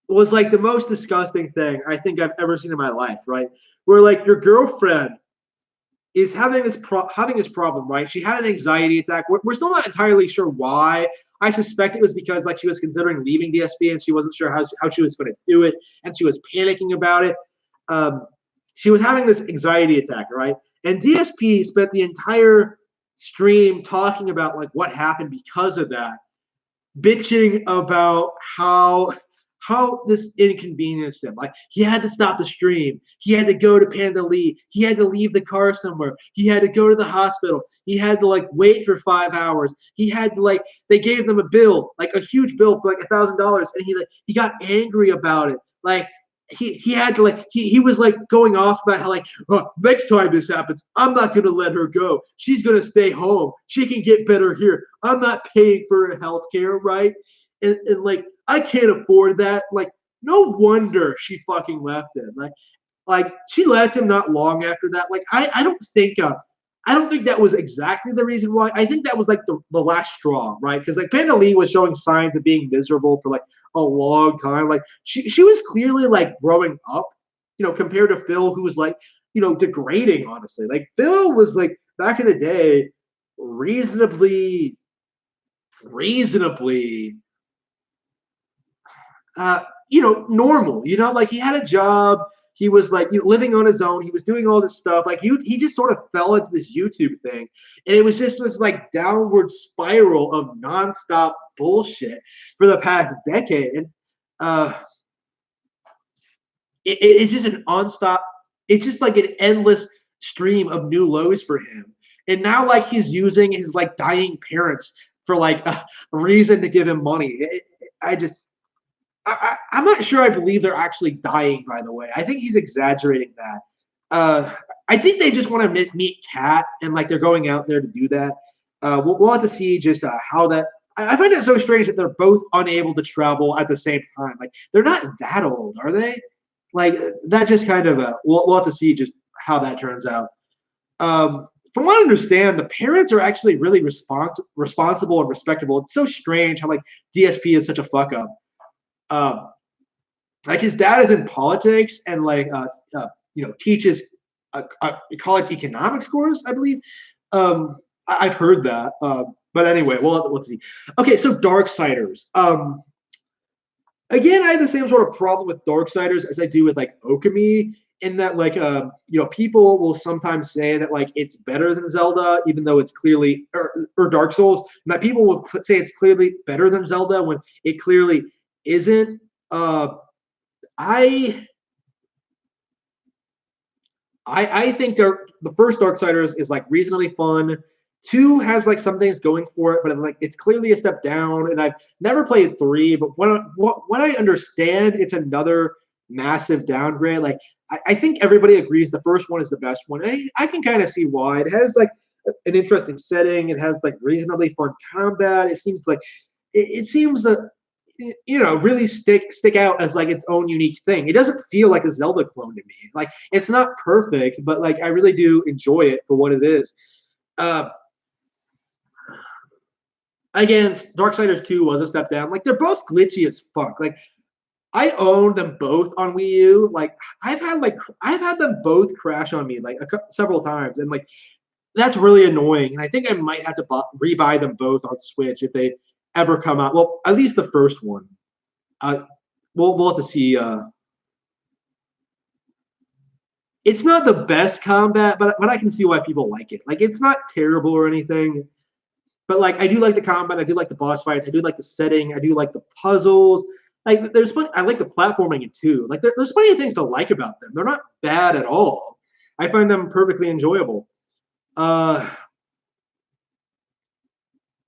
was like the most disgusting thing I think I've ever seen in my life, right? Where like your girlfriend is having this problem, right? She had an anxiety attack. We're still not entirely sure why. I suspect it was because like she was considering leaving DSP and she wasn't sure how she was going to do it, and she was panicking about it. She was having this anxiety attack, right? And DSP spent the entire stream talking about like what happened because of that, bitching about how how this inconvenienced him. Like he had to stop the stream. He had to go to Panda Lee. He had to leave the car somewhere. He had to go to the hospital. He had to like wait for 5 hours. He had to like they gave them a bill, like a huge bill for like $1,000, and he got angry about it. Like he had to like he was like going off about how like next time this happens, I'm not gonna let her go. She's gonna stay home. She can get better here. I'm not paying for her health care, right? And like I can't afford that. Like no wonder she fucking left him. Like she left him not long after that. Like I don't think that was exactly the reason why. I think that was like the last straw, right? Because like Panda Lee was showing signs of being miserable for like a long time. Like she was clearly like growing up, compared to Phil, who was like, degrading, honestly. Like Phil was like back in the day, reasonably normal, like he had a job. He was like living on his own. He was doing all this stuff. Like he just sort of fell into this YouTube thing. And it was just this like downward spiral of nonstop bullshit for the past decade. And it's just it's just like an endless stream of new lows for him. And now like he's using his like dying parents for like a reason to give him money. I'm not sure I believe they're actually dying, by the way. I think he's exaggerating that. I think they just want to meet Kat, and like they're going out there to do that. We'll have to see just how that. I find it so strange that they're both unable to travel at the same time. Like they're not that old, are they? Like that just kind of we'll have to see just how that turns out. From what I understand, the parents are actually really responsible and respectable. It's so strange how like DSP is such a fuck up. Like his dad is in politics and like teaches college economics course, I believe. I've heard that. But anyway, well, let's see. Okay, so Darksiders. Again, I have the same sort of problem with Darksiders as I do with like Okami, in that like people will sometimes say that like it's better than Zelda, even though it's clearly or Dark Souls, and that people will say it's clearly better than Zelda when it clearly isn't. I think the first Darksiders is like reasonably fun. 2 has like some things going for it, but it's clearly a step down. And I've never played 3, but when I understand, it's another massive downgrade. Like I think everybody agrees the first one is the best one. And I can kind of see why. It has like an interesting setting. It has like reasonably fun combat. It seems like it seems that really stick out as like its own unique thing. It doesn't feel like a Zelda clone to me. Like it's not perfect, but like I really do enjoy it for what it is. Again, Darksiders 2 was a step down. Like they're both glitchy as fuck. Like I own them both on Wii U. Like I've had them both crash on me like several times, and like that's really annoying. And I think I might have to rebuy them both on Switch if they ever come out. Well, at least the first one. We'll have to see. It's not the best combat, but I can see why people like it. Like it's not terrible or anything, but like I do like the combat. I do like the boss fights. I do like the setting. I do like the puzzles. Like I like the platforming too. Like there's plenty of things to like about them. They're not bad at all. I find them perfectly enjoyable. Like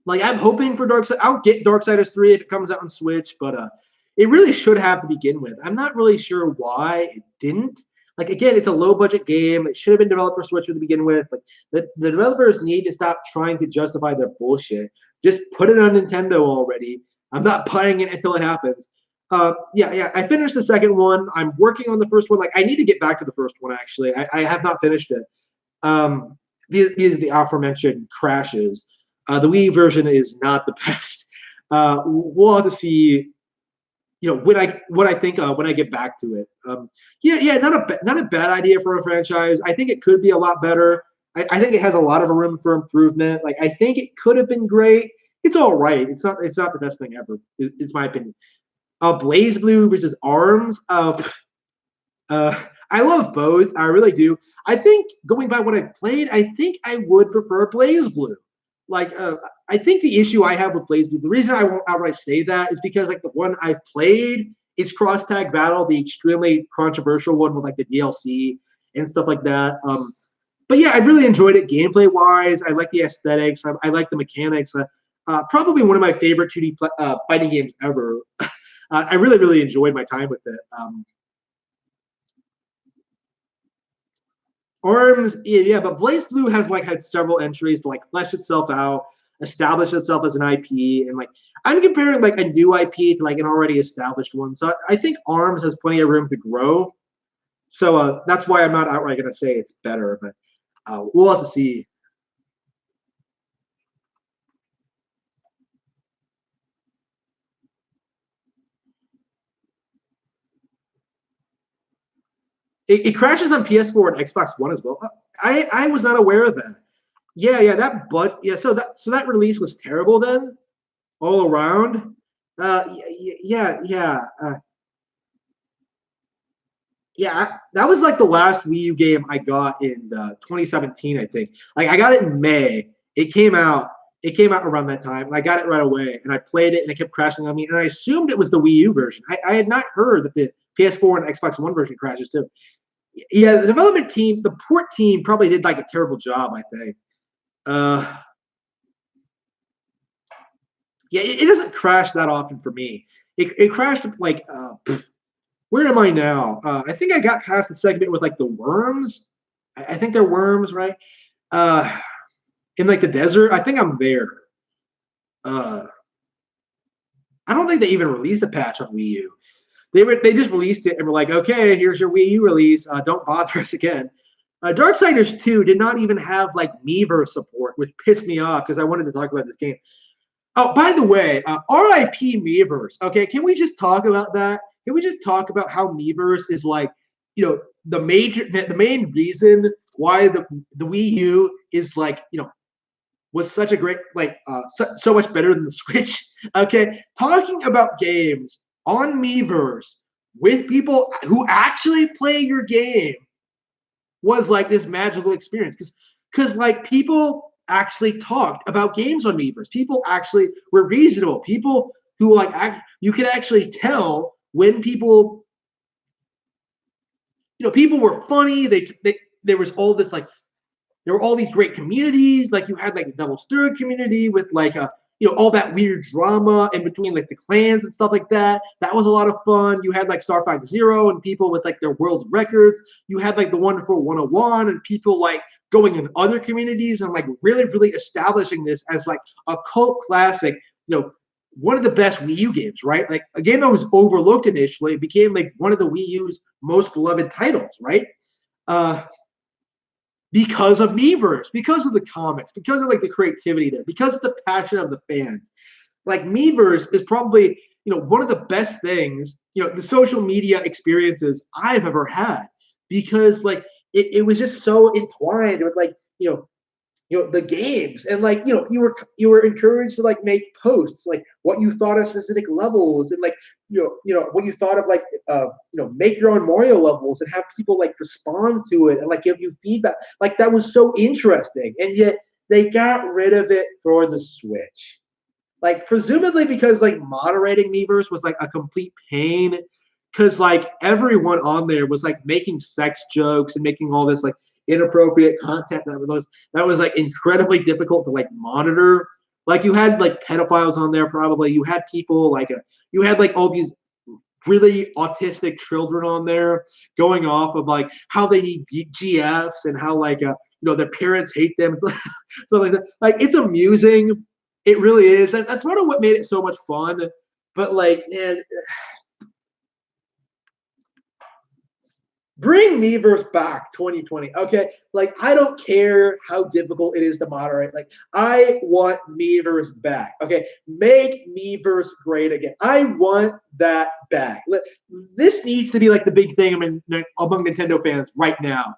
I'm hoping for Darksiders. I'll get Darksiders 3 if it comes out on Switch, but it really should have to begin with. I'm not really sure why it didn't. Like again, it's a low budget game. It should have been developed for Switch to begin with. Like the developers need to stop trying to justify their bullshit. Just put it on Nintendo already. I'm not buying it until it happens. Yeah. I finished the second one. I'm working on the first one. Like I need to get back to the first one actually. I have not finished it. Because the aforementioned crashes. The Wii version is not the best. We'll have to see, what I think when I get back to it. Not a bad idea for a franchise. I think it could be a lot better. I think it has a lot of room for improvement. Like I think it could have been great. It's all right. It's not the best thing ever. It's my opinion. Blaze Blue versus Arms. I love both. I really do. I think going by what I've played, I think I would prefer Blaze Blue. Like, I think the issue I have with Blaze Blue, the reason I won't outright say that is because like the one I've played is Cross Tag Battle, the extremely controversial one with like the DLC and stuff like that. But yeah, I really enjoyed it gameplay wise. I like the aesthetics. I like the mechanics. Probably one of my favorite 2D fighting games ever. I really, really enjoyed my time with it. Arms, yeah, but Blaze Blue has like had several entries to like flesh itself out, establish itself as an IP, and like I'm comparing like a new IP to like an already established one. So I think Arms has plenty of room to grow. So that's why I'm not outright gonna say it's better, but we'll have to see. It crashes on PS4 and Xbox One as well. I was not aware of that. Yeah, yeah. So that release was terrible then, all around. Yeah. Yeah, that was like the last Wii U game I got in 2017, I think. Like I got it in May. It came out. It came out around that time, and I got it right away. And I played it, and it kept crashing on me. And I assumed it was the Wii U version. I had not heard that the PS4 and Xbox One version crashes too. Yeah, the development team, the port team, probably did like a terrible job. I think. Uh, yeah, it doesn't crash that often for me. It crashed like where am I now? I think I got past the segment with like the worms. I think they're worms, right? Uh, in like the desert. I think I'm there. Uh, I don't think they even released a patch on Wii U. They just released it and were like, okay, here's your Wii U release. Don't bother us again. Darksiders 2 did not even have like Miiverse support, which pissed me off because I wanted to talk about this game. Oh, by the way, RIP Miiverse. Okay, can we just talk about that? Can we just talk about how Miiverse is like, the main reason why the Wii U is like, was such a great so much better than the Switch. Okay, talking about games on Miiverse with people who actually play your game was like this magical experience because like people actually talked about games on Miiverse. People actually were reasonable. People who like you could actually tell when people people were funny. There was all this like there were all these great communities. Like you had like a double stir community with like a all that weird drama in between like the clans and stuff like that. That was a lot of fun. You had like Starfighter Zero and people with like their world records. You had like the Wonderful 101 and people like going in other communities and like really, really establishing this as like a cult classic, one of the best Wii U games, right? Like a game that was overlooked initially, it became like one of the Wii U's most beloved titles, right? Because of Miiverse, because of the comics, because of like the creativity there, because of the passion of the fans. Like Miiverse is probably, one of the best things, the social media experiences I've ever had because like it was just so entwined with like, the games and like, you were encouraged to like make posts, like what you thought of specific levels and like, what you thought of like, make your own Mario levels and have people like respond to it and like give you feedback. Like that was so interesting. And yet they got rid of it for the Switch. Like presumably because like moderating Miiverse was like a complete pain because like everyone on there was like making sex jokes and making all this like inappropriate content that was like incredibly difficult to like monitor. Like you had like pedophiles on there probably. You had people like you had like all these really autistic children on there going off of like how they need GFs and how like their parents hate them stuff like that. Like it's amusing. It really is. That's part of what made it so much fun. But like, man, bring Miiverse back 2020. Okay. Like, I don't care how difficult it is to moderate. Like, I want Miiverse back. Okay. Make Miiverse great again. I want that back. This needs to be like the big thing among Nintendo fans right now.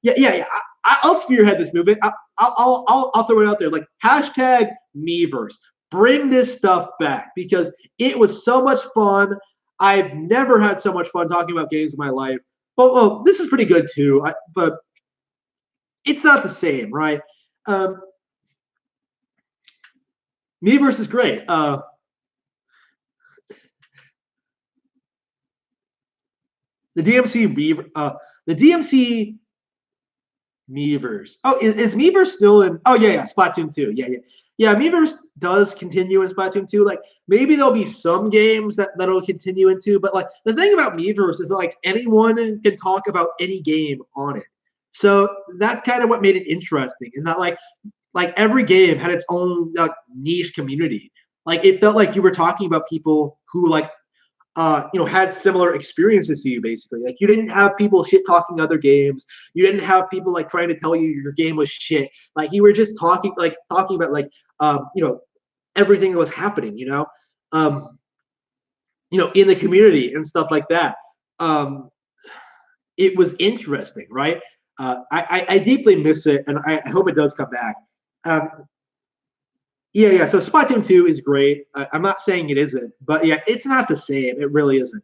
Yeah. I'll spearhead this movement. I'll throw it out there. Like, hashtag Miiverse. Bring this stuff back because it was so much fun. I've never had so much fun talking about games in my life. Well, this is pretty good too, but it's not the same, right? Miiverse is great. The the DMC Miiverse. Oh, is Miiverse still in? Oh yeah, Splatoon 2. Yeah. Miiverse does continue in Splatoon 2. Like maybe there'll be some games that'll continue into, but like the thing about Miiverse is that, like anyone can talk about any game on it. So that's kind of what made it interesting, and that like every game had its own like niche community. Like it felt like you were talking about people who like had similar experiences to you, basically. Like you didn't have people shit talking other games. You didn't have people like trying to tell you your game was shit. Like you were just talking about like everything that was happening, in the community and stuff like that. It was interesting, right? I deeply miss it, and I hope it does come back. Yeah. So Splatoon 2 is great. I'm not saying it isn't, but yeah, it's not the same. It really isn't.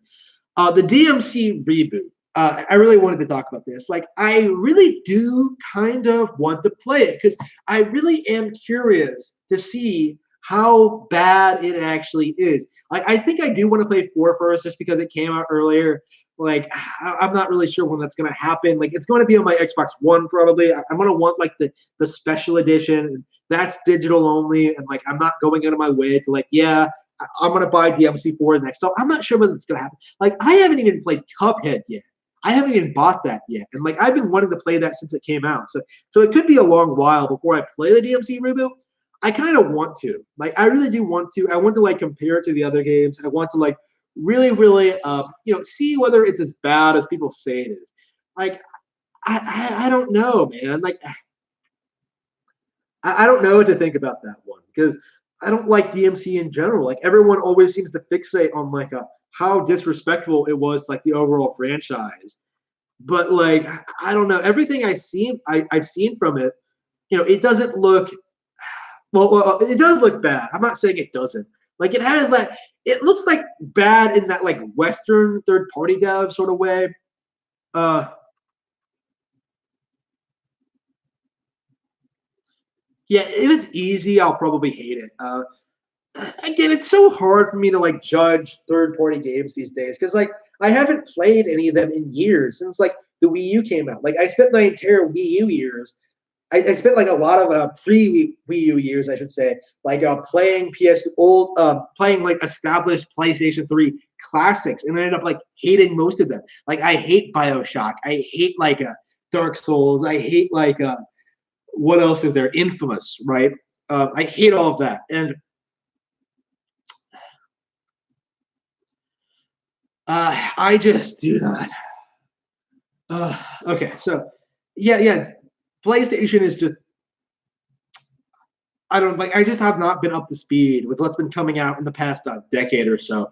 The DMC reboot. I really wanted to talk about this. Like, I really do kind of want to play it because I really am curious to see how bad it actually is. Like, I think I do want to play 4 first just because it came out earlier. Like, I'm not really sure when that's going to happen. Like, it's going to be on my Xbox One probably. I'm going to want like the special edition. That's digital only, and like I'm not going out of my way to like, yeah, I'm gonna buy DMC4 next. So I'm not sure when it's gonna happen. Like I haven't even played Cuphead yet. I haven't even bought that yet, and like I've been wanting to play that since it came out. So it could be a long while before I play the DMC reboot. I kind of want to. Like I really do want to. I want to like compare it to the other games. I want to like really see whether it's as bad as people say it is. Like I don't know, man. Like I don't know what to think about that one because I don't like DMC in general. Like everyone always seems to fixate on like how disrespectful it was to like the overall franchise. But like I don't know, everything I've seen from it, it doesn't look well. It does look bad. I'm not saying it doesn't. Like it looks like bad in that like Western third party dev sort of way. Yeah, if it's easy, I'll probably hate it. Again, it's so hard for me to like judge third-party games these days because like I haven't played any of them in years since like the Wii U came out. Like I spent my entire Wii U years. I spent like a lot of pre-Wii U years, I should say, like playing playing like established PlayStation 3 classics, and I ended up like hating most of them. Like I hate BioShock. I hate like Dark Souls. I hate like what else is there? Infamous, right? I hate all of that, and I just do not. Okay, so yeah, PlayStation is just. I don't like. I just have not been up to speed with what's been coming out in the past decade or so.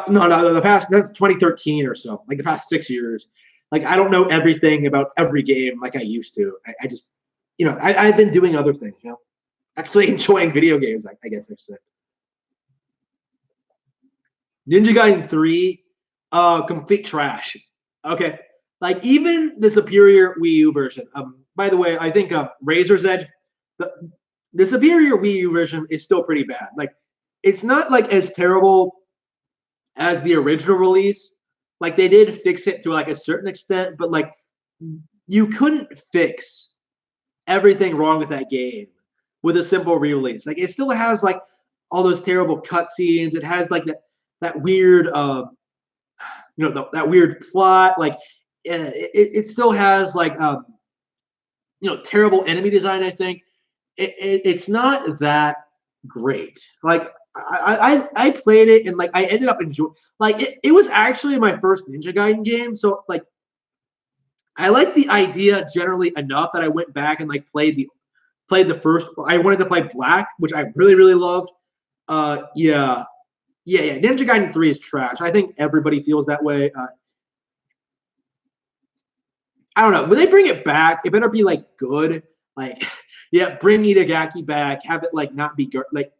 No, the past that's 2013 or so. Like the past 6 years. Like I don't know everything about every game like I used to. I just, I've been doing other things. Actually enjoying video games. I guess I should say. Ninja Gaiden 3, complete trash. Okay, like even the superior Wii U version. By the way, I think Razor's Edge, the the superior Wii U version is still pretty bad. Like it's not like as terrible as the original release. Like they did fix it to like a certain extent, but like you couldn't fix everything wrong with that game with a simple re-release. Like it still has like all those terrible cutscenes. It has like that weird that weird plot. Like it still has like terrible enemy design. I think it's not that great. Like I played it and like I ended up enjoying. Like it was actually my first Ninja Gaiden game, so like I like the idea generally enough that I went back and like played the first. I wanted to play Black, which I really loved. Yeah. Ninja Gaiden 3 is trash. I think everybody feels that way. I don't know. When they bring it back, it better be like good. Like, yeah, bring Itagaki back. Have it like not be good. Like,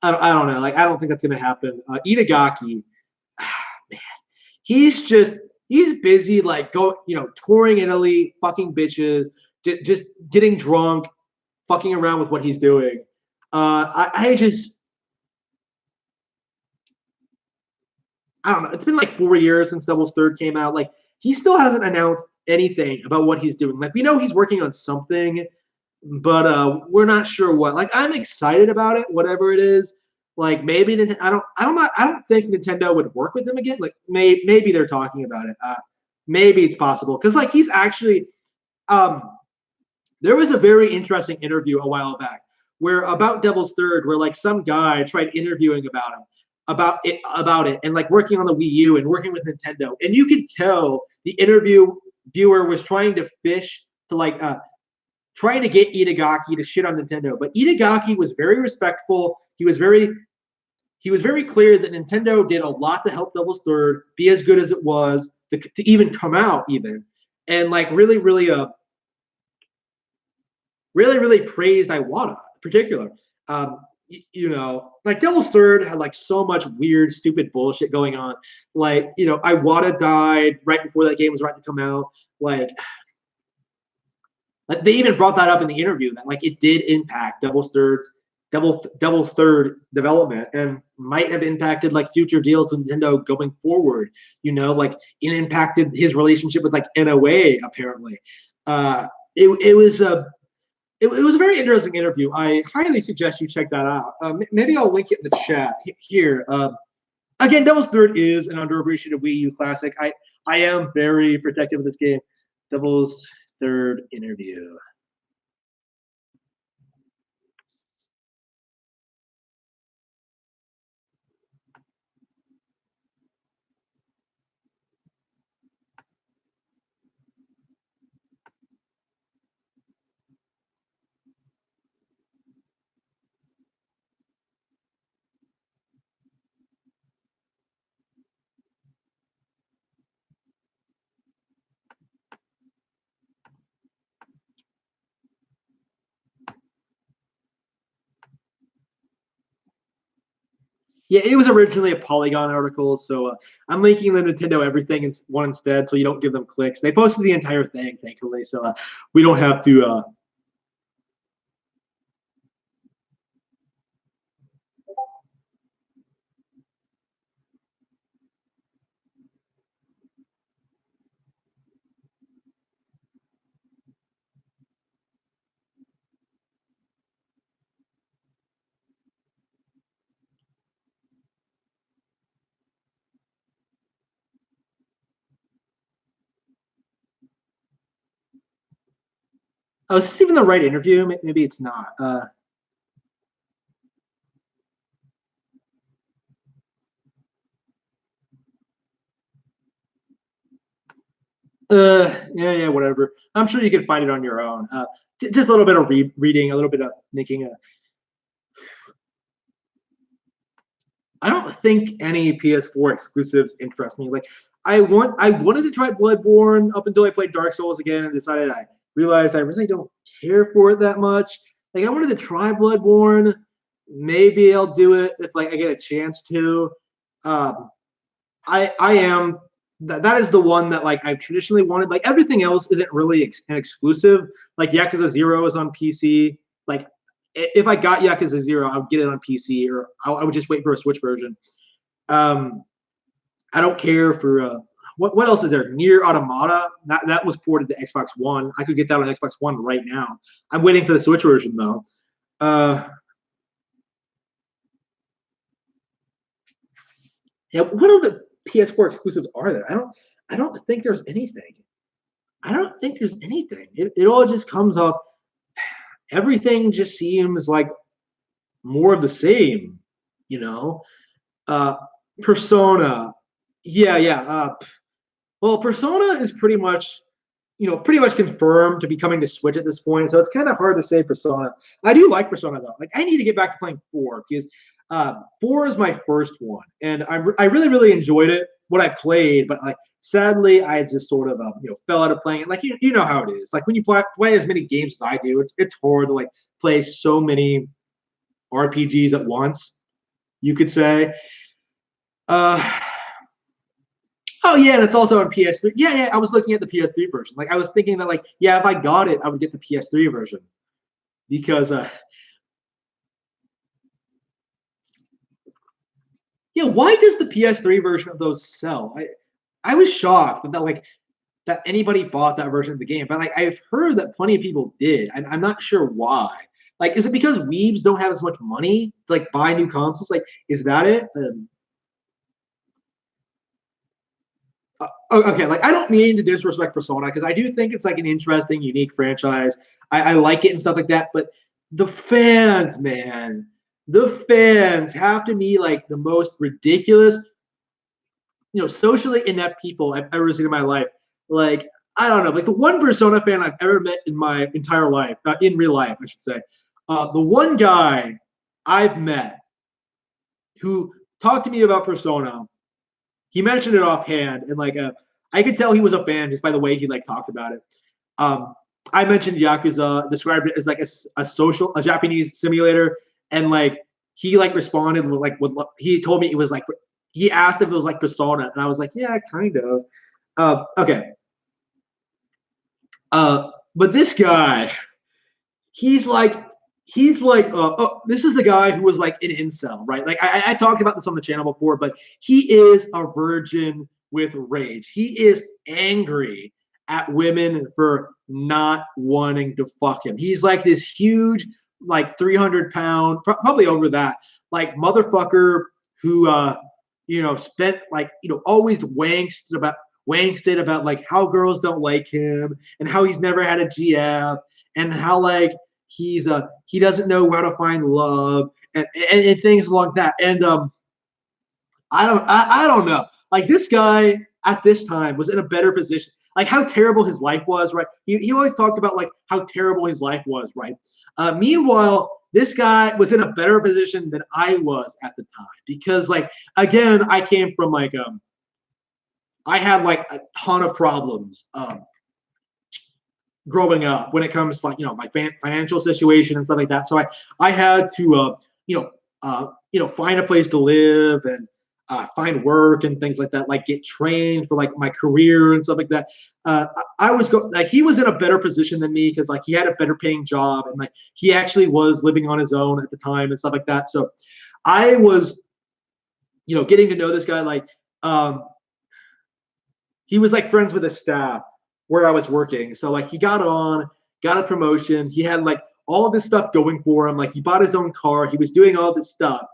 I don't know. Like, I don't think that's gonna happen. Itagaki, man, he's busy like touring Italy, fucking bitches, just getting drunk, fucking around with what he's doing. I just I don't know. It's been like 4 years since Devil's Third came out. Like he still hasn't announced anything about what he's doing. Like we know he's working on something, but we're not sure what. Like I'm excited about it, whatever it is. Like maybe I don't think Nintendo would work with them again. Like maybe they're talking about it. Maybe it's possible because like he's actually um there was a very interesting interview a while back where about Devil's Third, where like some guy tried interviewing about him, about it, and like working on the Wii U and working with Nintendo, and you could tell the viewer was trying to fish to like trying to get Itagaki to shit on Nintendo, but Itagaki was very respectful. He was very clear that Nintendo did a lot to help Devil's Third be as good as it was to even come out even, and like really praised Iwata in particular. Like Devil's Third had like so much weird, stupid bullshit going on. Like, Iwata died right before that game was right to come out. Like they even brought that up in the interview that like it did impact Devil's Third development and might have impacted like future deals with Nintendo going forward. Like it impacted his relationship with like NOA apparently. It was a it was a very interesting interview. I highly suggest you check that out. Maybe I'll link it in the chat here. Again, Devil's Third is an underappreciated Wii U classic. I am very protective of this game. Devil's Third interview. Yeah, it was originally a Polygon article, so I'm linking the Nintendo everything in one instead, so you don't give them clicks. They posted the entire thing, thankfully, so we don't have to. Oh, is this even the right interview? Maybe it's not. Yeah, whatever. I'm sure you can find it on your own. Just a little bit of reading, a little bit of making a. I don't think any PS4 exclusives interest me. Like I wanted to try Bloodborne up until I played Dark Souls again and decided I realized I really don't care for it that much. Like I wanted to try Bloodborne. Maybe I'll do it if like I get a chance to. Um, I am that is the one that like I've traditionally wanted. Like everything else isn't really an exclusive. Like Yakuza 0 is on PC. Like if I got Yakuza 0, I would get it on PC, or I would just wait for a Switch version. Um, I don't care for what else is there? Nier Automata that was ported to Xbox One. I could get that on Xbox One right now. I'm waiting for the Switch version though. Yeah, what other PS4 exclusives are there? I don't think there's anything. I don't think there's anything. It all just comes off. Everything just seems like more of the same, you know. Uh, Persona, yeah. Well, Persona is pretty much confirmed to be coming to Switch at this point. So it's kind of hard to say Persona. I do like Persona though. Like I need to get back to playing 4 because 4 is my first one, and I really enjoyed it what I played, but like sadly I just sort of fell out of playing it. Like you know how it is. Like when you play as many games as I do, it's hard to like play so many RPGs at once. You could say. Oh yeah, and it's also on PS3. Yeah. I was looking at the PS3 version. Like I was thinking that, like, yeah, if I got it, I would get the PS3 version because, Yeah, why does the PS3 version of those sell? I was shocked that anybody bought that version of the game, but like I've heard that plenty of people did. I'm not sure why. Like, is it because weebs don't have as much money to like buy new consoles? Like, is that it? Okay, like I don't mean to disrespect Persona because I do think it's like an interesting, unique franchise. I like it and stuff like that. But the fans, man, the fans have to be like the most ridiculous, socially inept people I've ever seen in my life. Like, I don't know, like the one Persona fan I've ever met in my entire life, in real life, I should say. The one guy I've met who talked to me about Persona, he mentioned it offhand, and like I could tell he was a fan just by the way he like talked about it. Um, I mentioned Yakuza, described it as like a Japanese simulator, and like he like responded with like what he told me it was like. He asked if it was like Persona, and I was like, yeah, kind of. Okay. But this guy, he's like, oh, this is the guy who was like an incel, right? Like I talked about this on the channel before, but he is a virgin with rage. He is angry at women for not wanting to fuck him. He's like this huge, like 300-pound, probably over that, like motherfucker who, spent like, always wangsted about like how girls don't like him and how he's never had a GF and how like he doesn't know how to find love and things like that. And I don't know. Like this guy at this time was in a better position. Like how terrible his life was, right? He always talked about like how terrible his life was, right? Meanwhile, this guy was in a better position than I was at the time because like again, I came from like I had like a ton of problems growing up when it comes to like my financial situation and stuff like that. So I had to find a place to live and find work and things like that, like get trained for like my career and stuff like that. Like he was in a better position than me because like he had a better paying job and like he actually was living on his own at the time and stuff like that. So I was getting to know this guy like he was like friends with the staff where I was working. So like he got a promotion. He had like all this stuff going for him. Like he bought his own car. He was doing all this stuff.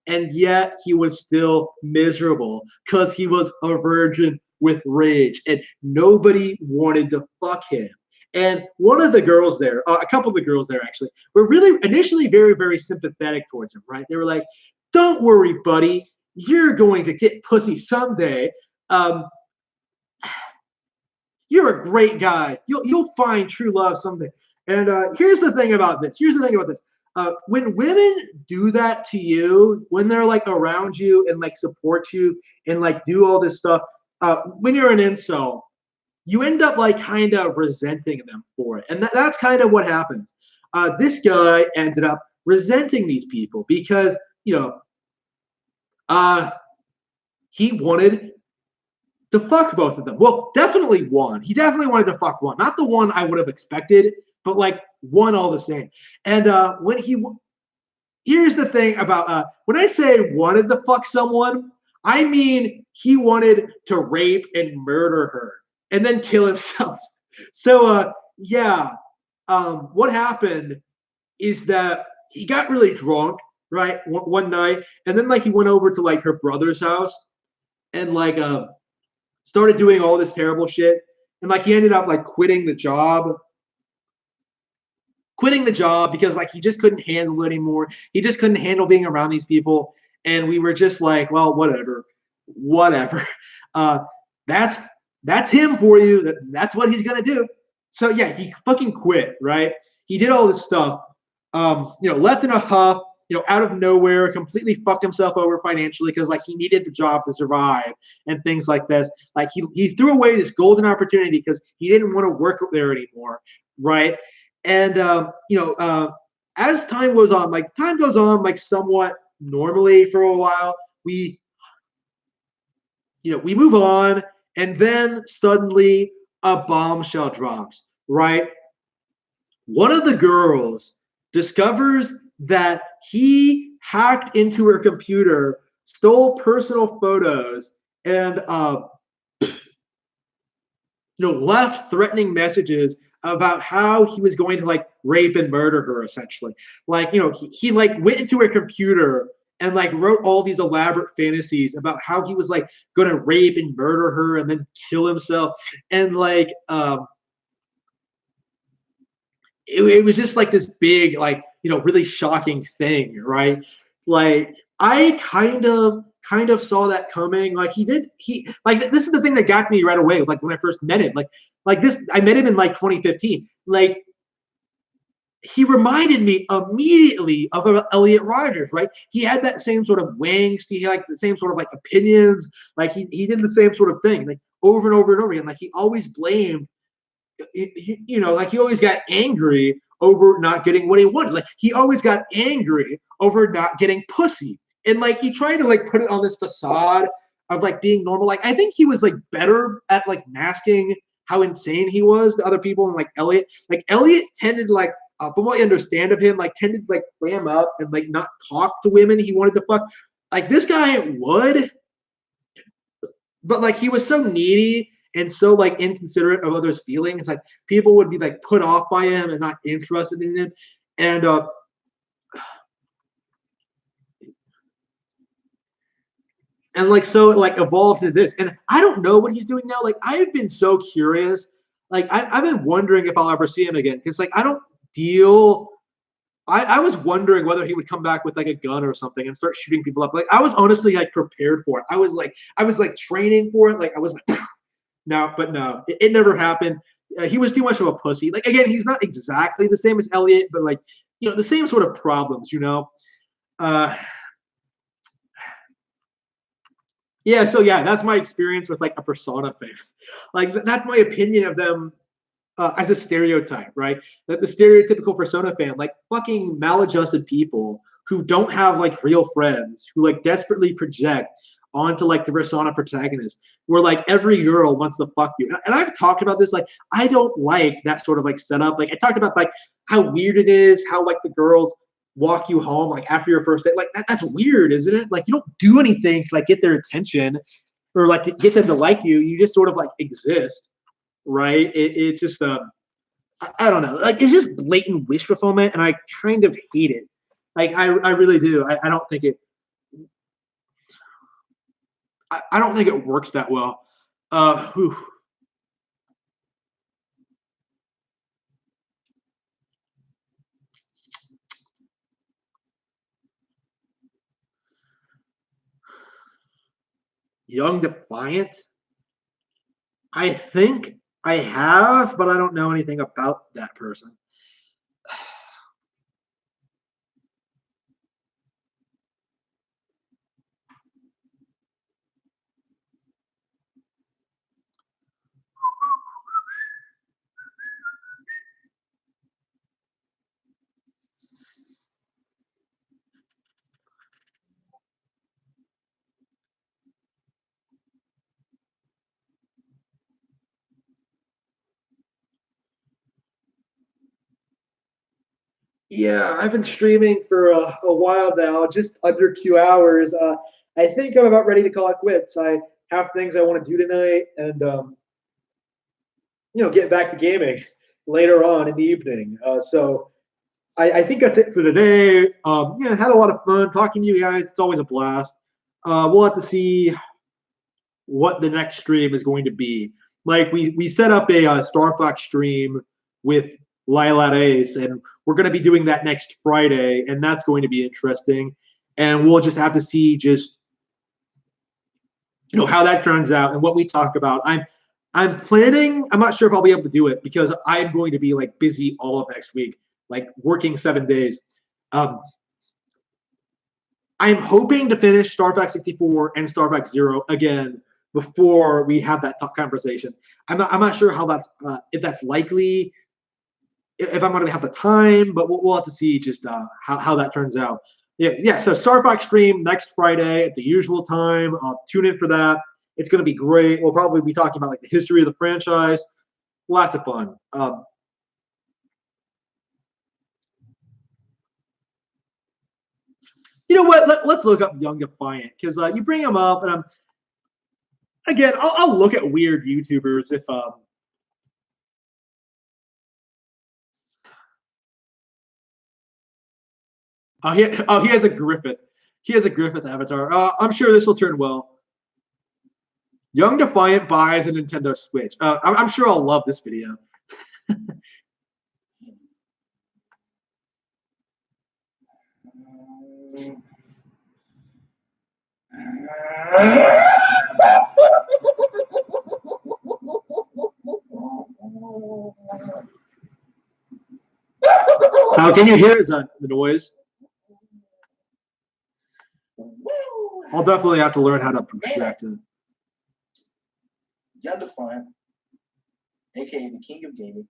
And yet he was still miserable because he was a virgin with rage and nobody wanted to fuck him. And one of the girls there, a couple of the girls there actually, were really initially very, very sympathetic towards him, right? They were like, don't worry, buddy. You're going to get pussy someday. You're a great guy. You'll find true love someday. And here's the thing about this. When women do that to you, when they're like around you and like support you and like do all this stuff, when you're an incel, you end up like kind of resenting them for it. And that's kind of what happens. This guy ended up resenting these people because, he wanted to fuck both of them. Well, definitely one. He definitely wanted to fuck one. Not the one I would have expected, but like one all the same. And here's the thing about when I say wanted to fuck someone, I mean he wanted to rape and murder her and then kill himself. So what happened is that he got really drunk, right, one night, and then like he went over to like her brother's house and like started doing all this terrible shit. And like he ended up like quitting the job because like he just couldn't handle it anymore. He just couldn't handle being around these people. And we were just like, well, whatever. That's him for you. That's what he's gonna do. So yeah, he fucking quit, right? He did all this stuff, left in a huff, out of nowhere, completely fucked himself over financially because like he needed the job to survive and things like this. Like he threw away this golden opportunity because he didn't want to work there anymore, right? And as time goes on, like somewhat normally for a while, we move on, and then suddenly a bombshell drops, right? One of the girls discovers that he hacked into her computer stole personal photos, and left threatening messages about how he was going to like rape and murder her, essentially. Like, he like went into her computer and like wrote all these elaborate fantasies about how he was like going to rape and murder her and then kill himself. And like, it was just like this big, like, really shocking thing, right? Like, I kind of saw that coming. Like, he like, this is the thing that got to me right away. Like, when I first met him, like this, I met him in like 2015. Like, he reminded me immediately of Elliot Rogers, right? He had that same sort of angst. He had like the same sort of like opinions. Like, he did the same sort of thing, like over and over and over again. Like, he always blamed, like, he always got angry over not getting what he wanted. Like, he always got angry over not getting pussy. And like, he tried to like put it on this facade of like being normal. Like, I think he was like better at like masking how insane he was to other people. And like Elliot tended to like, from what I understand of him, like tended to like clam up and like not talk to women he wanted to fuck. Like, this guy would, but like, he was so needy and so like inconsiderate of others' feelings. Like, people would be like put off by him and not interested in him. And like, so it like evolved into this. And I don't know what he's doing now. Like, I've been so curious. Like, I've been wondering if I'll ever see him again. Because like, I don't deal. I was wondering whether he would come back with like a gun or something and start shooting people up. Like, I was honestly like prepared for it. I was like training for it. Like, I was like, no, but no, it never happened. He was too much of a pussy. Like, again, he's not exactly the same as Elliot, but like, the same sort of problems, Yeah, so yeah, that's my experience with like a Persona fan. Like, that's my opinion of them as a stereotype, right? That the stereotypical Persona fan, like fucking maladjusted people who don't have like real friends, who like desperately project onto like the Persona protagonist, where like every girl wants to fuck you. And I've talked about this, like, I don't like that sort of like setup. Like, I talked about like how weird it is, how like the girls walk you home like after your first date. Like, that's weird, isn't it? Like, you don't do anything to like get their attention or like to get them to like you. You just sort of like exist, right? It's just I don't know. Like, it's just blatant wish fulfillment, and I kind of hate it. Like, I really do. I don't think it. I don't think it works that well. Whew. Young Defiant. I think I have, but I don't know anything about that person. Yeah, I've been streaming for a while now, just under 2 hours. I think I'm about ready to call it quits. I have things I want to do tonight, and get back to gaming later on in the evening. So I think that's it for today. Yeah, had a lot of fun talking to you guys. It's always a blast. We'll have to see what the next stream is going to be. Like, we set up a Star Fox stream with Lila Ace, and we're going to be doing that next Friday, and that's going to be interesting. And we'll just have to see just how that turns out and what we talk about. I'm planning. I'm not sure if I'll be able to do it because I'm going to be like busy all of next week, like working 7 days. I'm hoping to finish Star Fox 64 and Star Fox Zero again before we have that conversation. I'm not sure how that's if that's likely, if I'm going to have the time, but we'll have to see just how that turns out. Yeah. So Star Fox stream next Friday at the usual time. Tune in for that. It's going to be great. We'll probably be talking about like the history of the franchise. Lots of fun. You know what? Let's look up Young Defiant because you bring him up, and I'll look at weird YouTubers if he has a Griffith. He has a Griffith avatar. I'm sure this will turn well. Young Defiant buys a Nintendo Switch. I'm sure I'll love this video. How can you hear the noise? I'll definitely have to learn how to project it. Young Defiant, aka the king of gaming,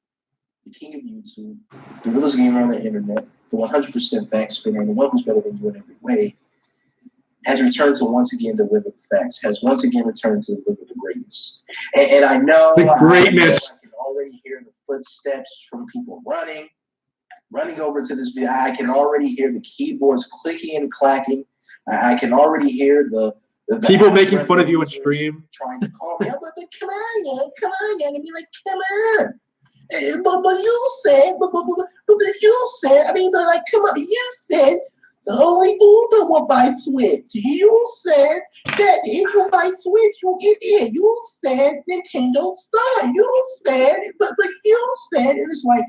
the king of YouTube, the realest gamer on the internet, the 100% fact spinner, the one who's better than you in every way, has returned to once again deliver the facts, has once again returned to deliver the greatness. And I know the greatness. I can already hear the footsteps from people running over to this video. I can already hear the keyboards clicking and clacking. I can already hear the people making fun of you on stream, trying to call me up, but come on, and be like, come on. But you said, you said, I mean, but like, come on, you said the only Uber will buy Switch. You said that if you buy Switch, you get in. You said Nintendo Star. You said, but you said, and it's like,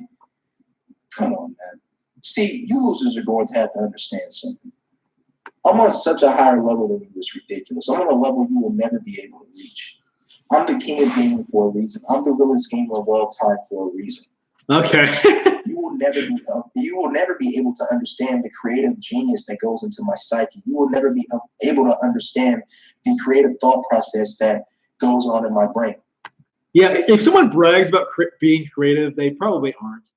come on, man. See, you losers are going to have to understand something. I'm on such a higher level than you. It's ridiculous. I'm on a level you will never be able to reach. I'm the king of gaming for a reason. I'm the realest gamer of all time for a reason. Okay. You will never be able to understand the creative genius that goes into my psyche. You will never be able to understand the creative thought process that goes on in my brain. Yeah, if someone brags about being creative, they probably aren't.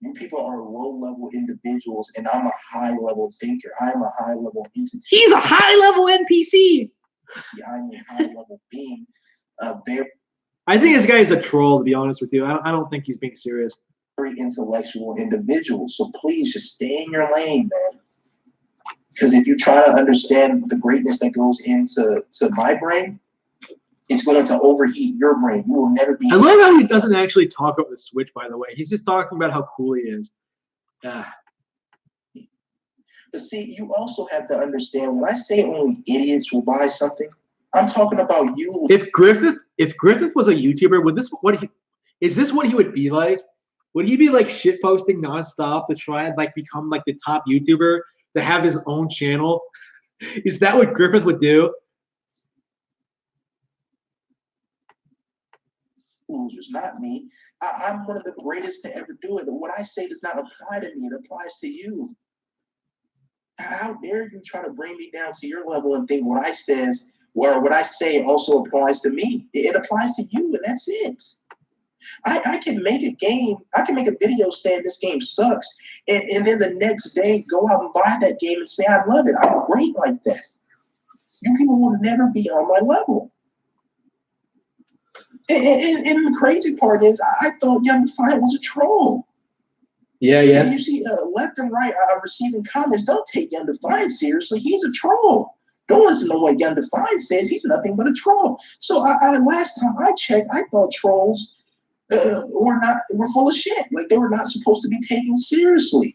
You people are low-level individuals, and I'm a high-level thinker. I'm a high-level entity. He's a high-level NPC. Yeah, I'm a high-level being. I think this guy is a troll, to be honest with you. I don't think he's being serious. Very intellectual individual. So please just stay in your lane, man. Because if you try to understand the greatness that goes into my brain, it's going to overheat your brain. You will never be. I love how he doesn't actually talk about the Switch, by the way. He's just talking about how cool he is. But see, you also have to understand when I say only idiots will buy something, I'm talking about you. If Griffith was a YouTuber, is this what he would be like? Would he be like shitposting nonstop to try and like become like the top YouTuber to have his own channel? Is that what Griffith would do? Losers, not me. I'm one of the greatest to ever do it. And what I say does not apply to me. It applies to you. How dare you try to bring me down to your level and think what I say also applies to me? It applies to you, and that's it. I can make a game. I can make a video saying this game sucks, and then the next day go out and buy that game and say I love it. I'm great like that. You people will never be on my level. And the crazy part is, I thought Young Defiant was a troll. Yeah. And you see, left and right, I'm receiving comments. Don't take Young Defiant seriously. He's a troll. Don't listen to what Young Defiant says. He's nothing but a troll. So last time I checked, I thought trolls were full of shit. Like they were not supposed to be taken seriously.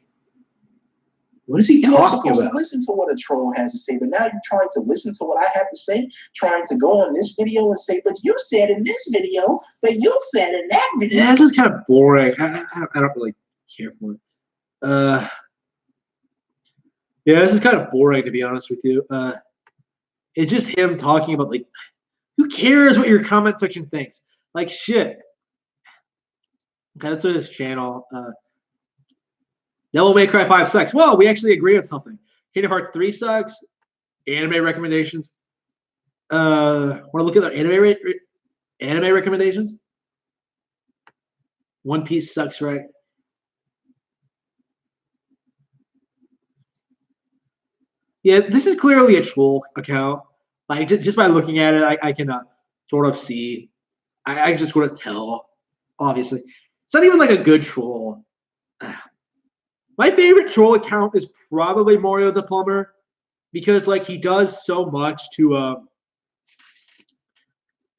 What is he talking about? You're supposed to listen to what a troll has to say, but now you're trying to listen to what I have to say, trying to go on this video and say, but you said in this video, but you said in that video. Yeah, this is kind of boring. I don't really care for it. Yeah, this is kind of boring, to be honest with you. It's just him talking about, like, who cares what your comment section thinks? Like, shit. Okay, that's what his channel. Devil May Cry 5 sucks. Well, we actually agree on something. Kingdom Hearts 3 sucks. Anime recommendations. Want to look at their anime recommendations? One Piece sucks, right? Yeah, this is clearly a troll account. Like just by looking at it, I can sort of see. I just want to tell. Obviously, it's not even like a good troll. My favorite troll account is probably Mario the Plumber. because like he does so much to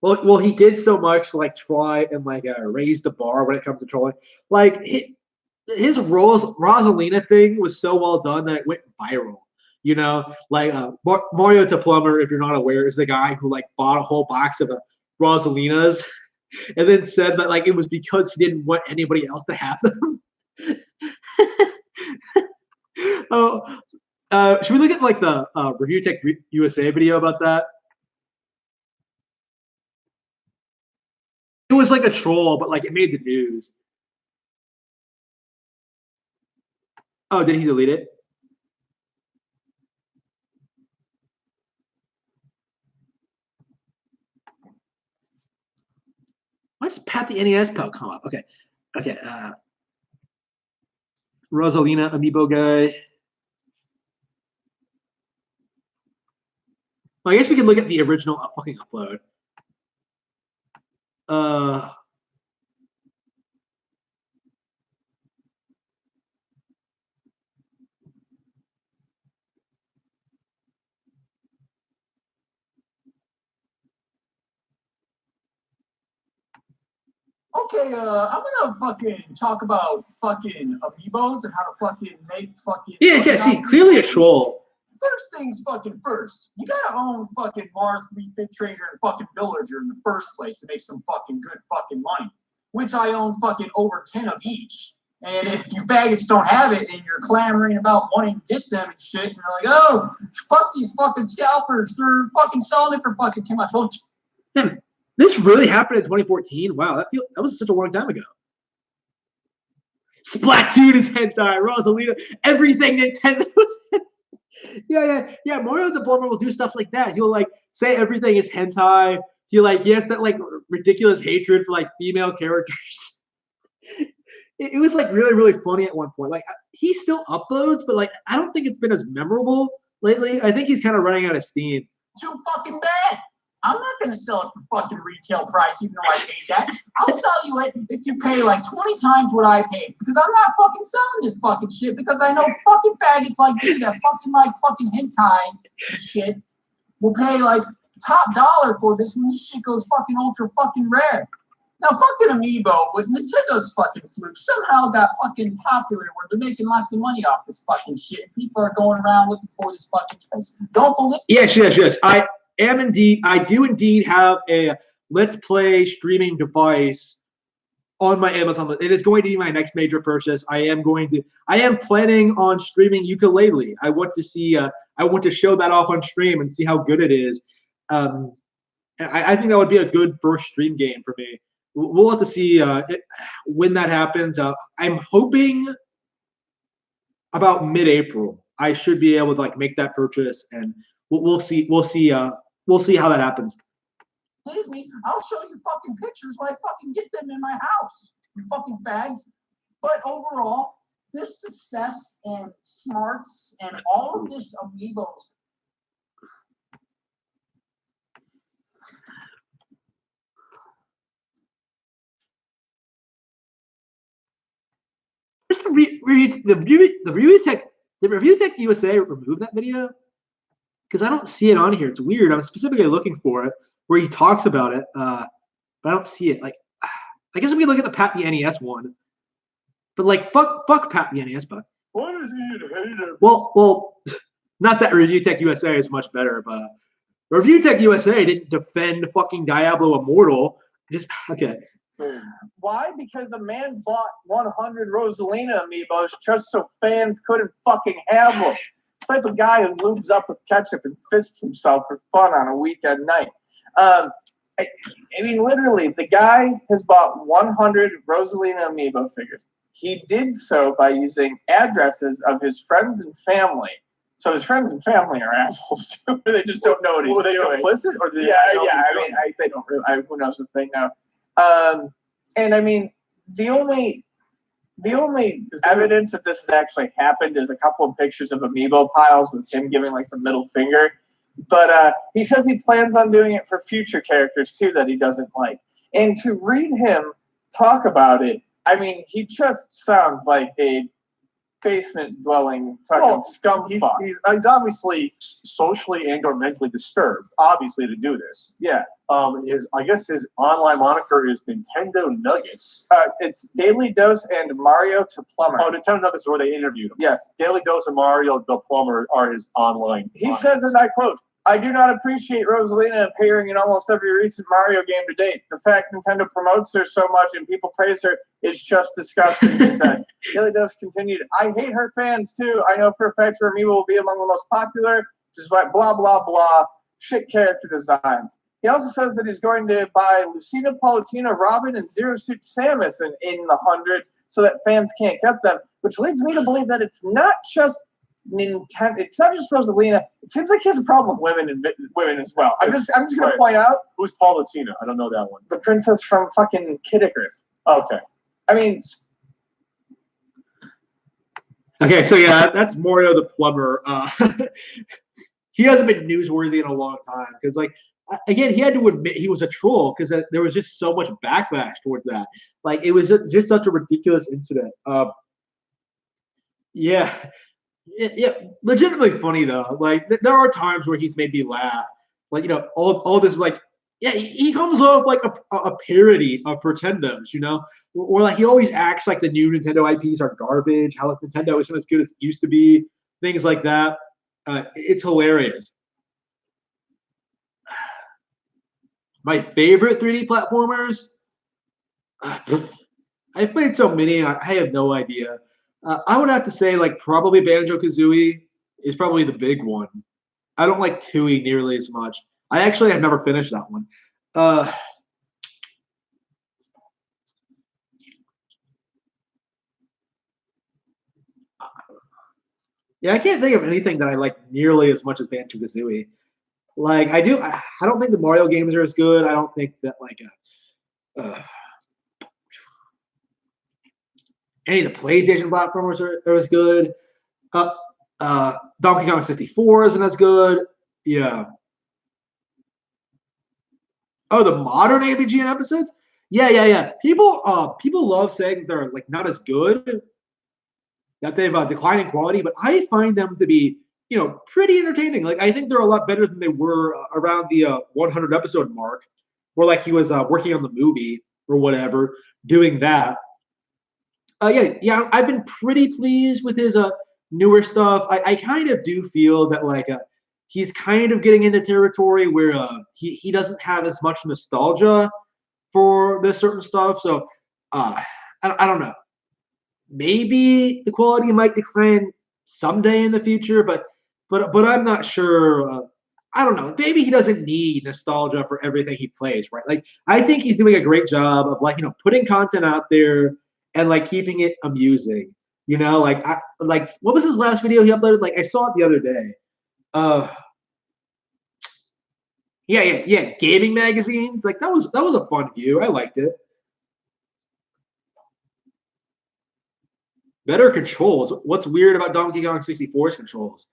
well he did so much to like try and like raise the bar when it comes to trolling. Like his Rosalina thing was so well done that it went viral. You know, like Mario Plumber, if you're not aware, is the guy who like bought a whole box of Rosalinas and then said that like it was because he didn't want anybody else to have them. Oh, should we look at like the Review Tech USA video about that? It was like a troll, but like it made the news. Oh, did he delete it? Why does Pat the NES pal come up? Okay. Okay. Rosalina amiibo guy. Well, I guess we can look at the original fucking upload. Okay, I'm gonna fucking talk about fucking amiibos and how to fucking make fucking. Yeah, see, clearly a troll. First things fucking first. You gotta own fucking Marth, Fit Trader, and fucking Villager in the first place to make some fucking good fucking money. Which I own fucking over 10 of each. And if you faggots don't have it and you're clamoring about wanting to get them and shit, and you're like, oh, fuck these fucking scalpers, they're fucking selling it for fucking too much. Well, damn, this really happened in 2014. Wow, that was such a long time ago. Splatoon is hentai, Rosalina, everything Nintendo. Yeah. Mario the Plumber will do stuff like that. He'll like say everything is hentai. He has that like ridiculous hatred for like female characters. It was like really, really funny at one point. Like he still uploads, but like I don't think it's been as memorable lately. I think he's kind of running out of steam. Too fucking bad. I'm not gonna sell it for fucking retail price, even though I paid that. I'll sell you it if you pay like 20 times what I paid, because I'm not fucking selling this fucking shit, because I know fucking faggots like you that fucking like fucking hentai and shit will pay like top dollar for this when this shit goes fucking ultra fucking rare. Now fucking Amiibo with Nintendo's fucking fluke somehow got fucking popular where they're making lots of money off this fucking shit. And people are going around looking for this fucking choice. Don't believe. Yes. I do indeed have a Let's Play streaming device on my Amazon. It is going to be my next major purchase. I am planning on streaming Ukulele. I want to show that off on stream and see how good it is. I think that would be a good first stream game for me. We'll have to see when that happens. I'm hoping about mid-April. I should be able to like make that purchase, and we'll see. We'll see how that happens. Believe me, I'll show you fucking pictures when I fucking get them in my house. You fucking fags. But overall, this success and smarts and all of this Amiibos. Did Review Tech USA remove that video? Because I don't see it on here. It's weird. I'm specifically looking for it where he talks about it, but I don't see it. Like, I guess we can look at the Pat the NES one, but like, fuck Pat the NES, but. What is he hater? Well, not that Review Tech USA is much better, but Review Tech USA didn't defend fucking Diablo Immortal. Just okay. Why? Because a man bought 100 Rosalina amiibos just so fans couldn't fucking have them. It's like a guy who lubes up with ketchup and fists himself for fun on a weekend night. I mean, literally, the guy has bought 100 Rosalina amiibo figures. He did so by using addresses of his friends and family. So his friends and family are assholes too. They just don't know what he's doing. Were they complicit? Or Yeah. I mean, they don't really. Who knows what they know? And I mean, the only evidence that this has actually happened is a couple of pictures of amiibo piles with him giving like the middle finger. But he says he plans on doing it for future characters too that he doesn't like. And to read him talk about it, I mean, he just sounds like a basement dwelling fucking scum fuck. He's obviously socially and or mentally disturbed, obviously, to do this. Yeah. I guess his online moniker is Nintendo Nuggets. It's Daily Dose and Mario to Plumber. Oh, Nintendo Nuggets is where they interviewed him. Yes. Daily Dose and Mario the Plumber are his online. He says, and I quote, "I do not appreciate Rosalina appearing in almost every recent Mario game to date. The fact Nintendo promotes her so much and people praise her is just disgusting," he said. Daily Dose continued, "I hate her fans too. I know for a fact her amiibo will be among the most popular, just like blah, blah, blah, shit character designs." He also says that he's going to buy Lucina Palutena, Robin, and Zero Suit Samus in the hundreds so that fans can't get them, which leads me to believe that it's not just Nintendo. It's not just Rosalina. It seems like he has a problem with women as well. I'm just gonna point out, who's Palutena? I don't know that one. the princess from fucking Kid Icarus. Okay. I mean, Okay, so yeah, that's Mario the Plumber. He hasn't been newsworthy in a long time because, like, again, he had to admit he was a troll because there was just so much backlash towards that. Like, it was just such a ridiculous incident. Yeah, legitimately funny though. Like, there are times where he's made me laugh. Like, you know, all this, like, yeah, he comes off like a parody of Pretendos, you know, or like he always acts like the new Nintendo IPs are garbage. How like Nintendo isn't as good as it used to be. Things like that. It's hilarious. My favorite 3D platformers? I've played so many, I have no idea. I would have to say, like, probably Banjo-Kazooie is probably the big one. I don't like Tooie nearly as much. I actually have never finished that one. Yeah, I can't think of anything that I like nearly as much as Banjo-Kazooie. Like, I don't think the Mario games are as good. I don't think that, like, any of the PlayStation platformers are as good. Donkey Kong 64 isn't as good. Yeah. Oh, the modern AVGN episodes? Yeah. People love saying they're like not as good, that they've declined in quality, but I find them to be, you know, pretty entertaining. Like, I think they're a lot better than they were around the 100 episode mark, where like he was working on the movie or whatever, doing that. Yeah, I've been pretty pleased with his newer stuff. I kind of do feel that like he's kind of getting into territory where he doesn't have as much nostalgia for this certain stuff. So I don't know. Maybe the quality might decline someday in the future, but I'm not sure. I don't know. Maybe he doesn't need nostalgia for everything he plays, right? Like, I think he's doing a great job of, like, you know, putting content out there and like keeping it amusing. You know, like what was his last video he uploaded? Like, I saw it the other day. Yeah, gaming magazines. Like, that was a fun view. I liked it. Better controls. What's weird about Donkey Kong 64's controls?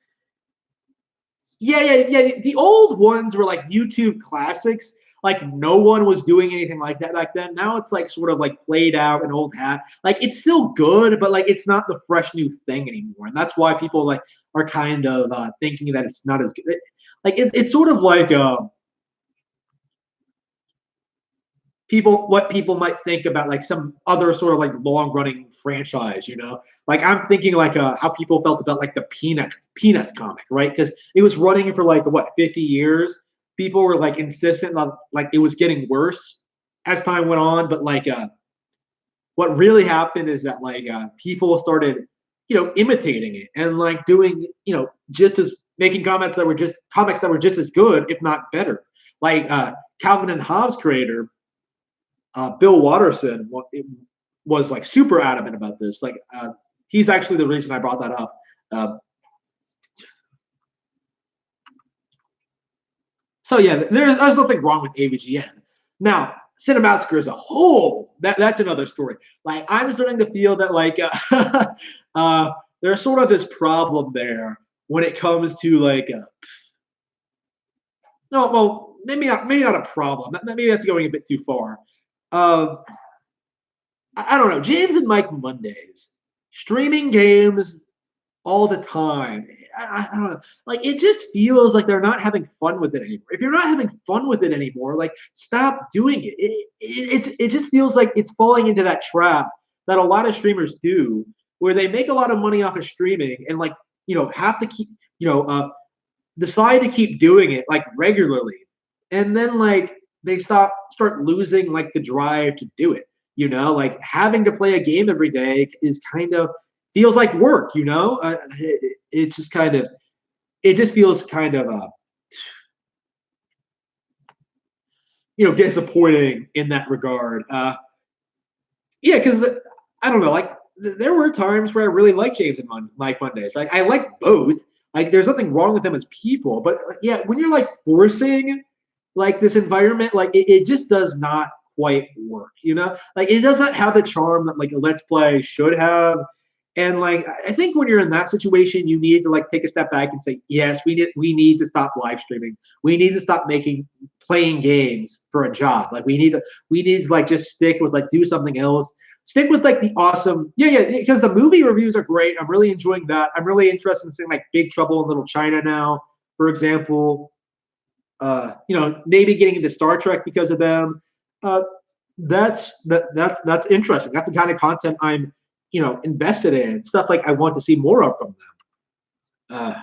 Yeah. The old ones were like YouTube classics. Like, no one was doing anything like that back then. Now it's like sort of like played out an old hat. Like, it's still good, but like it's not the fresh new thing anymore. And that's why people like are kind of thinking that it's not as good. It's sort of like what people might think about like some other sort of like long running franchise, you know? Like, I'm thinking like how people felt about like the Peanuts comic, right? Because it was running for like 50 years. People were like insistent on like it was getting worse as time went on, but like what really happened is that like people started, you know, imitating it and like doing, you know, just as making comics that were just as good, if not better. Like Calvin and Hobbes creator Bill Watterson was like super adamant about this. Like he's actually the reason I brought that up. So yeah, there's nothing wrong with AVGN. Now, Cinemassacre as a whole, that's another story. Like, I'm starting to feel that like there's sort of this problem there when it comes to like no, well, maybe not a problem. Maybe that's going a bit too far. I don't know. James and Mike Mondays. streaming games all the time. I don't know. Like it just feels like they're not having fun with it anymore. If you're not having fun with it anymore, like stop doing it. It just feels like it's falling into that trap that a lot of streamers do, where they make a lot of money off of streaming and like have to keep decide to keep doing it like regularly, and then like they start losing like the drive to do it. Like having to play a game every day is kind of feels like work. It just kind of it just feels kind of disappointing in that regard. Yeah, because I don't know, like there were times where I really liked James and Mike Mondays. Like I like both. Like there's nothing wrong with them as people, but yeah, when you're like forcing like this environment, like it just does not quite work. Like it does not have the charm that like a Let's Play should have. And like I think when you're in that situation, you need to like take a step back and say, yes, we need to stop live streaming. We need to stop playing games for a job. Like we need to like just stick with like do something else. Stick with like the awesome, because the movie reviews are great. I'm really enjoying that. I'm really interested in seeing like Big Trouble in Little China now, for example. Maybe getting into Star Trek because of them. That's interesting. That's the kind of content I'm invested in, stuff like I want to see more of from them.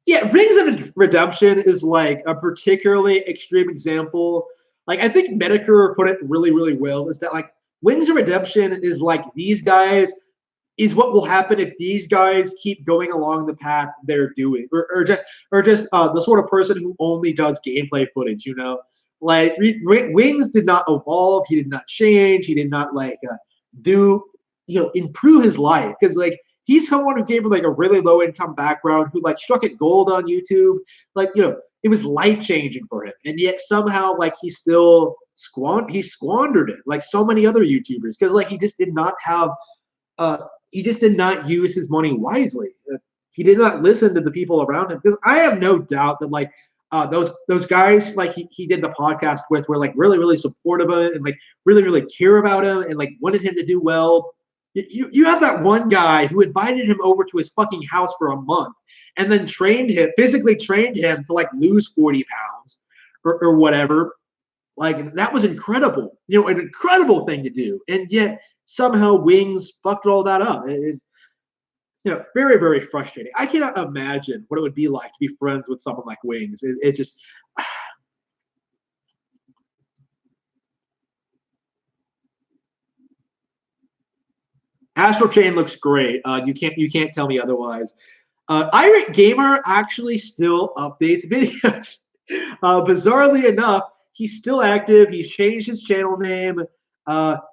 Yeah, Rings of Redemption is like a particularly extreme example. Like I think Medicare put it really, really well. Is that like Wings of Redemption is like these guys is what will happen if these guys keep going along the path they're doing, or just the sort of person who only does gameplay footage. Like Wings did not evolve. He did not change. He did not like do improve his life because like he's someone who came from like a really low income background who like struck it gold on YouTube. Like it was life changing for him, and yet somehow like he still squandered it like so many other YouTubers because like he just did not have he just did not use his money wisely. He did not listen to the people around him because I have no doubt that like those guys like he did the podcast with were like really really supportive of it and like really really care about him and like wanted him to do well. You have that one guy who invited him over to his fucking house for a month and then physically trained him to like lose 40 pounds or whatever. Like that was incredible, an incredible thing to do, and yet somehow Wings fucked all that up. Very, very frustrating. I cannot imagine what it would be like to be friends with someone like Wings. It's just. Astral Chain looks great. You can't tell me otherwise. Irate Gamer actually still updates videos. Bizarrely enough, he's still active. He's changed his channel name.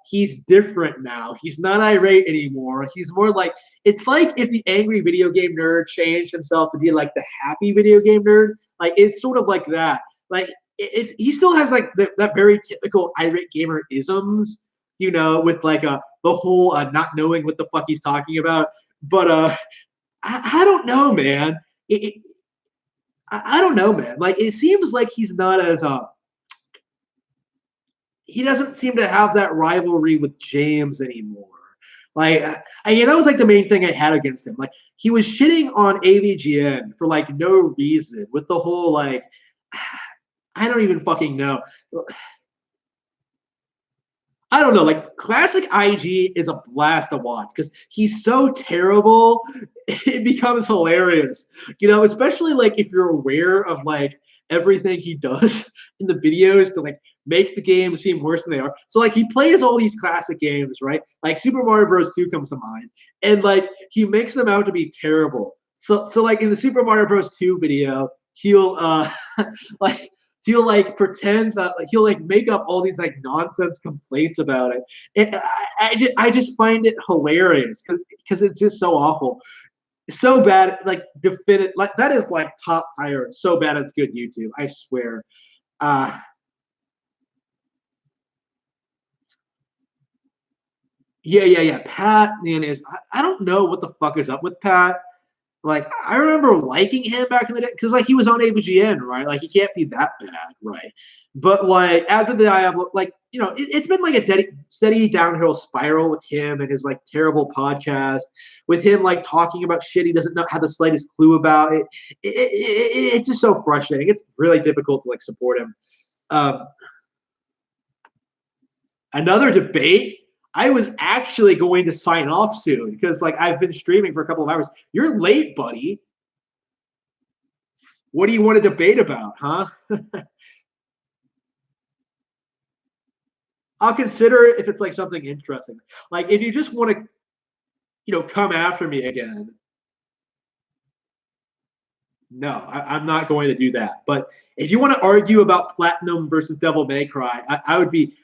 He's different now. He's not irate anymore. He's more like it's like if the angry video game nerd changed himself to be like the happy video game nerd. Like it's sort of like that. Like he still has like that very typical irate gamer isms, with like the whole not knowing what the fuck he's talking about. But I don't know, man. I don't know, man. Like it seems like he's not as he doesn't seem to have that rivalry with James anymore. Like that was like the main thing I had against him. Like he was shitting on AVGN for like no reason with the whole like I don't even fucking know. I don't know, like classic IG is a blast to watch because he's so terrible, it becomes hilarious. Especially like if you're aware of like everything he does in the videos to like make the game seem worse than they are. So like he plays all these classic games, right? Like Super Mario Bros. 2 comes to mind, and like he makes them out to be terrible. So like in the Super Mario Bros. 2 video, he'll like he'll like pretend that he'll like make up all these like nonsense complaints about it. And I just find it hilarious because it's just so awful, so bad. Like definitive, like that is like top tier. So bad it's good YouTube. I swear. Yeah. Pat, man, I don't know what the fuck is up with Pat. Like I remember liking him back in the day because like he was on AVGN, right? Like he can't be that bad, right? But like after the Diablo, like it's been like a steady downhill spiral with him and his like terrible podcast, with him like talking about shit he doesn't know have the slightest clue about. It's just so frustrating. It's really difficult to like support him. Another debate. I was actually going to sign off soon because like I've been streaming for a couple of hours. You're late, buddy. What do you want to debate about, huh? I'll consider it if it's like something interesting. Like if you just want to, come after me again. No, I'm not going to do that. But if you want to argue about Platinum versus Devil May Cry, I would be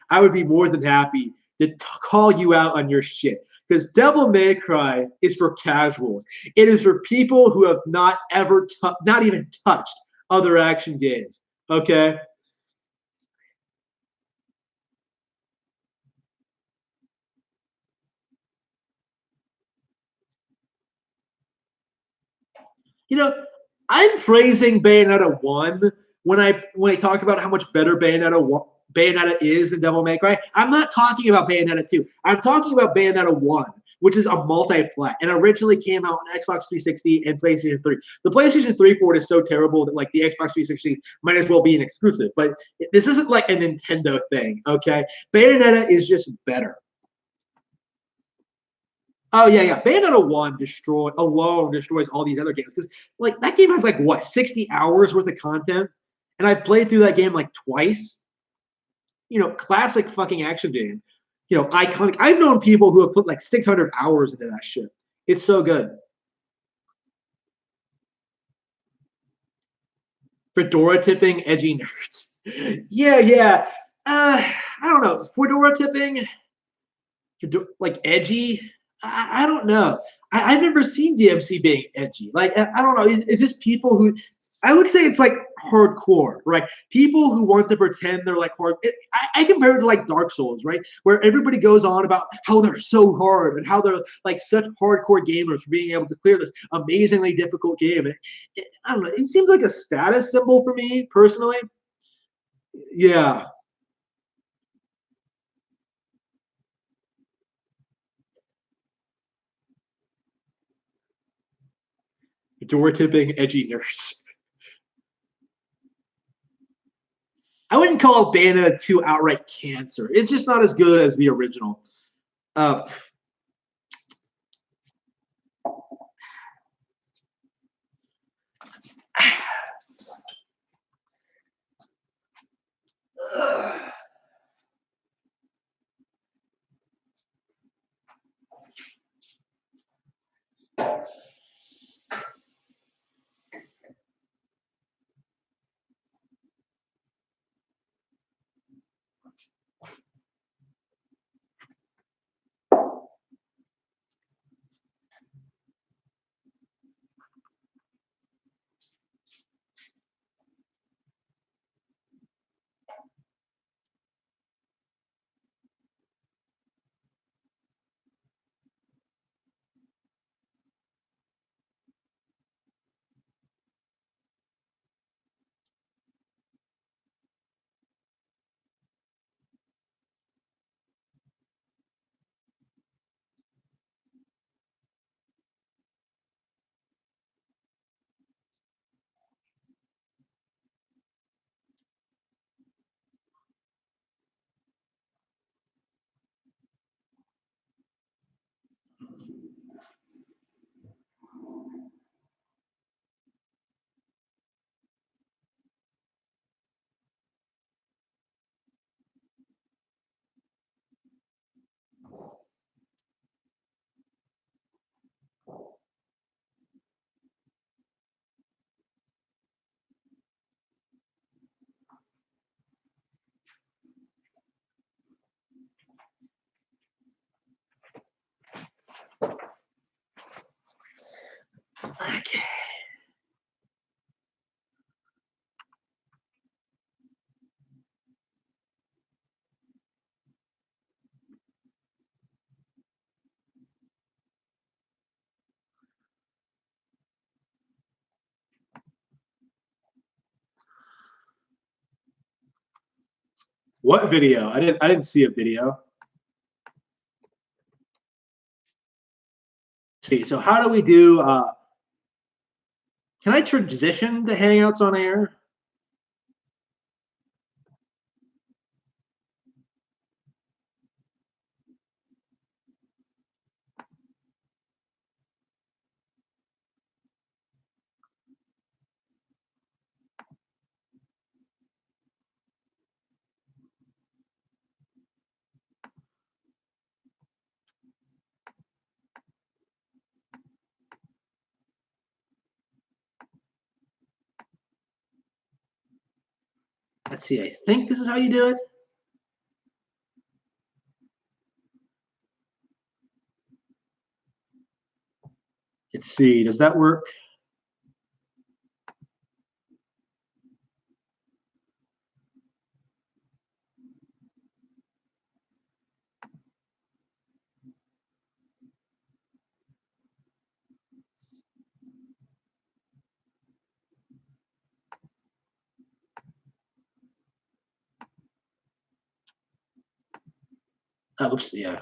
more than happy to call you out on your shit. Because Devil May Cry is for casuals. It is for people who have not ever, not even touched other action games. Okay. I'm praising Bayonetta 1 when I talk about how much better Bayonetta is than Devil May Cry. I'm not talking about Bayonetta 2. I'm talking about Bayonetta 1, which is a multi-plat and originally came out on Xbox 360 and PlayStation 3. The PlayStation 3 port is so terrible that like the Xbox 360 might as well be an exclusive. But this isn't like a Nintendo thing, okay? Bayonetta is just better. Oh yeah. Bayonetta 1 destroys all these other games because like that game has like what 60 hours worth of content, and I played through that game like twice. Classic fucking action game. Iconic. I've known people who have put like 600 hours into that shit. It's so good. Fedora tipping, edgy nerds. yeah. I don't know. Fedora tipping, like edgy. I don't know. I've never seen DMC being edgy. Like I don't know. It's just people who I would say it's like hardcore, right? People who want to pretend they're like hard. I compare it to like Dark Souls, right? Where everybody goes on about how they're so hard and how they're like such hardcore gamers for being able to clear this amazingly difficult game. I don't know. It seems like a status symbol for me personally. Yeah. Door tipping, edgy nerds. I wouldn't call Bayonetta 2 outright cancer. It's just not as good as the original. Uh, What video? I didn't see a video. See, so how do we do can I transition to Hangouts on air? Let's see, I think this is how you do it. Let's see, does that work? Oh, oops, yeah.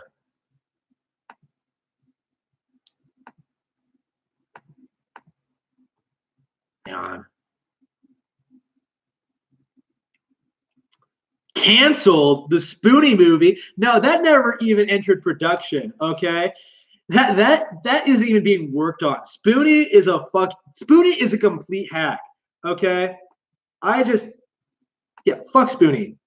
Hang on. Canceled the Spoonie movie. No, that never even entered production. Okay, that isn't even being worked on. Spoonie is a complete hack. Okay, fuck Spoonie.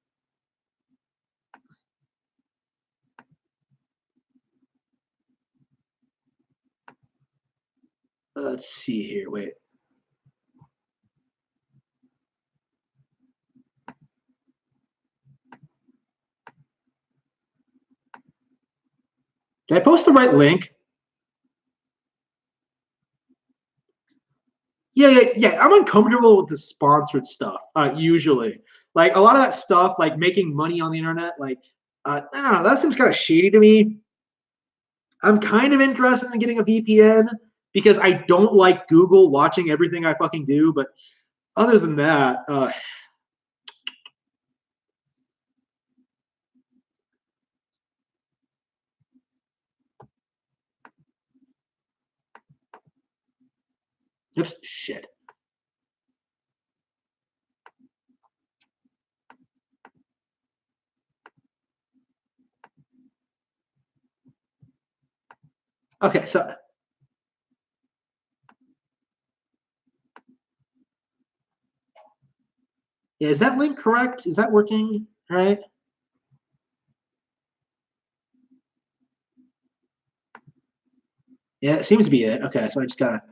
Let's see here. Wait. Did I post the right link? Yeah. I'm uncomfortable with the sponsored stuff, usually. Like, a lot of that stuff, like making money on the internet, like, I don't know, that seems kind of shady to me. I'm kind of interested in getting a VPN because I don't like Google watching everything I fucking do. But other than that, oops, shit. Okay, so yeah, is that link correct? Is that working? All right. Yeah, it seems to be it. Okay, so I just gotta.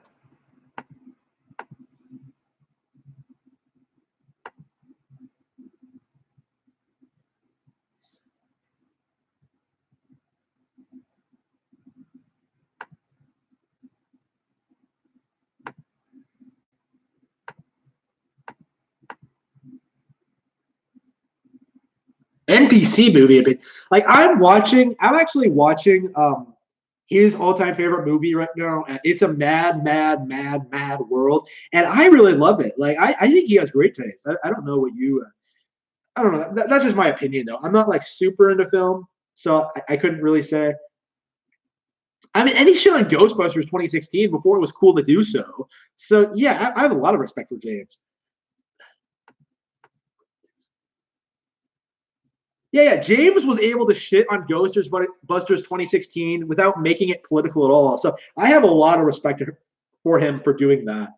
NPC movie. Like, I'm actually watching his all-time favorite movie right now. It's a mad world, and I really love it. Like, I think he has great taste. I don't know what you. I don't know. That's just my opinion, though. I'm not like super into film, so I couldn't really say. I mean, and he shit on Ghostbusters 2016 before it was cool to do so. So yeah, I have a lot of respect for James. Yeah. James was able to shit on Ghostbusters 2016 without making it political at all. So I have a lot of respect for him for doing that.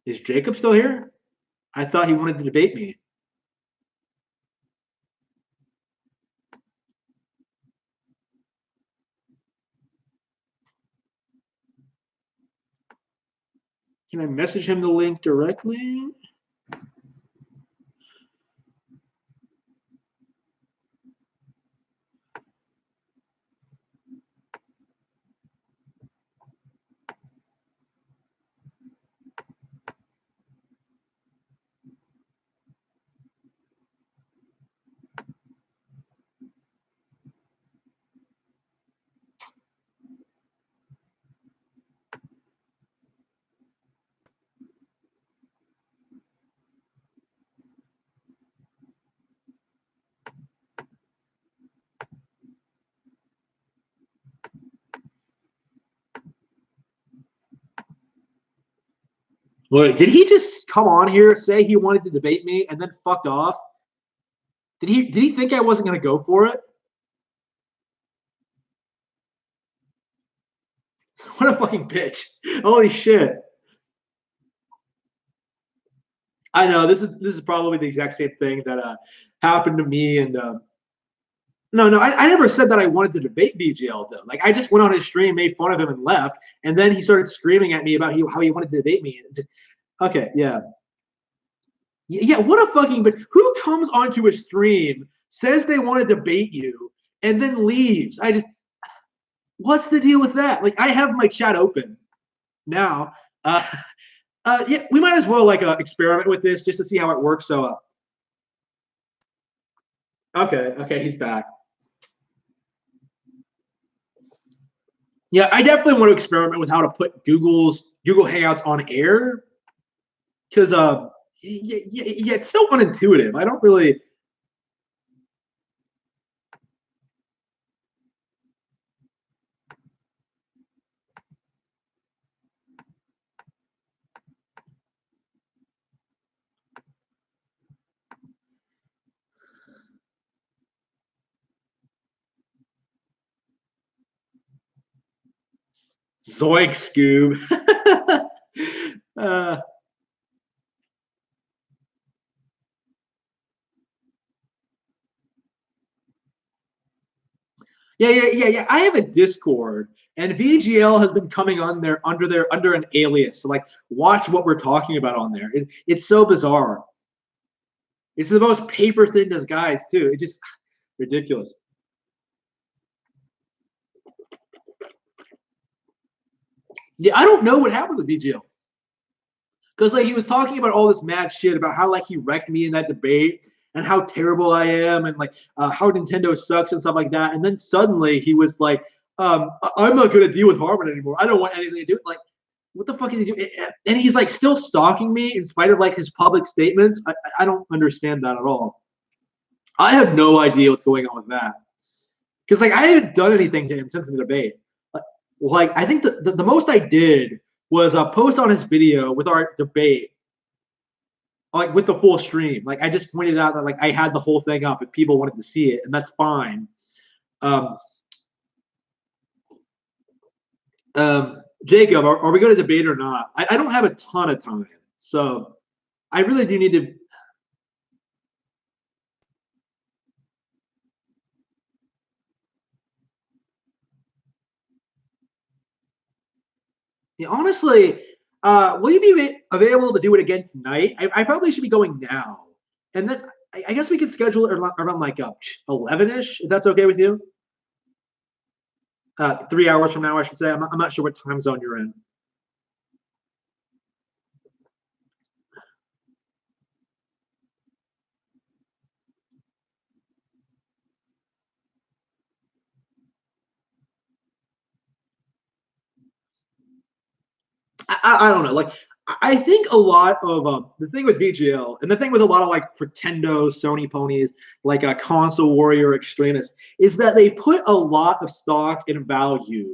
Is Jacob still here? I thought he wanted to debate me. Can I message him the link directly? Wait, did he just come on here, say he wanted to debate me, and then fucked off? Did he think I wasn't gonna go for it? What a fucking bitch! Holy shit! I know this is probably the exact same thing that happened to me and no, I never said that I wanted to debate BGL though. Like I just went on his stream, made fun of him, and left. And then he started screaming at me about how he wanted to debate me. Just, okay, yeah. Yeah, what a fucking but who comes onto a stream, says they want to debate you, and then leaves? What's the deal with that? Like I have my chat open now. Yeah, we might as well like experiment with this just to see how it works. So okay, he's back. Yeah, I definitely want to experiment with how to put Google Hangouts on air because yeah, it's so unintuitive. I don't really. Zoink, Scoob. Yeah. I have a Discord, and VGL has been coming on there under an alias. So like, watch what we're talking about on there. It's so bizarre. It's the most paper thin disguise too. It's just ridiculous. Yeah, I don't know what happened with VGL. Because like he was talking about all this mad shit about how like he wrecked me in that debate and how terrible I am and like how Nintendo sucks and stuff like that. And then suddenly he was like, I'm not gonna deal with Harmon anymore. I don't want anything to do. Like, what the fuck is he doing? And he's like still stalking me in spite of like his public statements. I don't understand that at all. I have no idea what's going on with that. Because like I haven't done anything to him since the debate. Like I think the most I did was post on his video with our debate, like with the full stream. Like I just pointed out that like I had the whole thing up and people wanted to see it, and that's fine. Jacob, are we going to debate or not? I don't have a ton of time, so I really do need to. Yeah, honestly, will you be available to do it again tonight? I probably should be going now, and then I guess we could schedule it around like 11ish, if that's okay with you. 3 hours from now, I should say. I'm not sure what time zone you're in. I don't know. Like, I think a lot of the thing with VGL and the thing with a lot of like Pretendo, Sony ponies, like a Console Warrior Extremist, is that they put a lot of stock and value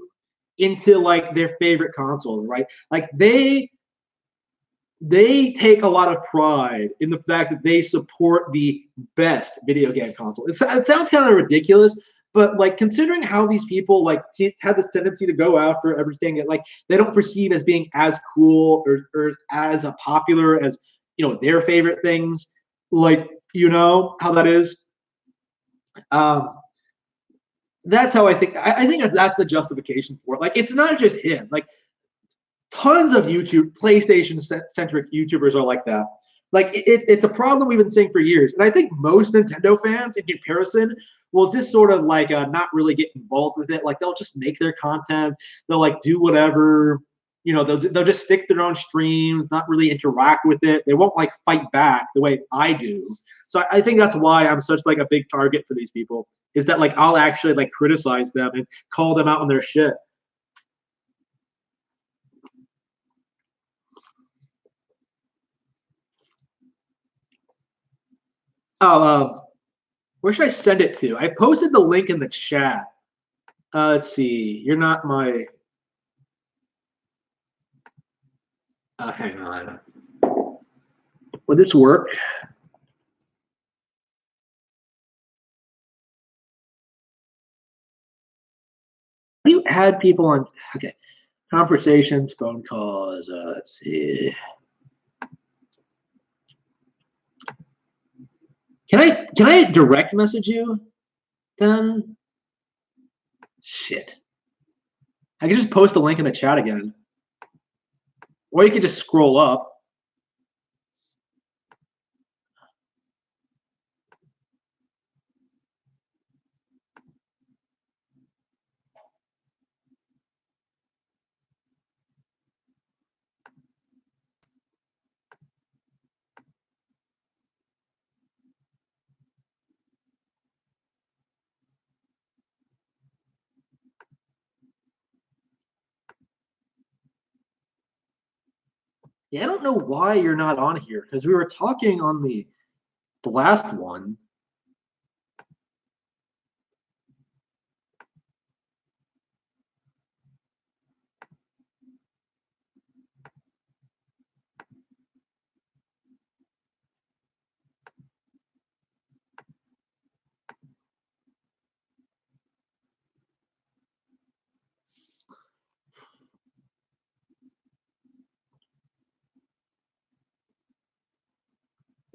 into like their favorite consoles, right? Like they take a lot of pride in the fact that they support the best video game console. It sounds kind of ridiculous, but like considering how these people like have this tendency to go after everything that like they don't perceive as being as cool or as popular as their favorite things, like how that is. That's how I think. I think that's the justification for it. Like it's not just him. Like tons of PlayStation-centric YouTubers are like that. Like it's a problem we've been seeing for years, and I think most Nintendo fans, in comparison, will just sort of like not really get involved with it. Like they'll just make their content, they'll like do whatever, they'll just stick to their own streams, not really interact with it. They won't like fight back the way I do. So I think that's why I'm such like a big target for these people. Is that like I'll actually like criticize them and call them out on their shit. Oh, where should I send it to? I posted the link in the chat. Let's see. You're not my. Hang on. Would this work? How do you add people on? Okay, conversations, phone calls. Let's see. Can I direct message you? Then shit. I can just post a link in the chat again, or you could just scroll up. Yeah, I don't know why you're not on here because we were talking on the last one.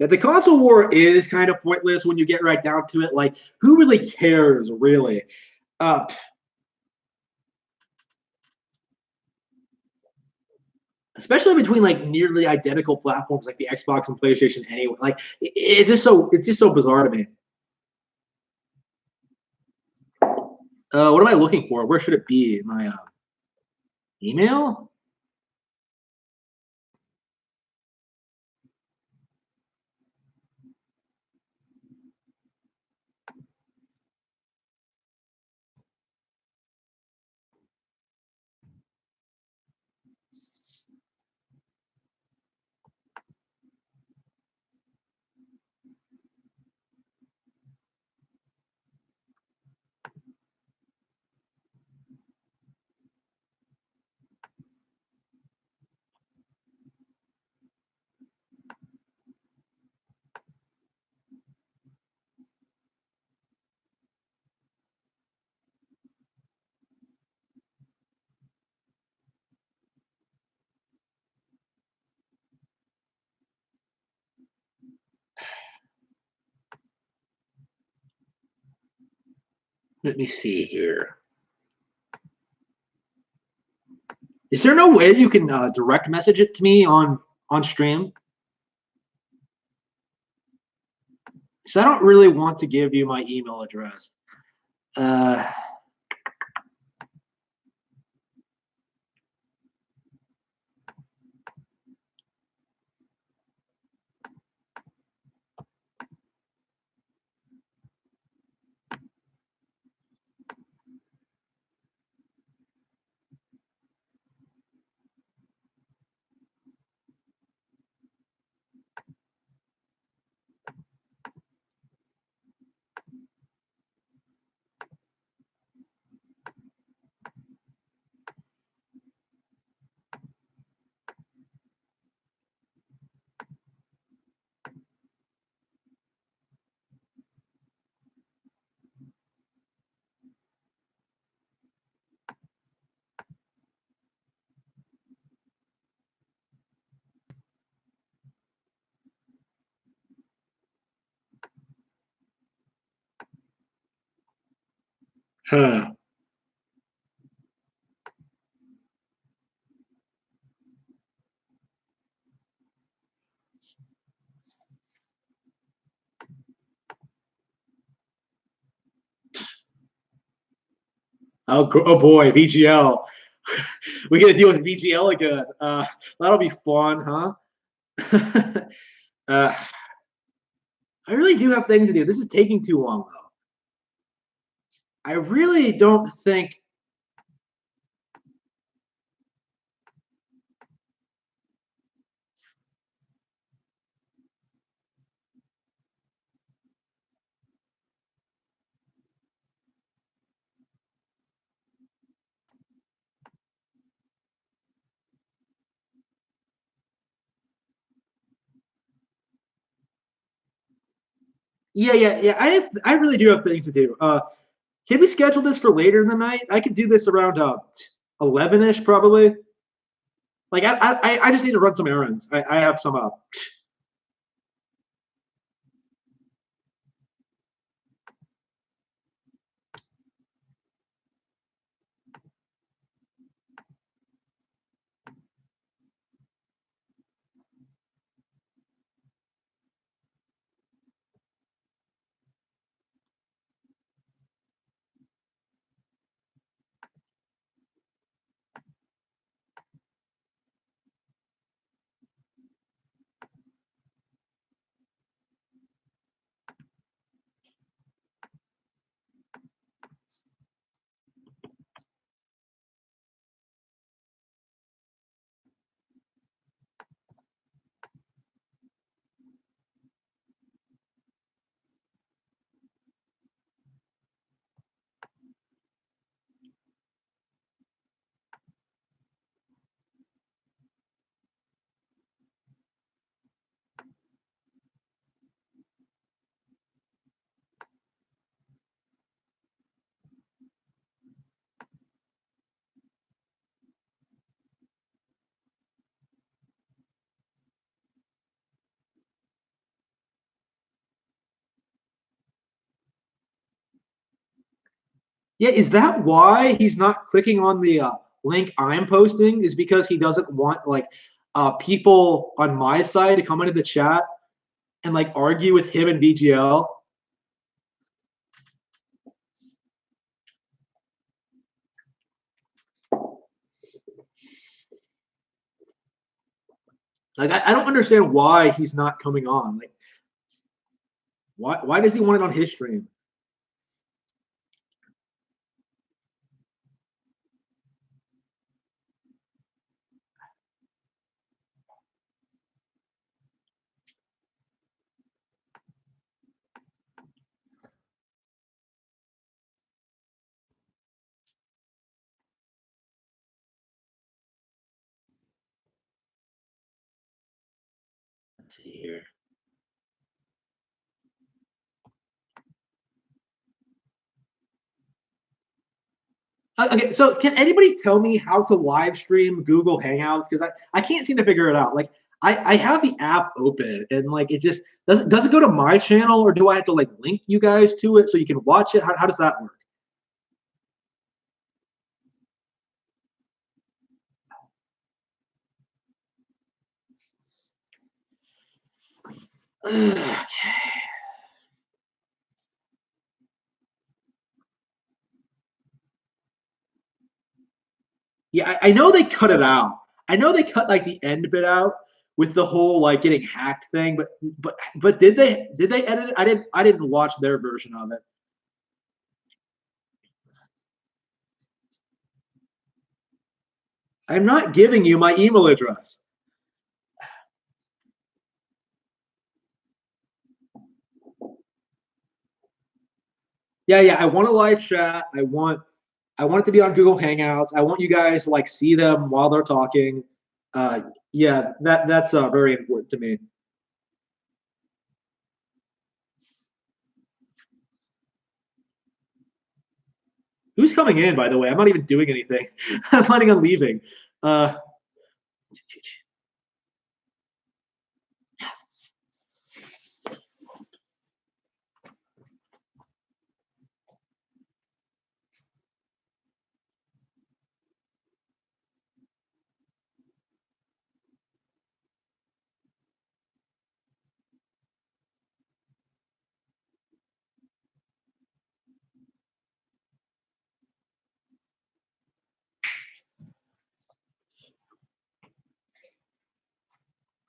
Yeah, the console war is kind of pointless when you get right down to it. Like, who really cares, really? Especially between like nearly identical platforms like the Xbox and PlayStation. Anyway, like it's just so bizarre to me. What am I looking for? Where should it be? My email? Let me see here. Is there no way you can direct message it to me on stream? Because I don't really want to give you my email address. Huh. Oh boy, VGL. We got to deal with VGL again. That'll be fun, huh? I really do have things to do. This is taking too long, though. I really don't think. Yeah. I really do have things to do. Can we schedule this for later in the night? I could do this around 11ish probably. Like I just need to run some errands. I have some Yeah, is that why he's not clicking on the link I'm posting? Is because he doesn't want like people on my side to come into the chat and like argue with him and VGL? Like I don't understand why he's not coming on. Like why does he want it on his stream? Let's see here. Okay, so can anybody tell me how to live stream Google Hangouts? Because I can't seem to figure it out. Like I have the app open and like it just does it go to my channel or do I have to like link you guys to it so you can watch it? How does that work? Okay. Yeah, I know they cut it out. I know they cut like the end bit out with the whole like getting hacked thing, but did they edit it? I didn't watch their version of it. I'm not giving you my email address. Yeah. I want a live chat. I want it to be on Google Hangouts. I want you guys to like see them while they're talking. Yeah, that's very important to me. Who's coming in, by the way? I'm not even doing anything. I'm planning on leaving. Uh,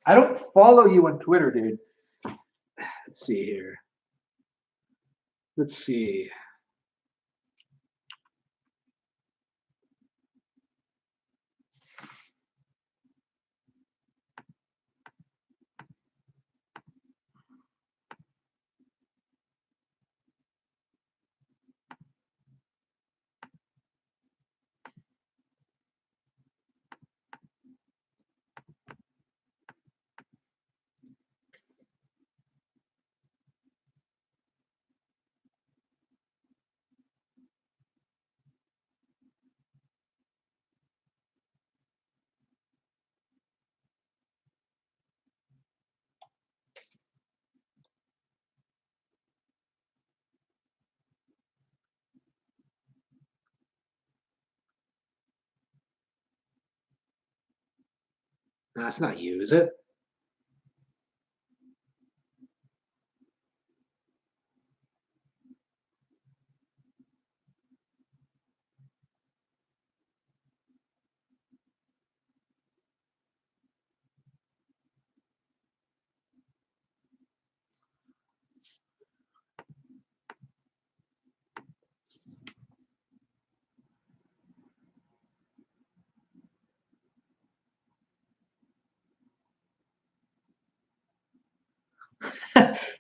I don't follow you on Twitter, dude. Let's see here. Let's see. That's not you, is it?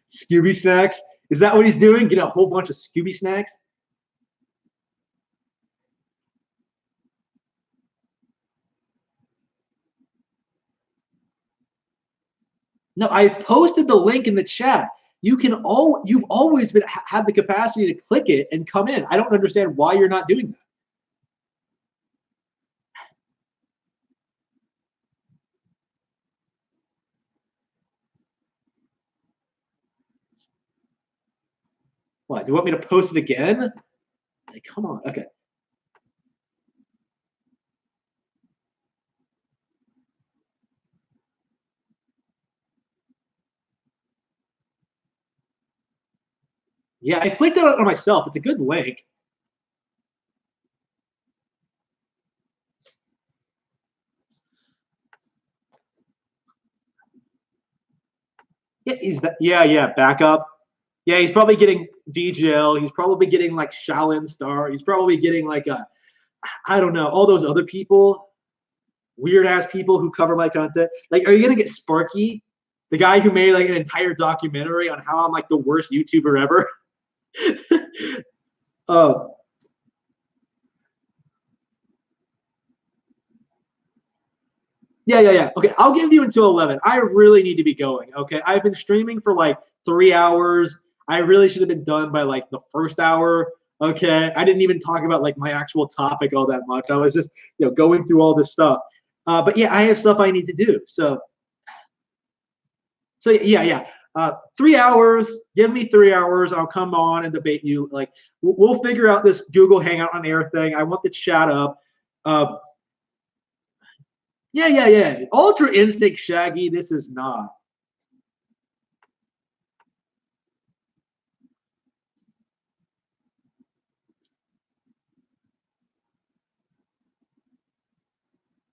Scooby snacks. Is that what he's doing? Get a whole bunch of Scooby snacks? No, I've posted the link in the chat. You've always had the capacity to click it and come in. I don't understand why you're not doing that. What? Do you want me to post it again? Like, come on. Okay. Yeah, I clicked it on myself. It's a good link. Yeah, backup. Yeah, he's probably getting VGL. He's probably getting like Shaolin Star. He's probably getting like I don't know, all those other people, weird ass people who cover my content. Like, are you gonna get Sparky, the guy who made like an entire documentary on how I'm like the worst YouTuber ever? Oh. Yeah. Okay, I'll give you until 11. I really need to be going. Okay, I've been streaming for like 3 hours. I really should have been done by like the first hour. Okay, I didn't even talk about like my actual topic all that much. I was just going through all this stuff. But yeah, I have stuff I need to do. So yeah. 3 hours. Give me 3 hours. I'll come on and debate you. Like we'll figure out this Google Hangout on Air thing. I want the chat up. Yeah. Ultra Instinct Shaggy, this is not.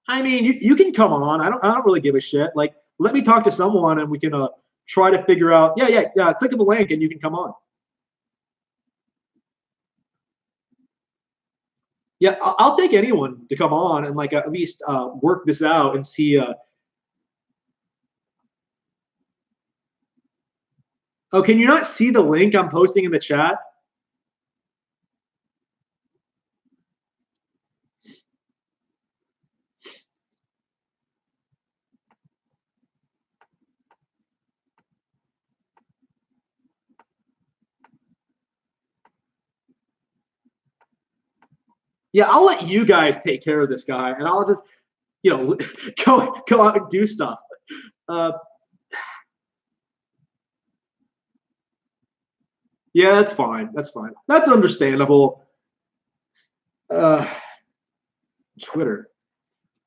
I mean, you can come on. I don't really give a shit. Like, let me talk to someone and we can try to figure out. Yeah. Click on the link and you can come on. Yeah, I'll take anyone to come on and like at least work this out and see. Oh, can you not see the link I'm posting in the chat? Yeah, I'll let you guys take care of this guy, and I'll just, go out and do stuff. Yeah, that's fine. That's understandable. Twitter.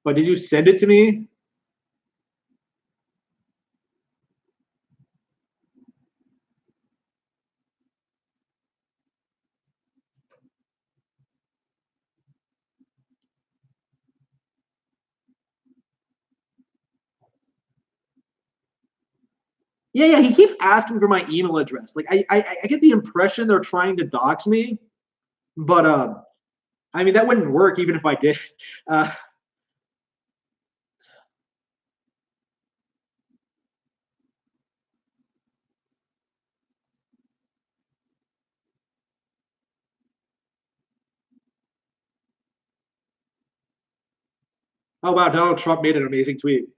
But did you send it to me? Yeah. He keeps asking for my email address. Like I get the impression they're trying to dox me, but I mean that wouldn't work even if I did. Oh wow, Donald Trump made an amazing tweet.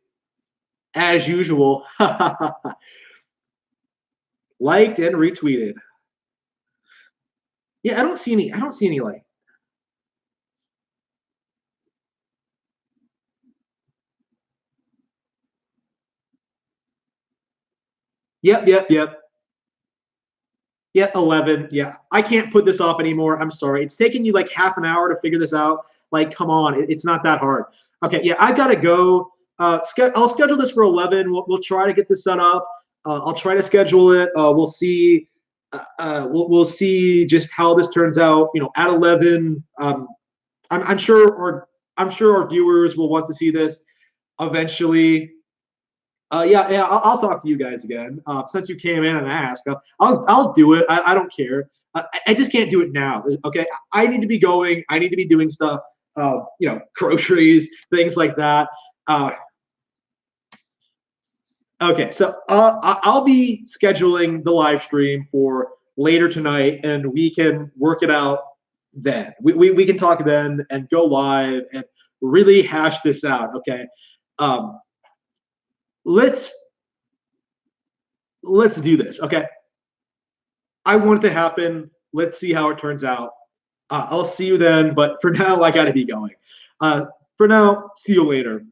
As usual. Liked and retweeted. Yeah, I don't see any like. Yep. Yeah, 11. Yeah, I can't put this off anymore. I'm sorry. It's taking you like half an hour to figure this out. Like, come on, it's not that hard. Okay, yeah, I gotta go. I'll schedule this for 11. We'll try to get this set up. I'll try to schedule it. We'll see. We'll see just how this turns out. At 11, I'm sure our viewers will want to see this eventually. Yeah. I'll talk to you guys again. Since you came in and asked, I'll do it. I don't care. I just can't do it now. Okay, I need to be going. I need to be doing stuff. Groceries, things like that. Okay, so I'll be scheduling the live stream for later tonight, and we can work it out then. We can talk then and go live and really hash this out. Okay. Let's do this. Okay. I want it to happen. Let's see how it turns out. I'll see you then, but for now, I got to be going. For now, see you later.